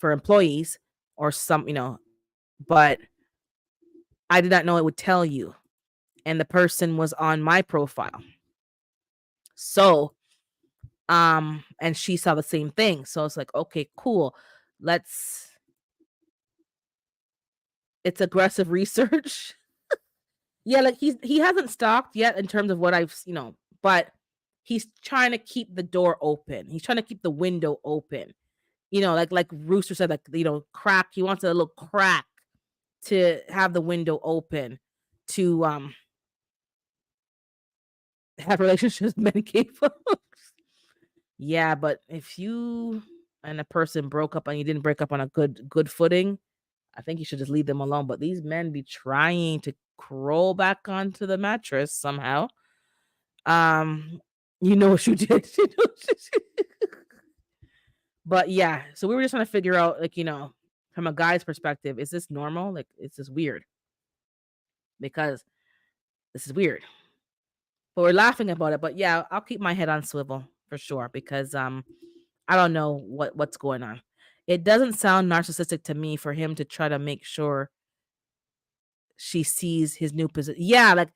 employees or but I did not know it would tell you. And the person was on my profile. So, and she saw the same thing. So it's like, okay, cool. Let's It's aggressive research. Yeah, like he hasn't stalked yet in terms of what but he's trying to keep the door open. He's trying to keep the window open. Like Rooster said, like, crack. He wants a little crack to have the window open to have relationships with many people. Yeah, but if you and a person broke up and you didn't break up on a good footing, I think you should just leave them alone. But these men be trying to crawl back onto the mattress somehow. Um, you know what you did. But yeah, so we were just trying to figure out, like, from a guy's perspective, is this normal? Like, is this weird? Because this is weird. But we're laughing about it. But yeah, I'll keep my head on swivel for sure because I don't know what's going on. It doesn't sound narcissistic to me for him to try to make sure she sees his new position. Yeah, like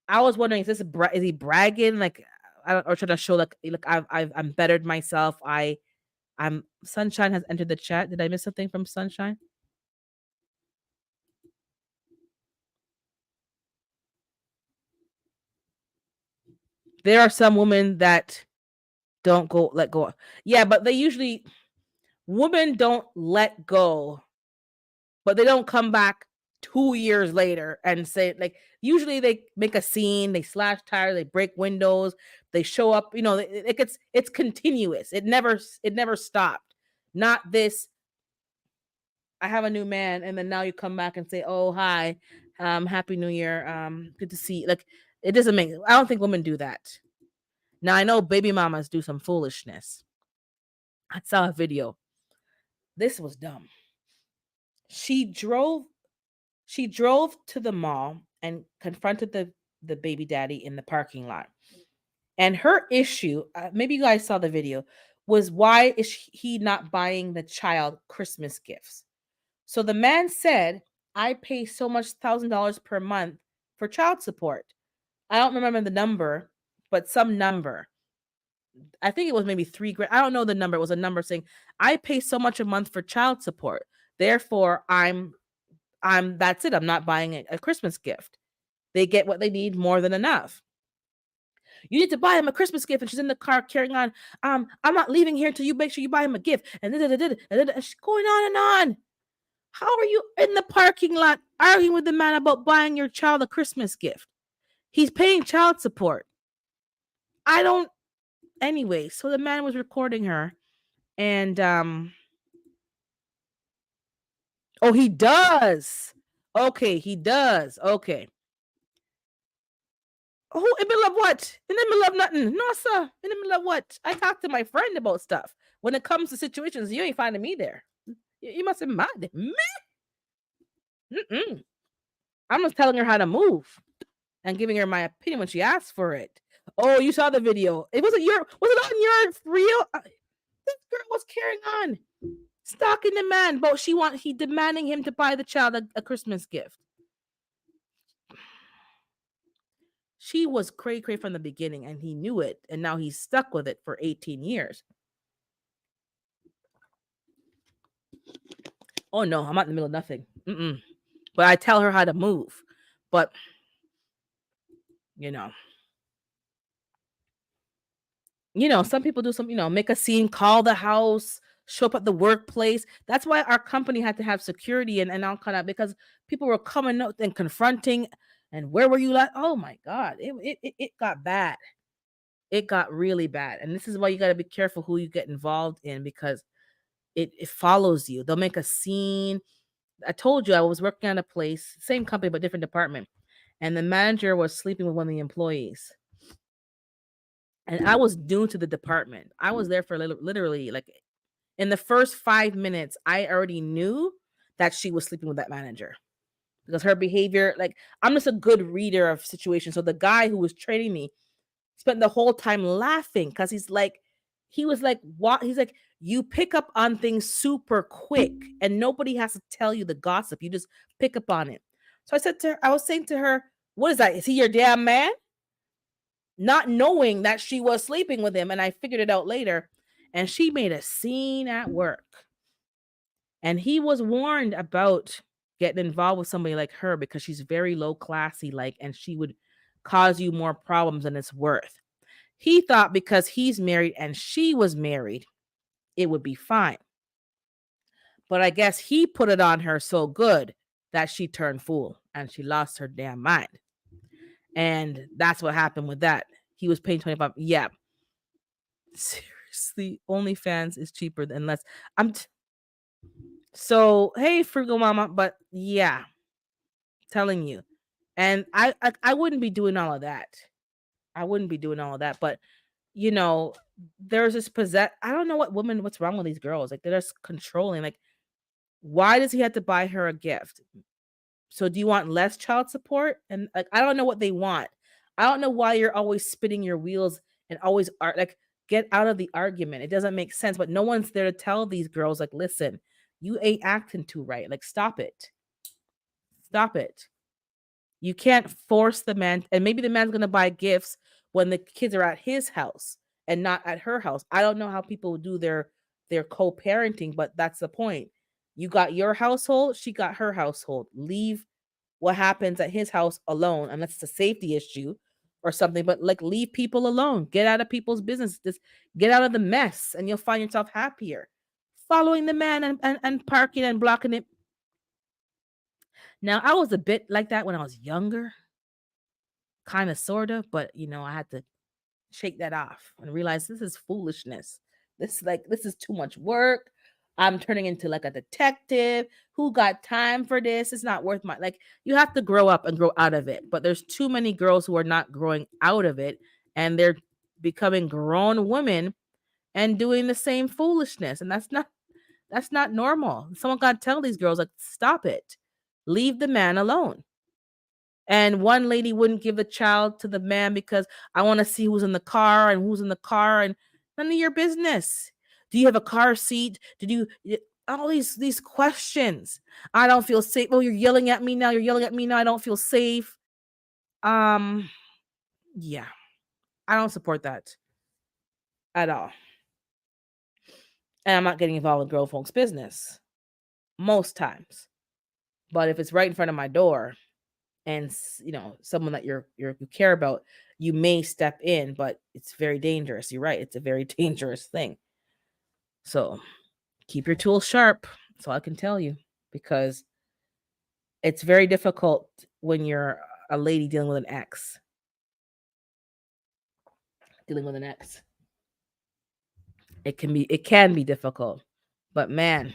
I was wondering, is he bragging? Like, I don't, or trying to show like, look, I'm bettered myself. I'm Sunshine has entered the chat. Did I miss something from Sunshine? There are some women that don't let go. Yeah, but they usually women don't let go, but they don't come back 2 years later and say, like, usually they make a scene, they slash tires, they break windows, they show up, it's continuous. It never stopped. Not this, I have a new man, and then now you come back and say, "Oh, hi, happy new year, good to see you." Like, it doesn't make I don't think women do that. Now I know baby mamas do some foolishness. I saw a video. This was dumb. She drove She drove to the mall and confronted the baby daddy in the parking lot. And her issue, maybe you guys saw the video, was why is he not buying the child Christmas gifts? So the man said, "I pay so much $1,000 per month for child support." I don't remember the number, but some number. I think it was maybe 3 grand. I don't know the number. It was a number saying, "I pay so much a month for child support. Therefore, I'm that's it. I'm not buying a Christmas gift." They get what they need more than enough. "You need to buy him a Christmas gift." And she's in the car carrying on. "I'm not leaving here until you make sure you buy him a gift." And she's going on and on. How are you in the parking lot arguing with the man about buying your child a Christmas gift? He's paying child support. I don't. Anyway, so the man was recording her, and oh, he does. Okay, he does. Okay. Oh, in the middle of what? In the middle of nothing. No, sir. In the middle of what? I talk to my friend about stuff. When it comes to situations, you ain't finding me there. You must be mad. Me? Mm-mm. I'm just telling her how to move and giving her my opinion when she asks for it. Oh, you saw the video. Was it on your reel? This girl was carrying on, stalking the man, but he demanding him to buy the child a Christmas gift. She was cray cray from the beginning, and he knew it, and now he's stuck with it for 18 years. Oh no, I'm not in the middle of nothing. Mm-mm. But I tell her how to move. But you know, some people do some, make a scene, call the house, show up at the workplace. That's why our company had to have security and all kind of, because people were coming out and confronting. And where were you at? Oh my God, it got bad. It got really bad. And this is why you got to be careful who you get involved in, because it follows you. They'll make a scene. I told you I was working at a place, same company but different department, and the manager was sleeping with one of the employees. And I was new to the department. I was there for literally like in the first 5 minutes, I already knew that she was sleeping with that manager because her behavior, like, I'm just a good reader of situations. So the guy who was training me spent the whole time laughing because he was like, what? He's like, you pick up on things super quick and nobody has to tell you the gossip. You just pick up on it. So I was saying to her, what is that? Is he your damn man? Not knowing that she was sleeping with him. And I figured it out later. And she made a scene at work. And he was warned about getting involved with somebody like her because she's very low classy, like, and she would cause you more problems than it's worth. He thought because he's married and she was married, it would be fine. But I guess he put it on her so good that she turned fool and she lost her damn mind. And that's what happened with that. He was paying 25. Yeah. Seriously, OnlyFans is cheaper than less. So, hey, Frugal Mama, but yeah, telling you. And I wouldn't be doing all of that. I wouldn't be doing all of that, but you know, there's this I don't know what's wrong with these girls. Like they're just controlling. Like, why does he have to buy her a gift? So do you want less child support? And like I don't know what they want. I don't know why you're always spinning your wheels and always like get out of the argument. It doesn't make sense, but no one's there to tell these girls like, listen, you ain't acting too right. Like stop it. Stop it. You can't force the man, and maybe the man's gonna buy gifts when the kids are at his house and not at her house. I don't know how people do their co-parenting, but that's the point. You got your household, she got her household. Leave what happens at his house alone, unless it's a safety issue or something. But like, leave people alone. Get out of people's business. Just get out of the mess, and you'll find yourself happier. Following the man and parking and blocking it. Now, I was a bit like that when I was younger, kind of, sort of, but I had to shake that off and realize this is foolishness. This is too much work. I'm turning into like a detective. Who got time for this? It's not worth my, like, you have to grow up and grow out of it. But there's too many girls who are not growing out of it, and they're becoming grown women and doing the same foolishness. And that's not normal. Someone got to tell these girls, like, stop it. Leave the man alone. And one lady wouldn't give the child to the man because I want to see who's in the car and who's in the car, and none of your business. Do you have a car seat? Did you all these questions? I don't feel safe. Oh, you're yelling at me now. You're yelling at me now. I don't feel safe. Um, yeah, I don't support that at all. And I'm not getting involved with girl folks' business most times. But if it's right in front of my door, and someone that you care about, you may step in, but it's very dangerous. You're right, it's a very dangerous thing. So keep your tools sharp. That's all I can tell you, because it's very difficult when you're a lady dealing with an ex. It can be difficult, but man,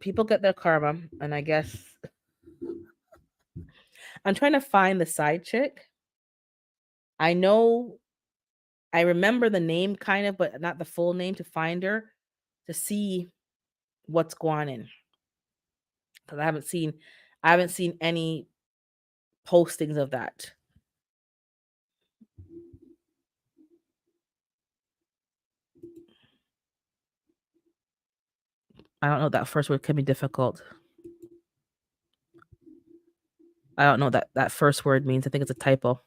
people get their karma. And I guess I'm trying to find the side chick. I know, I remember the name kind of, but not the full name, to find her, to see what's going on, because I haven't seen any postings of that. I don't know, that first word can be difficult. I don't know what that first word means. I think it's a typo.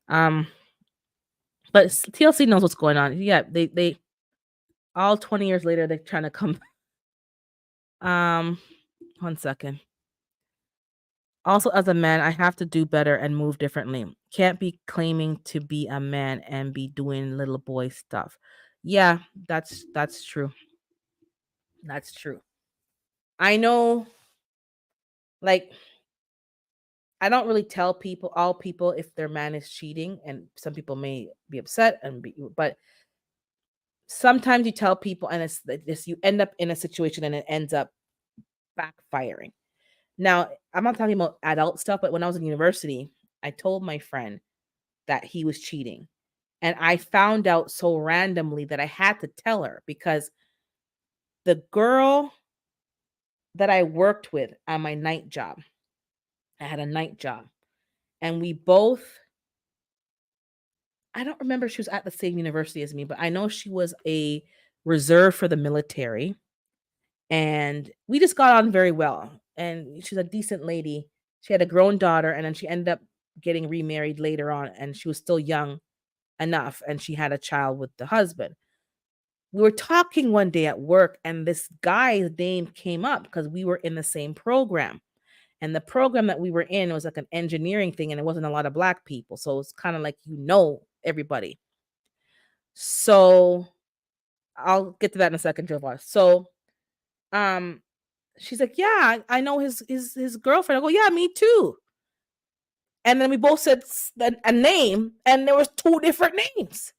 Um, but TLC knows what's going on. Yeah, they all 20 years later they're trying to come. Um, 1 second. Also, as a man, I have to do better and move differently. Can't be claiming to be a man and be doing little boy stuff. Yeah, that's true. That's true. I know, like, I don't really tell all people, if their man is cheating, and some people may be upset but sometimes you tell people, and it's this, you end up in a situation and it ends up backfiring. Now, I'm not talking about adult stuff, but when I was in university, I told my friend that he was cheating. And I found out so randomly that I had to tell her, because the girl that I worked with on my night job, I had a night job, and we both, I don't remember if she was at the same university as me, but I know she was a reserve for the military. And we just got on very well. And she's a decent lady. She had a grown daughter, and then she ended up getting remarried later on, and she was still young enough, and she had a child with the husband. We were talking one day at work, and this guy's name came up because we were in the same program. And the program that we were in was like an engineering thing, and it wasn't a lot of black people. So it's kind of like, everybody. So I'll get to that in a second, Jovar. So um she's like, "Yeah, I know his girlfriend." I go, "Yeah, me too." And then we both said a name, and there was two different names.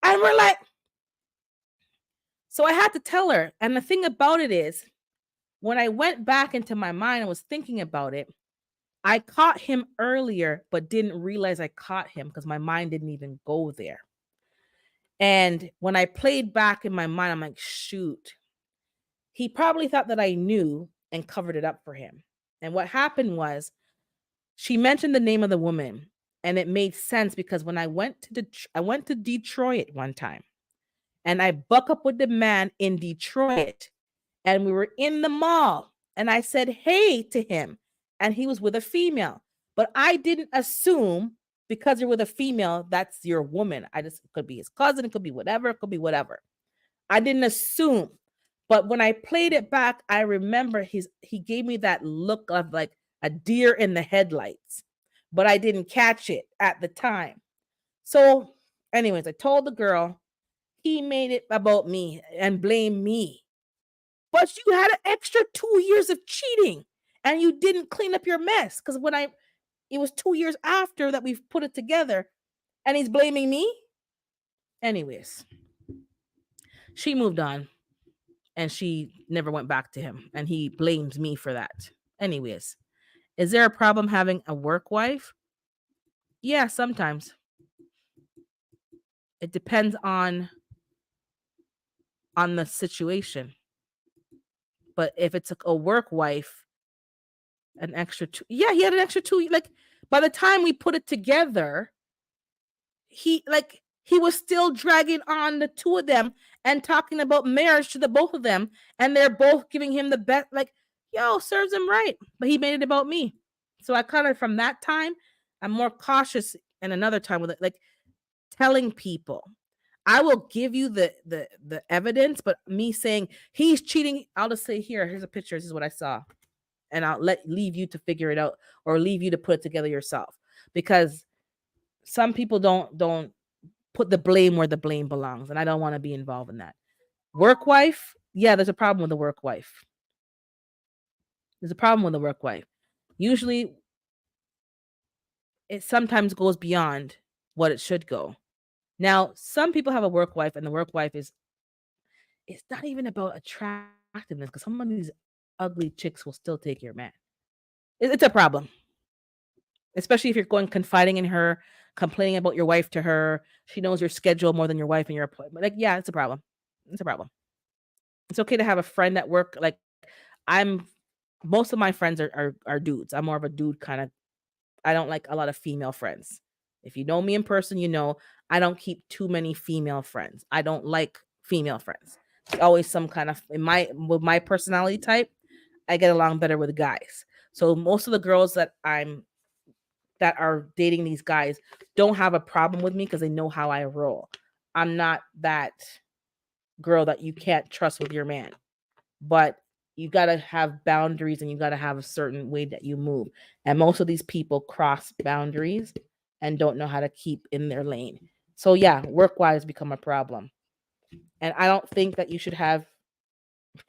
And we're like, so I had to tell her. And the thing about it is, when I went back into my mind and was thinking about it, I caught him earlier, but didn't realize I caught him because my mind didn't even go there. And when I played back in my mind, I'm like, shoot, he probably thought that I knew and covered it up for him. And what happened was, she mentioned the name of the woman, and it made sense because when I went to I went to Detroit one time, and I buck up with the man in Detroit, and we were in the mall, and I said hey to him, and he was with a female. But I didn't assume, because you're with a female, that's your woman. I just, it could be his cousin, it could be whatever, it could be whatever. I didn't assume. But when I played it back, I remember he gave me that look of like a deer in the headlights, but I didn't catch it at the time. So, anyways, I told the girl, he made it about me and blamed me. But you had an extra 2 years of cheating, and you didn't clean up your mess. Because it was 2 years after that we've put it together, and he's blaming me. Anyways, she moved on, and she never went back to him, and he blames me for that. Anyways, is there a problem having a work wife? Yeah, sometimes. It depends on the situation. But if it's a work wife, an extra two, yeah, he had an extra two. Like, by the time we put it together, he was still dragging on the two of them and talking about marriage to the both of them, and they're both giving him the best. Like, yo, serves him right. But he made it about me. So I kind of, from that time, I'm more cautious. And another time with it, like, telling people, I will give you the evidence, but me saying he's cheating, I'll just say, here's a picture. This is what I saw, and I'll leave you to figure it out, or leave you to put it together yourself, because some people don't put the blame where the blame belongs, and I don't want to be involved in that. Work wife, yeah, there's a problem with the work wife. There's a problem with the work wife. Usually, it sometimes goes beyond what it should go. Now, some people have a work wife, and the work wife is, it's not even about attractiveness, because some of these ugly chicks will still take your man. It's a problem, especially if you're going confiding in her, complaining about your wife to her. She knows your schedule more than your wife and your appointment. Like, yeah, it's a problem. It's a problem. It's okay to have a friend at work. Like, I'm most of my friends are dudes. I'm more of a dude kind of. I don't like a lot of female friends. If you know me in person, you know I don't keep too many female friends. I don't like female friends. It's always some kind of, with my personality type, I get along better with guys. So most of the girls that I'm that are dating these guys don't have a problem with me because they know how I roll. I'm not that girl that you can't trust with your man. But you got to have boundaries and you got to have a certain way that you move. And most of these people cross boundaries and don't know how to keep in their lane. So yeah, work wise become a problem. And I don't think that you should have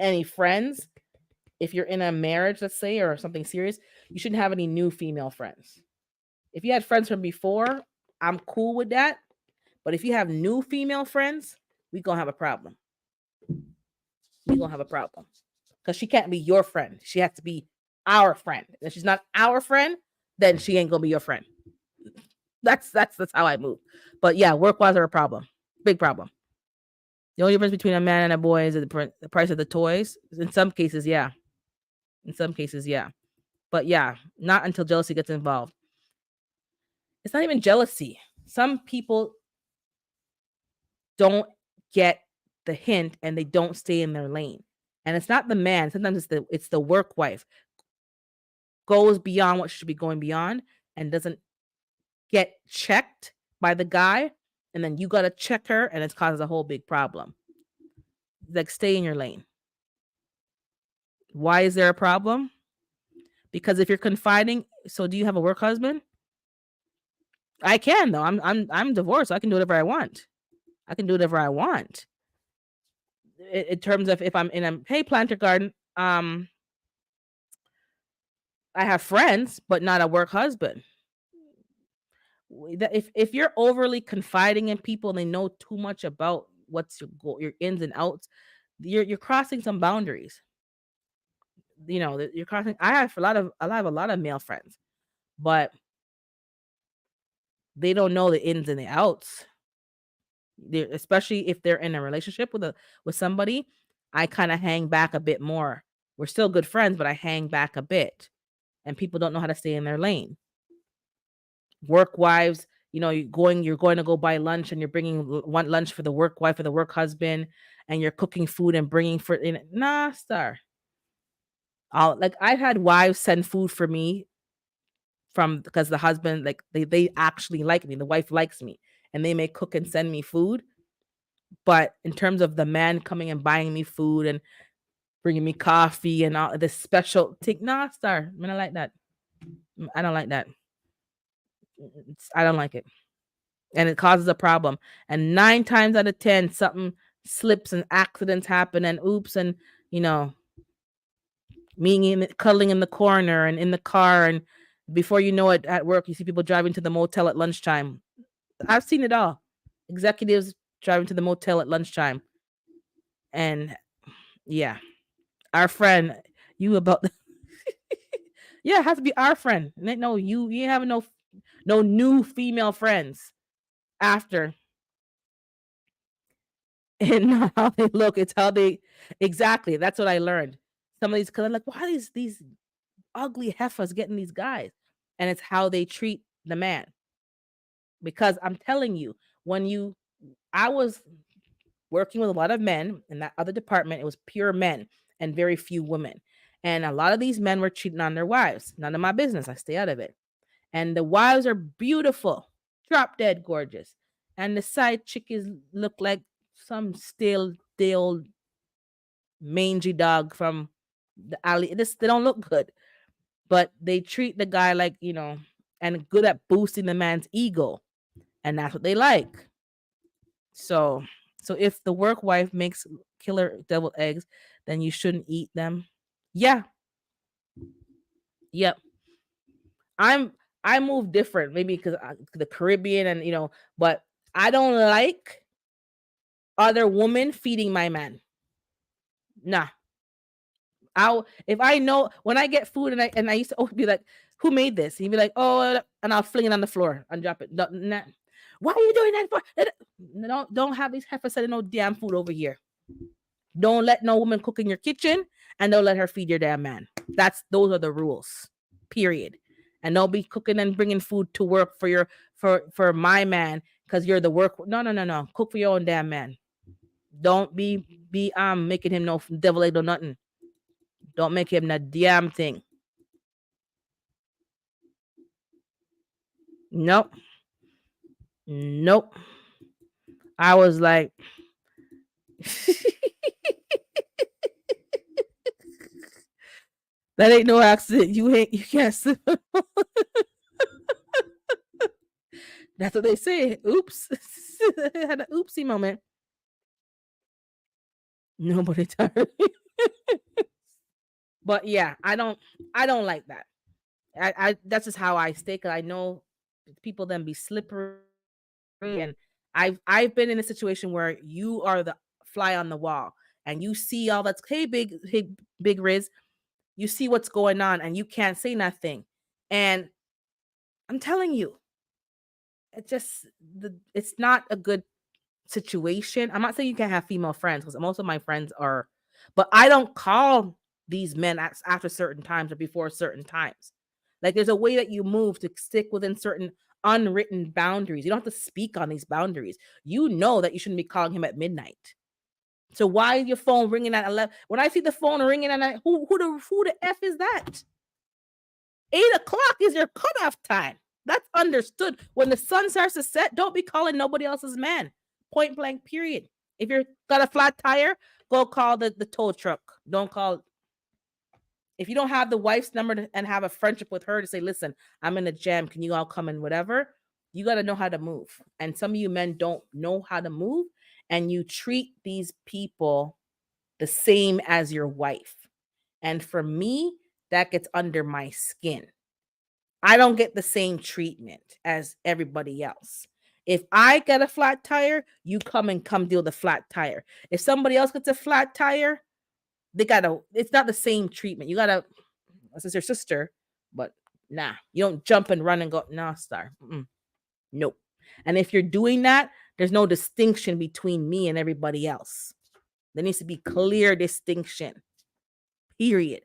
any friends if you're in a marriage, let's say, or something serious. You shouldn't have any new female friends. If you had friends from before, I'm cool with that. But if you have new female friends, we gonna have a problem. We gonna have a problem because she can't be your friend. She has to be our friend. If she's not our friend, then she ain't gonna be your friend. That's how I move. But yeah, work wise are a problem, big problem. The only difference between a man and a boy is the price of the toys. In some cases, yeah. In some cases, yeah. But yeah, not until jealousy gets involved. It's not even jealousy. Some people don't get the hint and they don't stay in their lane. And it's not the man. Sometimes it's the work wife goes beyond what should be going beyond and doesn't get checked by the guy, and then you gotta check her, and it causes a whole big problem. Like, stay in your lane. Why is there a problem? Because if you're confiding, so do you have a work husband? I can though. I'm divorced. So I can do whatever I want. I can do whatever I want. In terms of if I'm in a hey planter garden, I have friends, but not a work husband. If you're overly confiding in people and they know too much about what's your ins and outs, you're crossing some boundaries. You know that you're crossing. I have a lot of male friends, but they don't know the ins and the outs. Especially if they're in a relationship with somebody. I kind of hang back a bit more. We're still good friends, but I hang back a bit, and people don't know how to stay in their lane. Work wives, you're going to go buy lunch and you're bringing one lunch for the work wife or the work husband, and you're cooking food and bringing for in nah star. Like I've had wives send food for me from because the husband like they actually like me. The wife likes me and they may cook and send me food. But in terms of the man coming and buying me food and bringing me coffee and all this special thing, nah star. I don't like that. I don't like that. I don't like it. And it causes a problem. And 9 times out of 10, something slips and accidents happen and oops and you know me cuddling in the corner and in the car, and before you know it, at work you see people driving to the motel at lunchtime. I've seen it all. Executives driving to the motel at lunchtime, and yeah, our friend, you about yeah, it has to be our friend. No, you have no new female friends after. And not how they look, it's how they exactly. That's what I learned. Some of these, because I'm like, why are these ugly heifers getting these guys? And it's how they treat the man. Because I'm telling you, I was working with a lot of men in that other department. It was pure men and very few women. And a lot of these men were cheating on their wives. None of my business. I stay out of it. And the wives are beautiful, drop dead gorgeous. And the side chickies look like some stale, stale, mangy dog from the alley. They don't look good, but they treat the guy like, and good at boosting the man's ego. And that's what they like. So, so if the work wife makes killer deviled eggs, then you shouldn't eat them. Yeah. Yep. I'm I move different, maybe because the Caribbean and but I don't like other women feeding my man. Nah, I'll if I know when I get food and I used to be like, who made this? He'd be like, oh, and I'll fling it on the floor and drop it. Nah. Why are you doing that for? Don't have these heifers selling no damn food over here. Don't let no woman cook in your kitchen, and don't let her feed your damn man. Those are the rules. Period. And don't be cooking and bringing food to work for my man because you're the work. No. Cook for your own damn man. Don't be making him no devil egg or nothing. Don't make him a damn thing. Nope. Nope. I was like, that ain't no accident. You can't sit. That's what they say. Oops. I had an oopsie moment. Nobody tired. But yeah, I don't like that. I that's just how I stay, because I know people then be slippery, and I've been in a situation where you are the fly on the wall and you see all that's, hey big Riz, you see what's going on and you can't say nothing. And I'm telling you, it just it's not a good situation. I'm not saying you can't have female friends, because most of my friends are, but I don't call these men after certain times or before certain times. Like, there's a way that you move to stick within certain unwritten boundaries. You don't have to speak on these boundaries. You know that you shouldn't be calling him at midnight. So why is your phone ringing at 11? When I see the phone ringing at night, who the f is that? 8 o'clock is your cutoff time. That's understood. When the sun starts to set, don't be calling nobody else's man. Point blank, period. If you're got a flat tire, go call the tow truck. Don't call. If you don't have the wife's number and have a friendship with her to say, listen, I'm in a jam. Can you all come in? Whatever. You got to know how to move. And some of you men don't know how to move. And you treat these people the same as your wife. And for me, that gets under my skin. I don't get the same treatment as everybody else. If I get a flat tire, you come deal with the flat tire. If somebody else gets a flat tire, it's not the same treatment. You gotta, this is your sister, but nah, you don't jump and run and go, nah, star. Nope. And if you're doing that, there's no distinction between me and everybody else. There needs to be clear distinction. Period.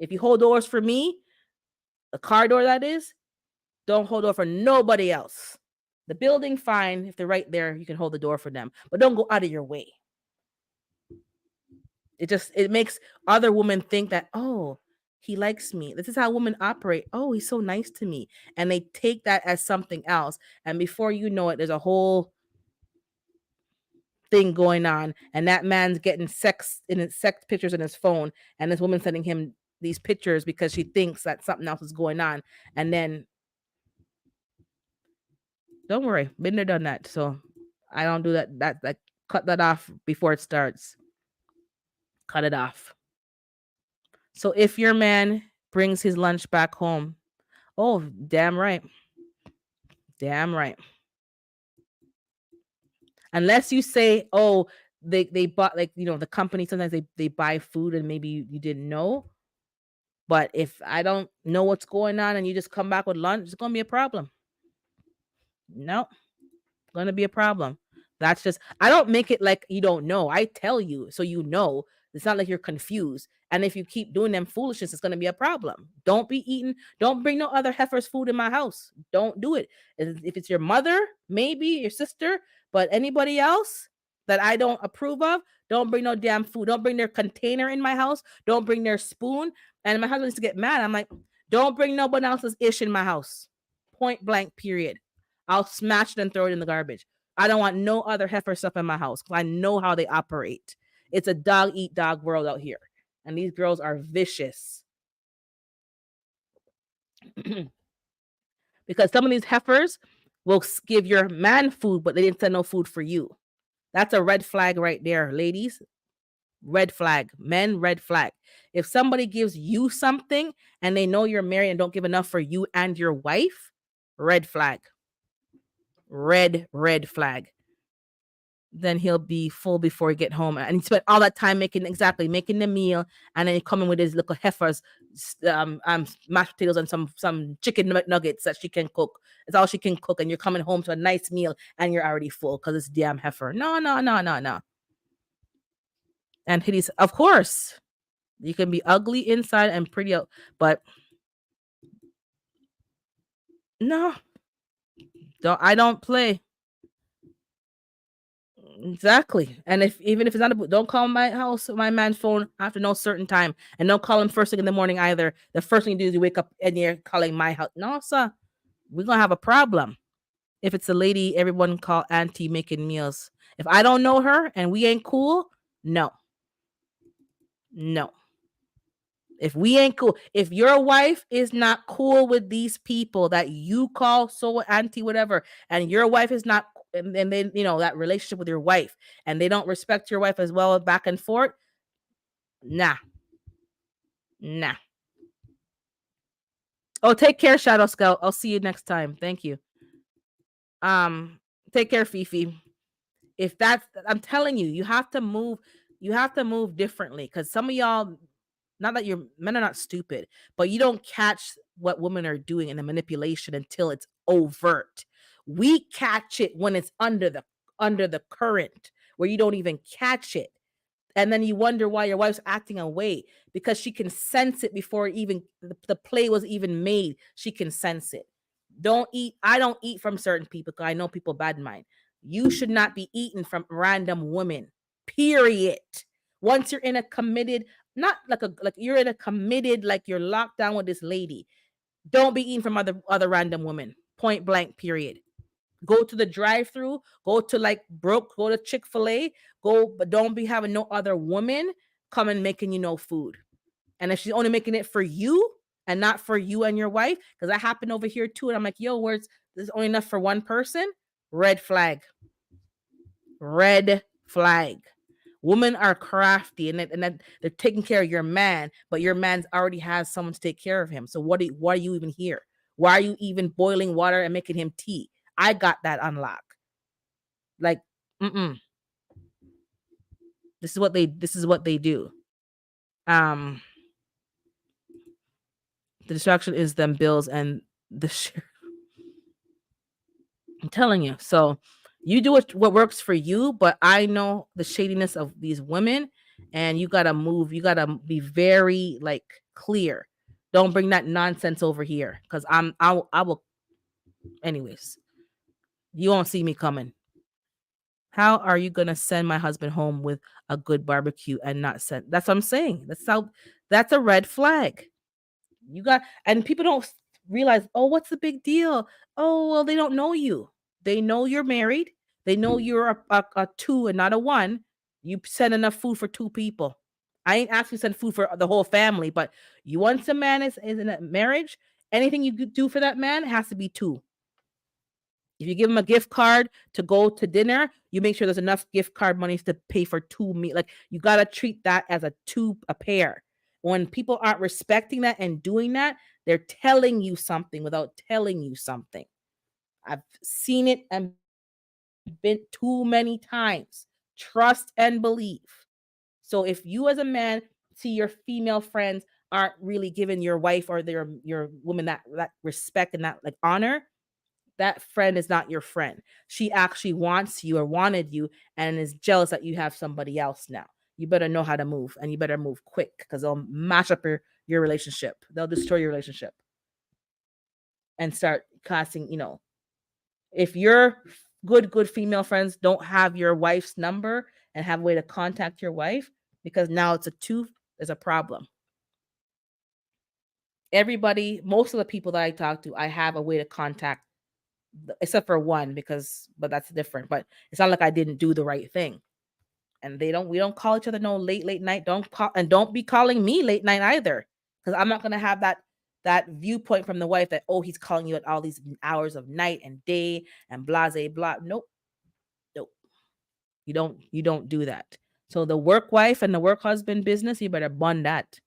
If you hold doors for me, the car door that is, don't hold door for nobody else. The building, fine. If they're right there, you can hold the door for them. But don't go out of your way. It makes other women think that, oh, he likes me. This is how women operate. Oh, he's so nice to me. And they take that as something else. And before you know it, there's a whole thing going on. And that man's getting sex pictures in his phone. And this woman sending him these pictures because she thinks that something else is going on. And then, don't worry, been there, done that. So I don't do that. That cut that off before it starts. Cut it off. So if your man brings his lunch back home, oh, damn right. Damn right. Unless you say, oh, they bought, like, the company, sometimes they buy food and maybe you didn't know. But if I don't know what's going on and you just come back with lunch, it's gonna be a problem. No, gonna be a problem. That's just, I don't make it like you don't know. I tell you so you know. It's not like you're confused. And if you keep doing them foolishness, it's gonna be a problem. Don't be eating, don't bring no other heifer's food in my house. Don't do it. If it's your mother, maybe your sister, but anybody else that I don't approve of, don't bring no damn food. Don't bring their container in my house. Don't bring their spoon. And my husband used to get mad. I'm like, don't bring nobody else's ish in my house. Point blank, period. I'll smash it and throw it in the garbage. I don't want no other heifer stuff in my house because I know how they operate. It's a dog eat dog world out here. And these girls are vicious. Because some of these heifers will give your man food, but they didn't send no food for you. That's a red flag right there, ladies. Red flag. Men, red flag. If somebody gives you something and they know you're married and don't give enough for you and your wife, red flag. Red flag. Then he'll be full before he get home, and he spent all that time making the meal, and then he coming with his little heifers, mashed potatoes and some chicken nuggets that she can cook. It's all she can cook, and you're coming home to a nice meal, and you're already full because it's damn heifer. No. And he's, of course, you can be ugly inside and pretty out, but no, I don't play. Exactly. And even if it's not don't call my house, my man's phone after no certain time, and don't call him first thing in the morning either. The first thing you do is you wake up and you're calling my house. No, sir. we're gonna have a problem if it's a lady everyone call auntie making meals. If I don't know her and we ain't cool, no, no. If we ain't cool, if your wife is not cool with these people that you call so auntie, whatever, and your wife is not, and then that relationship with your wife, and they don't respect your wife as well, back and forth, nah, nah. Oh, take care, Shadow Scout. I'll see you next time. Thank you. Um, take care, Fifi. If that's, I'm telling you, you have to move. You have to move differently because some of y'all, not that your men are not stupid, but you don't catch what women are doing in the manipulation until it's overt. We catch it when it's under the current, where you don't even catch it. And then you wonder why your wife's acting away, because she can sense it before even the play was even made. She can sense it. Don't eat. I don't eat from certain people because I know people bad mind. You should not be eating from random women. Period. Once you're in a committed, not like you're in a committed, like you're locked down with this lady. Don't be eating from other random women. Point blank. Period. Go to the drive-through, go to like broke, go to Chick-fil-A, go, but don't be having no other woman come and making you no food. And if she's only making it for you and not for you and your wife, because that happened over here too. And I'm like, yo, where's this only enough for one person? Red flag. Red flag. Women are crafty and that they're taking care of your man, but your man's already has someone to take care of him. So why are you even here? Why are you even boiling water and making him tea? I got that unlock. Like, mm-mm. This is what they do. Um, the distraction is them bills and the share. I'm telling you. So you do what works for you, but I know the shadiness of these women, and you gotta move. You gotta be very like clear. Don't bring that nonsense over here, because I will. Anyways, you won't see me coming. How are you gonna send my husband home with a good barbecue and not send? That's what I'm saying. That's a red flag. You got, and people don't realize, oh, what's the big deal? Oh, well, they don't know you. They know you're married. They know you're a two and not a one. You send enough food for two people. I ain't asking you to send food for the whole family, but you want some man is in a marriage, anything you do for that man has to be two. If you give him a gift card to go to dinner, you make sure there's enough gift card monies to pay for two meal. Like, you gotta treat that as a pair. When people aren't respecting that and doing that, they're telling you something without telling you something. I've seen it and been too many times. Trust and believe. So if you as a man see your female friends aren't really giving your wife or your woman that respect and that like honor, that friend is not your friend. She actually wants you or wanted you and is jealous that you have somebody else now. You better know how to move, and you better move quick, because they'll mash up your relationship. They'll destroy your relationship and start casting. If your good female friends don't have your wife's number and have a way to contact your wife, because now it's a two, there's a problem. Everybody, most of the people that I talk to, I have a way to contact, except for one, but that's different. But it's not like I didn't do the right thing. And we don't call each other no late night. Don't call, and don't be calling me late night either, because I'm not gonna have that viewpoint from the wife that, oh, he's calling you at all these hours of night and day and blase blah. Nope, nope. You don't do that. So the work wife and the work husband business, you better bond that.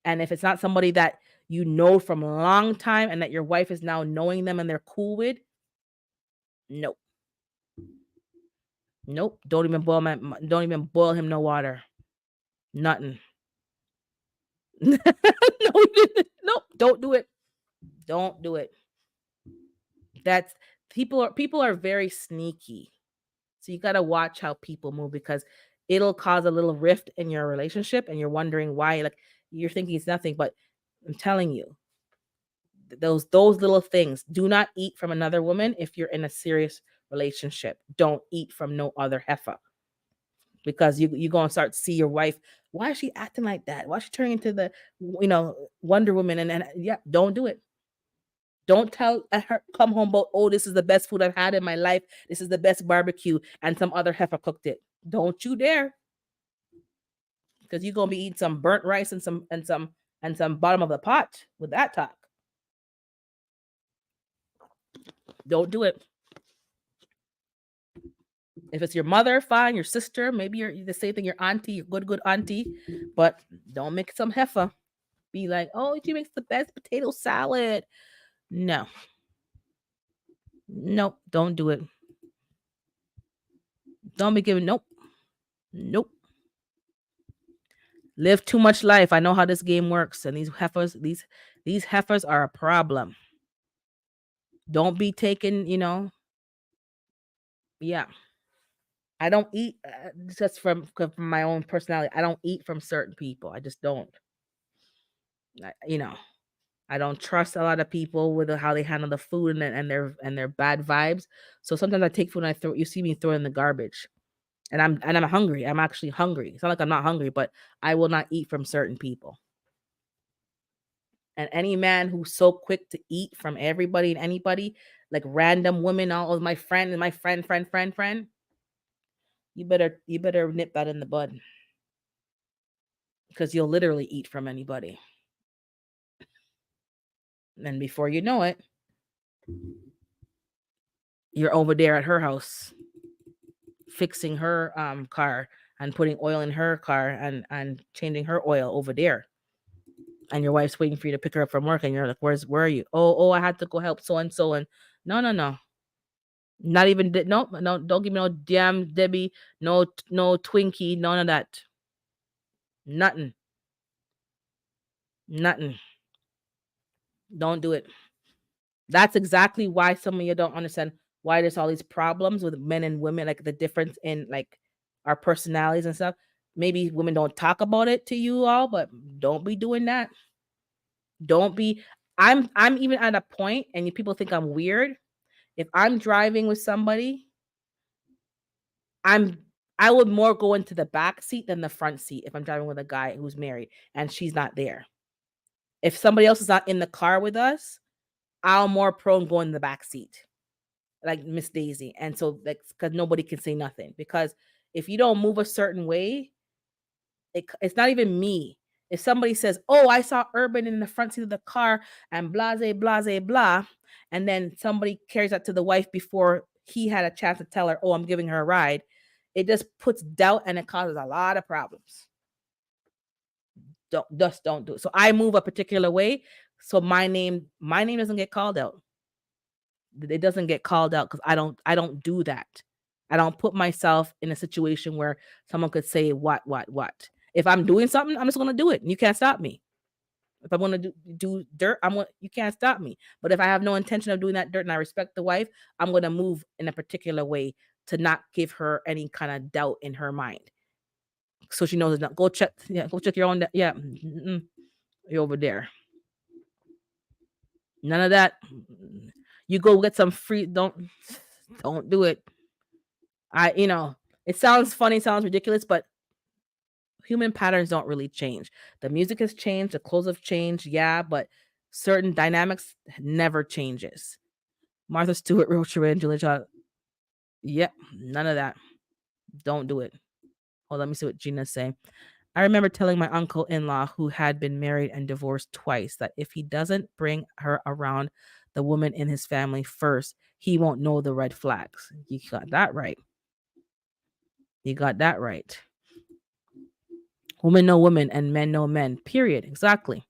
And if it's not somebody that you know from a long time and that your wife is now knowing them and they're cool with, nope. Nope. Don't even boil him no water. Nothing. No, nope. Don't do it. Don't do it. That's people are very sneaky. So you gotta watch how people move, because it'll cause a little rift in your relationship and you're wondering why, like you're thinking it's nothing, but I'm telling you, those little things. Do not eat from another woman if you're in a serious relationship. Don't eat from no other heifer, because you're gonna start to see your wife. Why is she acting like that? Why is she turning into the Wonder Woman? And yeah, don't do it. Don't tell her come home about, oh, this is the best food I've had in my life. This is the best barbecue, and some other heifer cooked it. Don't you dare, because you're gonna be eating some burnt rice and some bottom of the pot with that talk. Don't do it. If it's your mother, fine. Your sister, maybe you're the same thing. Your auntie, your good auntie, but don't make some heifer be like, oh, she makes the best potato salad. No, nope, don't do it. Don't be giving. Nope, nope. Live too much life. I know how this game works, and these heifers are a problem. Don't be taking. Yeah. I don't eat just from my own personality. I don't eat from certain people. I just don't. I, you know, I don't trust a lot of people with how they handle the food and their bad vibes. So sometimes I take food and I throw. You see me throw it in the garbage, and I'm hungry. I'm actually hungry. It's not like I'm not hungry, but I will not eat from certain people. And any man who's so quick to eat from everybody and anybody, like random women, all of my friend and my friend, you better nip that in the bud, because you'll literally eat from anybody. And before you know it, you're over there at her house fixing her car and putting oil in her car and changing her oil over there. And your wife's waiting for you to pick her up from work, and you're like, where are you? Oh, I had to go help so and so. And no. Not even no, don't give me no damn Debbie, no Twinkie, none of that. Nothing. Nothing. Don't do it. That's exactly why some of you don't understand why there's all these problems with men and women, like the difference in like our personalities and stuff. Maybe women don't talk about it to you all, but don't be doing that. Don't be. I'm even at a point, and people think I'm weird. If I'm driving with somebody, I'm I would more go into the back seat than the front seat if I'm driving with a guy who's married and she's not there. If somebody else is not in the car with us, I'll more prone go in the back seat, like Miss Daisy. And so, like, because nobody can say nothing. Because if you don't move a certain way, it's not even me. If somebody says, "Oh, I saw Urban in the front seat of the car," and blase blase blah, and then somebody carries that to the wife before he had a chance to tell her, "Oh, I'm giving her a ride," it just puts doubt and it causes a lot of problems. Don't do it. So I move a particular way, so my name doesn't get called out. It doesn't get called out because I don't do that. I don't put myself in a situation where someone could say what. If I'm doing something, I'm just gonna do it. And you can't stop me. If I want to do dirt, you can't stop me. But if I have no intention of doing that dirt and I respect the wife, I'm gonna move in a particular way to not give her any kind of doubt in her mind. So she knows it's not. Go check your own. Yeah, you're over there. None of that. You go get some free. Don't do it. It sounds funny, sounds ridiculous, but human patterns don't really change. The music has changed, the clothes have changed, yeah, but certain dynamics never changes. Martha Stewart, Roach and Julia Child. Yep, none of that. Don't do it. Hold on, let me see what Gina's saying. I remember telling my uncle in law, who had been married and divorced twice, that if he doesn't bring her around the woman in his family first, he won't know the red flags. You got that right. You got that right. Women know women and men know men. Period. Exactly.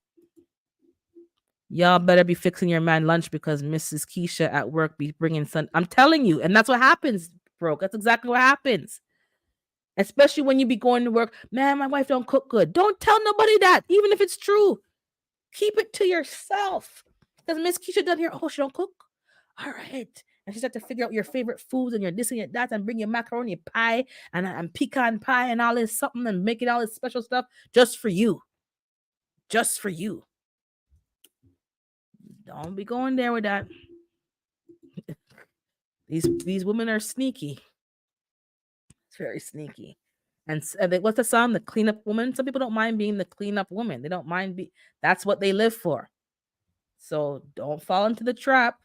Y'all better be fixing your man lunch because Mrs. Keisha at work be bringing some. I'm telling you, and that's what happens, bro. That's exactly what happens. Especially when you be going to work. Man, my wife don't cook good. Don't tell nobody that, even if it's true. Keep it to yourself. Because Miss Keisha doesn't hear, oh, she don't cook. All right. And she's had to figure out your favorite foods and your this and your that and bring your macaroni pie and pecan pie and all this something and making all this special stuff just for you. Just for you. Don't be going there with that. These women are sneaky. It's very sneaky. And what's the song? The cleanup woman. Some people don't mind being the cleanup woman. They don't mind be. That's what they live for. So don't fall into the trap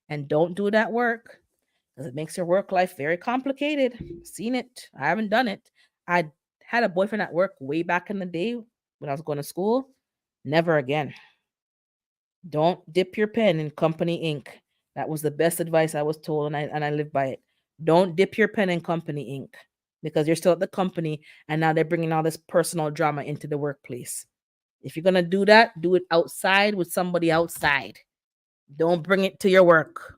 and don't do it at work because it makes your work life very complicated. Seen it. I haven't done it. I had a boyfriend at work way back in the day when I was going to school. Never again. Don't dip your pen in company ink. That was the best advice I was told, and I live by it. Don't dip your pen in company ink because you're still at the company, and now they're bringing all this personal drama into the workplace. If you're gonna do that, do it outside with somebody outside. Don't bring it to your work.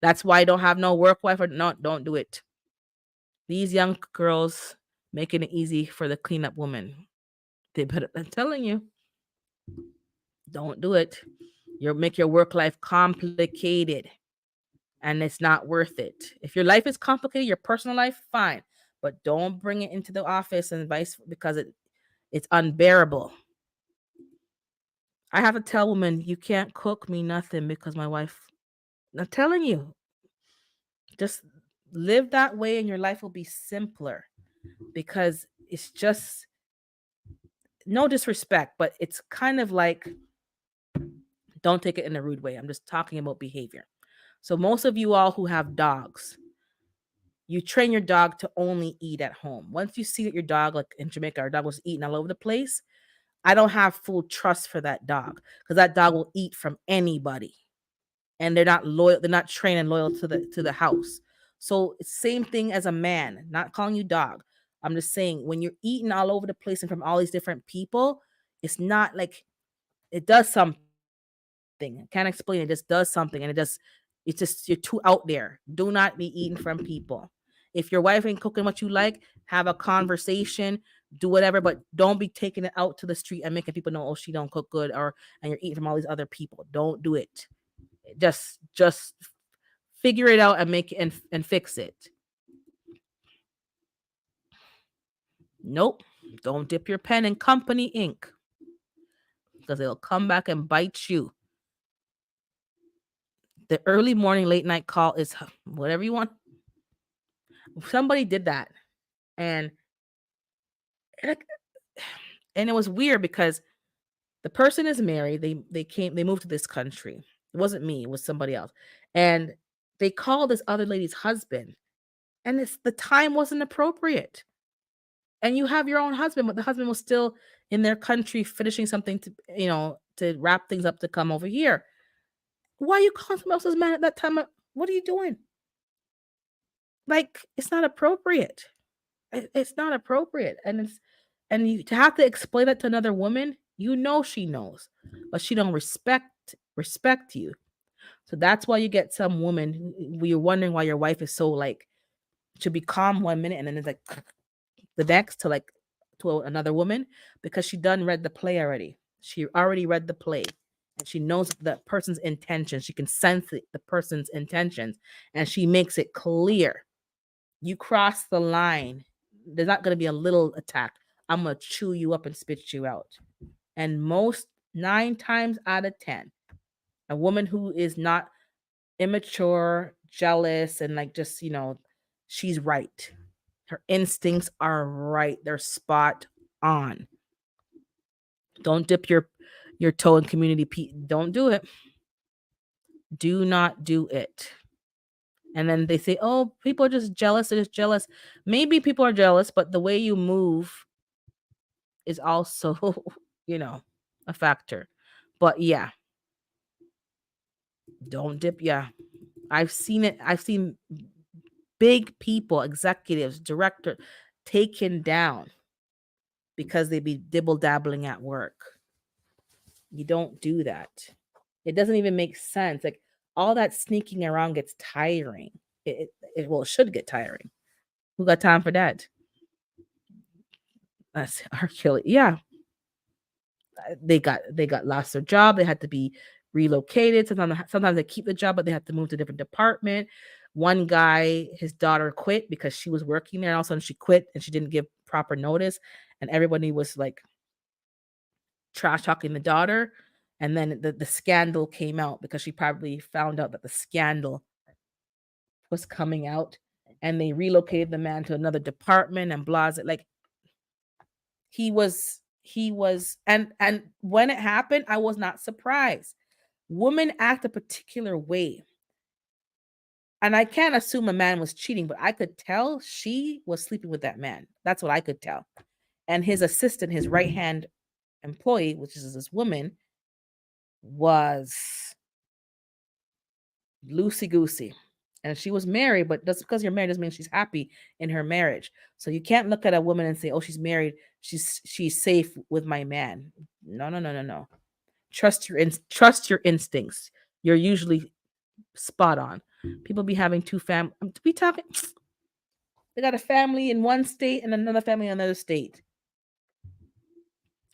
That's why I don't have no work wife or not. Don't do it. These young girls making it easy for the cleanup woman. They better. I'm telling you, don't do it. You'll make your work life complicated, and it's not worth it. If your life is complicated, your personal life, fine, but don't bring it into the office and vice because it's unbearable. I have to tell women you can't cook me nothing because my wife. I'm telling you, just live that way and your life will be simpler because it's just no disrespect, but it's kind of like don't take it in a rude way. I'm just talking about behavior. So most of you all who have dogs, you train your dog to only eat at home. Once you see that your dog, like in Jamaica, our dog was eating all over the place, I don't have full trust for that dog because that dog will eat from anybody, and they're not loyal. They're not trained and loyal to the house. So same thing as a man. Not calling you dog. I'm just saying when you're eating all over the place and from all these different people, it's not like it does something. I can't explain it. It just does something, and it's just you're too out there. Do not be eating from people. If your wife ain't cooking what you like, have a conversation, do whatever, but don't be taking it out to the street and making people know, oh, she don't cook good, or and you're eating from all these other people. Don't do it. Just figure it out and make it and fix it. Nope. Don't dip your pen in company ink because it'll come back and bite you. The early morning late night call is whatever you want. Somebody did that, and like, and it was weird because the person is married. They moved to this country. It wasn't me. It was somebody else, and they called this other lady's husband, and the time wasn't appropriate. And you have your own husband, but the husband was still in their country finishing something to wrap things up to come over here. Why are you calling someone else's man at that time? What are you doing? Like, it's not appropriate. It's not appropriate. And you to have to explain that to another woman, she knows, but she don't respect you. So that's why you get some woman you're wondering why your wife is so like should be calm 1 minute and then it's like the next to like to another woman because she done read the play already. She already read the play and she knows the person's intentions. She can sense the person's intentions and she makes it clear. You cross the line. There's not going to be a little attack. I'm going to chew you up and spit you out. And most 9 times out of 10, a woman who is not immature, jealous, and like just, she's right. Her instincts are right. They're spot on. Don't dip your toe in community. Don't do it. Do not do it. And then they say, "Oh, people are just jealous. They're just jealous." Maybe people are jealous, but the way you move is also, you know, a factor. But yeah, don't dip. Yeah, I've seen it. I've seen big people, executives, director, taken down because they be dibble dabbling at work. You don't do that. It doesn't even make sense. Like all that sneaking around gets tiring. It should get tiring. Who got time for that? That's Hercules. Yeah, they got lost their job. They had to be relocated. Sometimes they keep the job, but they have to move to a different department. One guy, his daughter quit because she was working there. And all of a sudden, she quit and she didn't give proper notice, and everybody was like trash talking the daughter. And then the scandal came out because she probably found out that the scandal was coming out, and they relocated the man to another department and blah. Like he was and when it happened, I was not surprised Women act a particular way. And I can't assume a man was cheating, but I could tell she was sleeping with that man. That's what I could tell. And his assistant, his right hand employee, which is this woman, was loosey goosey. And she was married, but just because you're married doesn't mean she's happy in her marriage. So you can't look at a woman and say, "Oh, she's married. She's safe with my man." No, no, no, no, no. Trust your instincts. You're usually spot on. People be having two fam. We talking. They got a family in one state and another family in another state.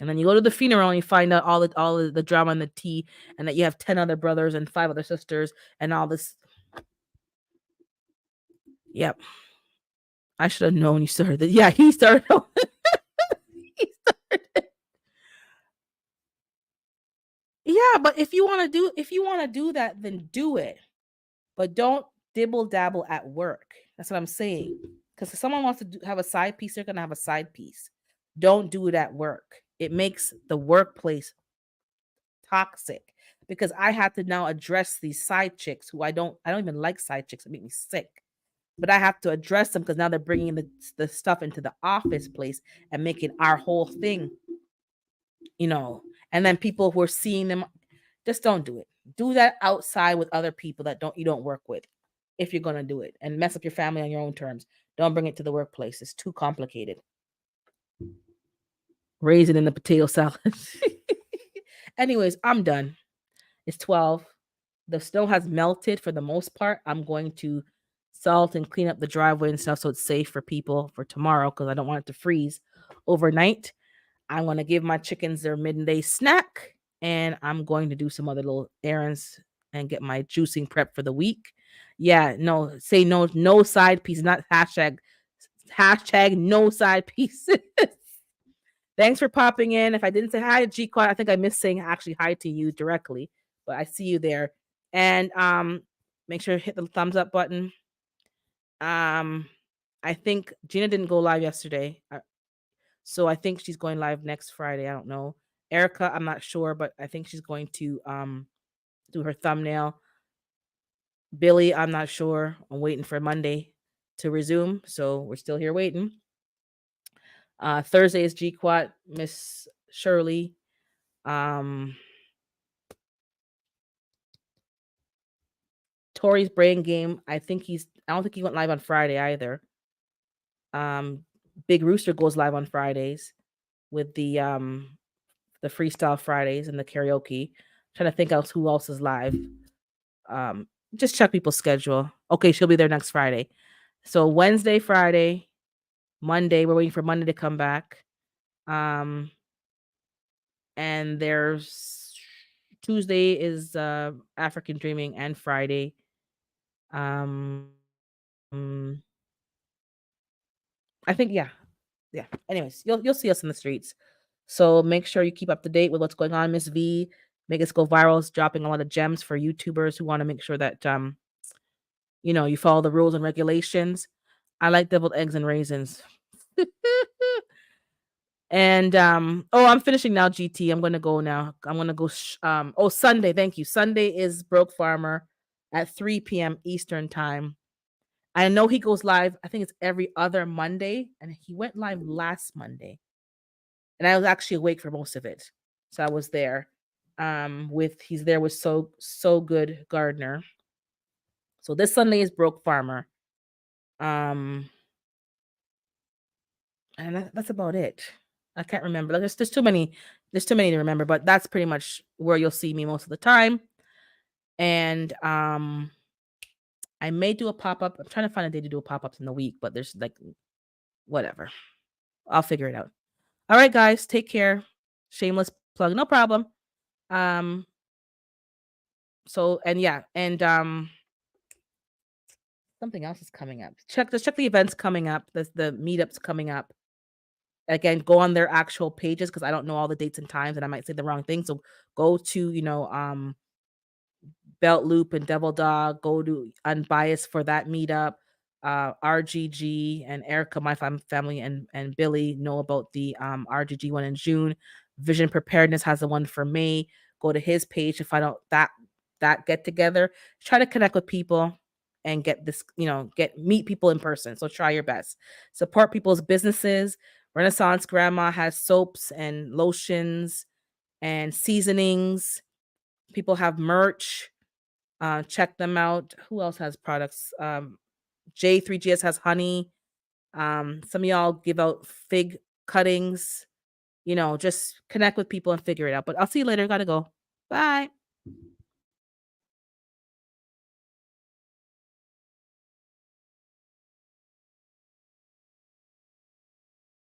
And then you go to the funeral and you find out all the drama and the tea, and that you have 10 other brothers and 5 other sisters and all this. Yep. I should have known you started that. Yeah, he started. He started. Yeah, but if you want to do that, then do it. But don't dibble dabble at work. That's what I'm saying. Because if someone wants to have a side piece, they're gonna have a side piece. Don't do it at work. It makes the workplace toxic. Because I have to now address these side chicks who I don't even like side chicks. It make me sick. But I have to address them because now they're bringing the stuff into the office place and making our whole thing, you know. And then people who are seeing them, just don't do it. Do that outside with other people that you don't work with, if you're gonna do it, and mess up your family on your own terms. Don't bring it to the workplace. It's too complicated. Raisin in the potato salad. Anyways, I'm done. It's 12. The snow has melted for the most part. I'm going to salt and clean up the driveway and stuff so it's safe for people for tomorrow because I don't want it to freeze overnight. I'm going to give my chickens their midday snack, and I'm going to do some other little errands and get my juicing prep for the week. Yeah, no, say no side piece, not hashtag no side pieces. Thanks for popping in. If I didn't say hi to G Quad, I think I missed saying actually hi to you directly, but I see you there. And make sure to hit the thumbs up button. Um, I think Gina didn't go live yesterday, so I think she's going live next Friday. I don't know. Erica, I'm not sure, but I think she's going to do her thumbnail. Billy, I'm not sure. I'm waiting for Monday to resume, so we're still here waiting. Thursday is GQuat, Miss Shirley. Tori's brain game. I don't think he went live on Friday either. Big Rooster goes live on Fridays with the freestyle Fridays and the karaoke. Trying to think else who else is live. Just check people's schedule. Okay, she'll be there next Friday. So Wednesday, Friday, Monday. We're waiting for Monday to come back. And there's Tuesday is African Dreaming, and Friday. I think yeah. Anyways, you'll see us in the streets. So make sure you keep up to date with what's going on. Miss V, Make Us Go Viral is dropping a lot of gems for YouTubers who want to make sure that you follow the rules and regulations. I like deviled eggs and raisins. And I'm finishing now, GT. I'm gonna go now. I'm gonna go Sunday, thank you. Sunday is Broke Farmer at 3 p.m. Eastern time. I know he goes live, I think it's every other Monday, and he went live last Monday. And I was actually awake for most of it. So I was there. He's there with so good Gardner. So this Sunday is Broke Farmer. And that's about it. I can't remember. Like, there's too many. There's too many to remember, but that's pretty much where you'll see me most of the time. And I may do a pop-up. I'm trying to find a day to do a pop-ups in the week, but there's like whatever. I'll figure it out. All right, guys, take care. Shameless plug, no problem. So and yeah, and something else is coming up. Just check the events coming up. The meetups coming up. Again, go on their actual pages because I don't know all the dates and times, and I might say the wrong thing. So go to Belt Loop and Devil Dog. Go to Unbiased for that meetup. RGG and Erica, my family, and Billy know about the RGG one in June. Vision Preparedness has the one for May. Go to his page to find out that that get together. Try to connect with people and get this, get meet people in person. So try your best. Support people's businesses. Renaissance Grandma has soaps and lotions and seasonings. People have merch. Check them out. Who else has products? J3GS has honey. Some of y'all give out fig cuttings. Just connect with people and figure it out. But I'll see you later. Gotta go. Bye.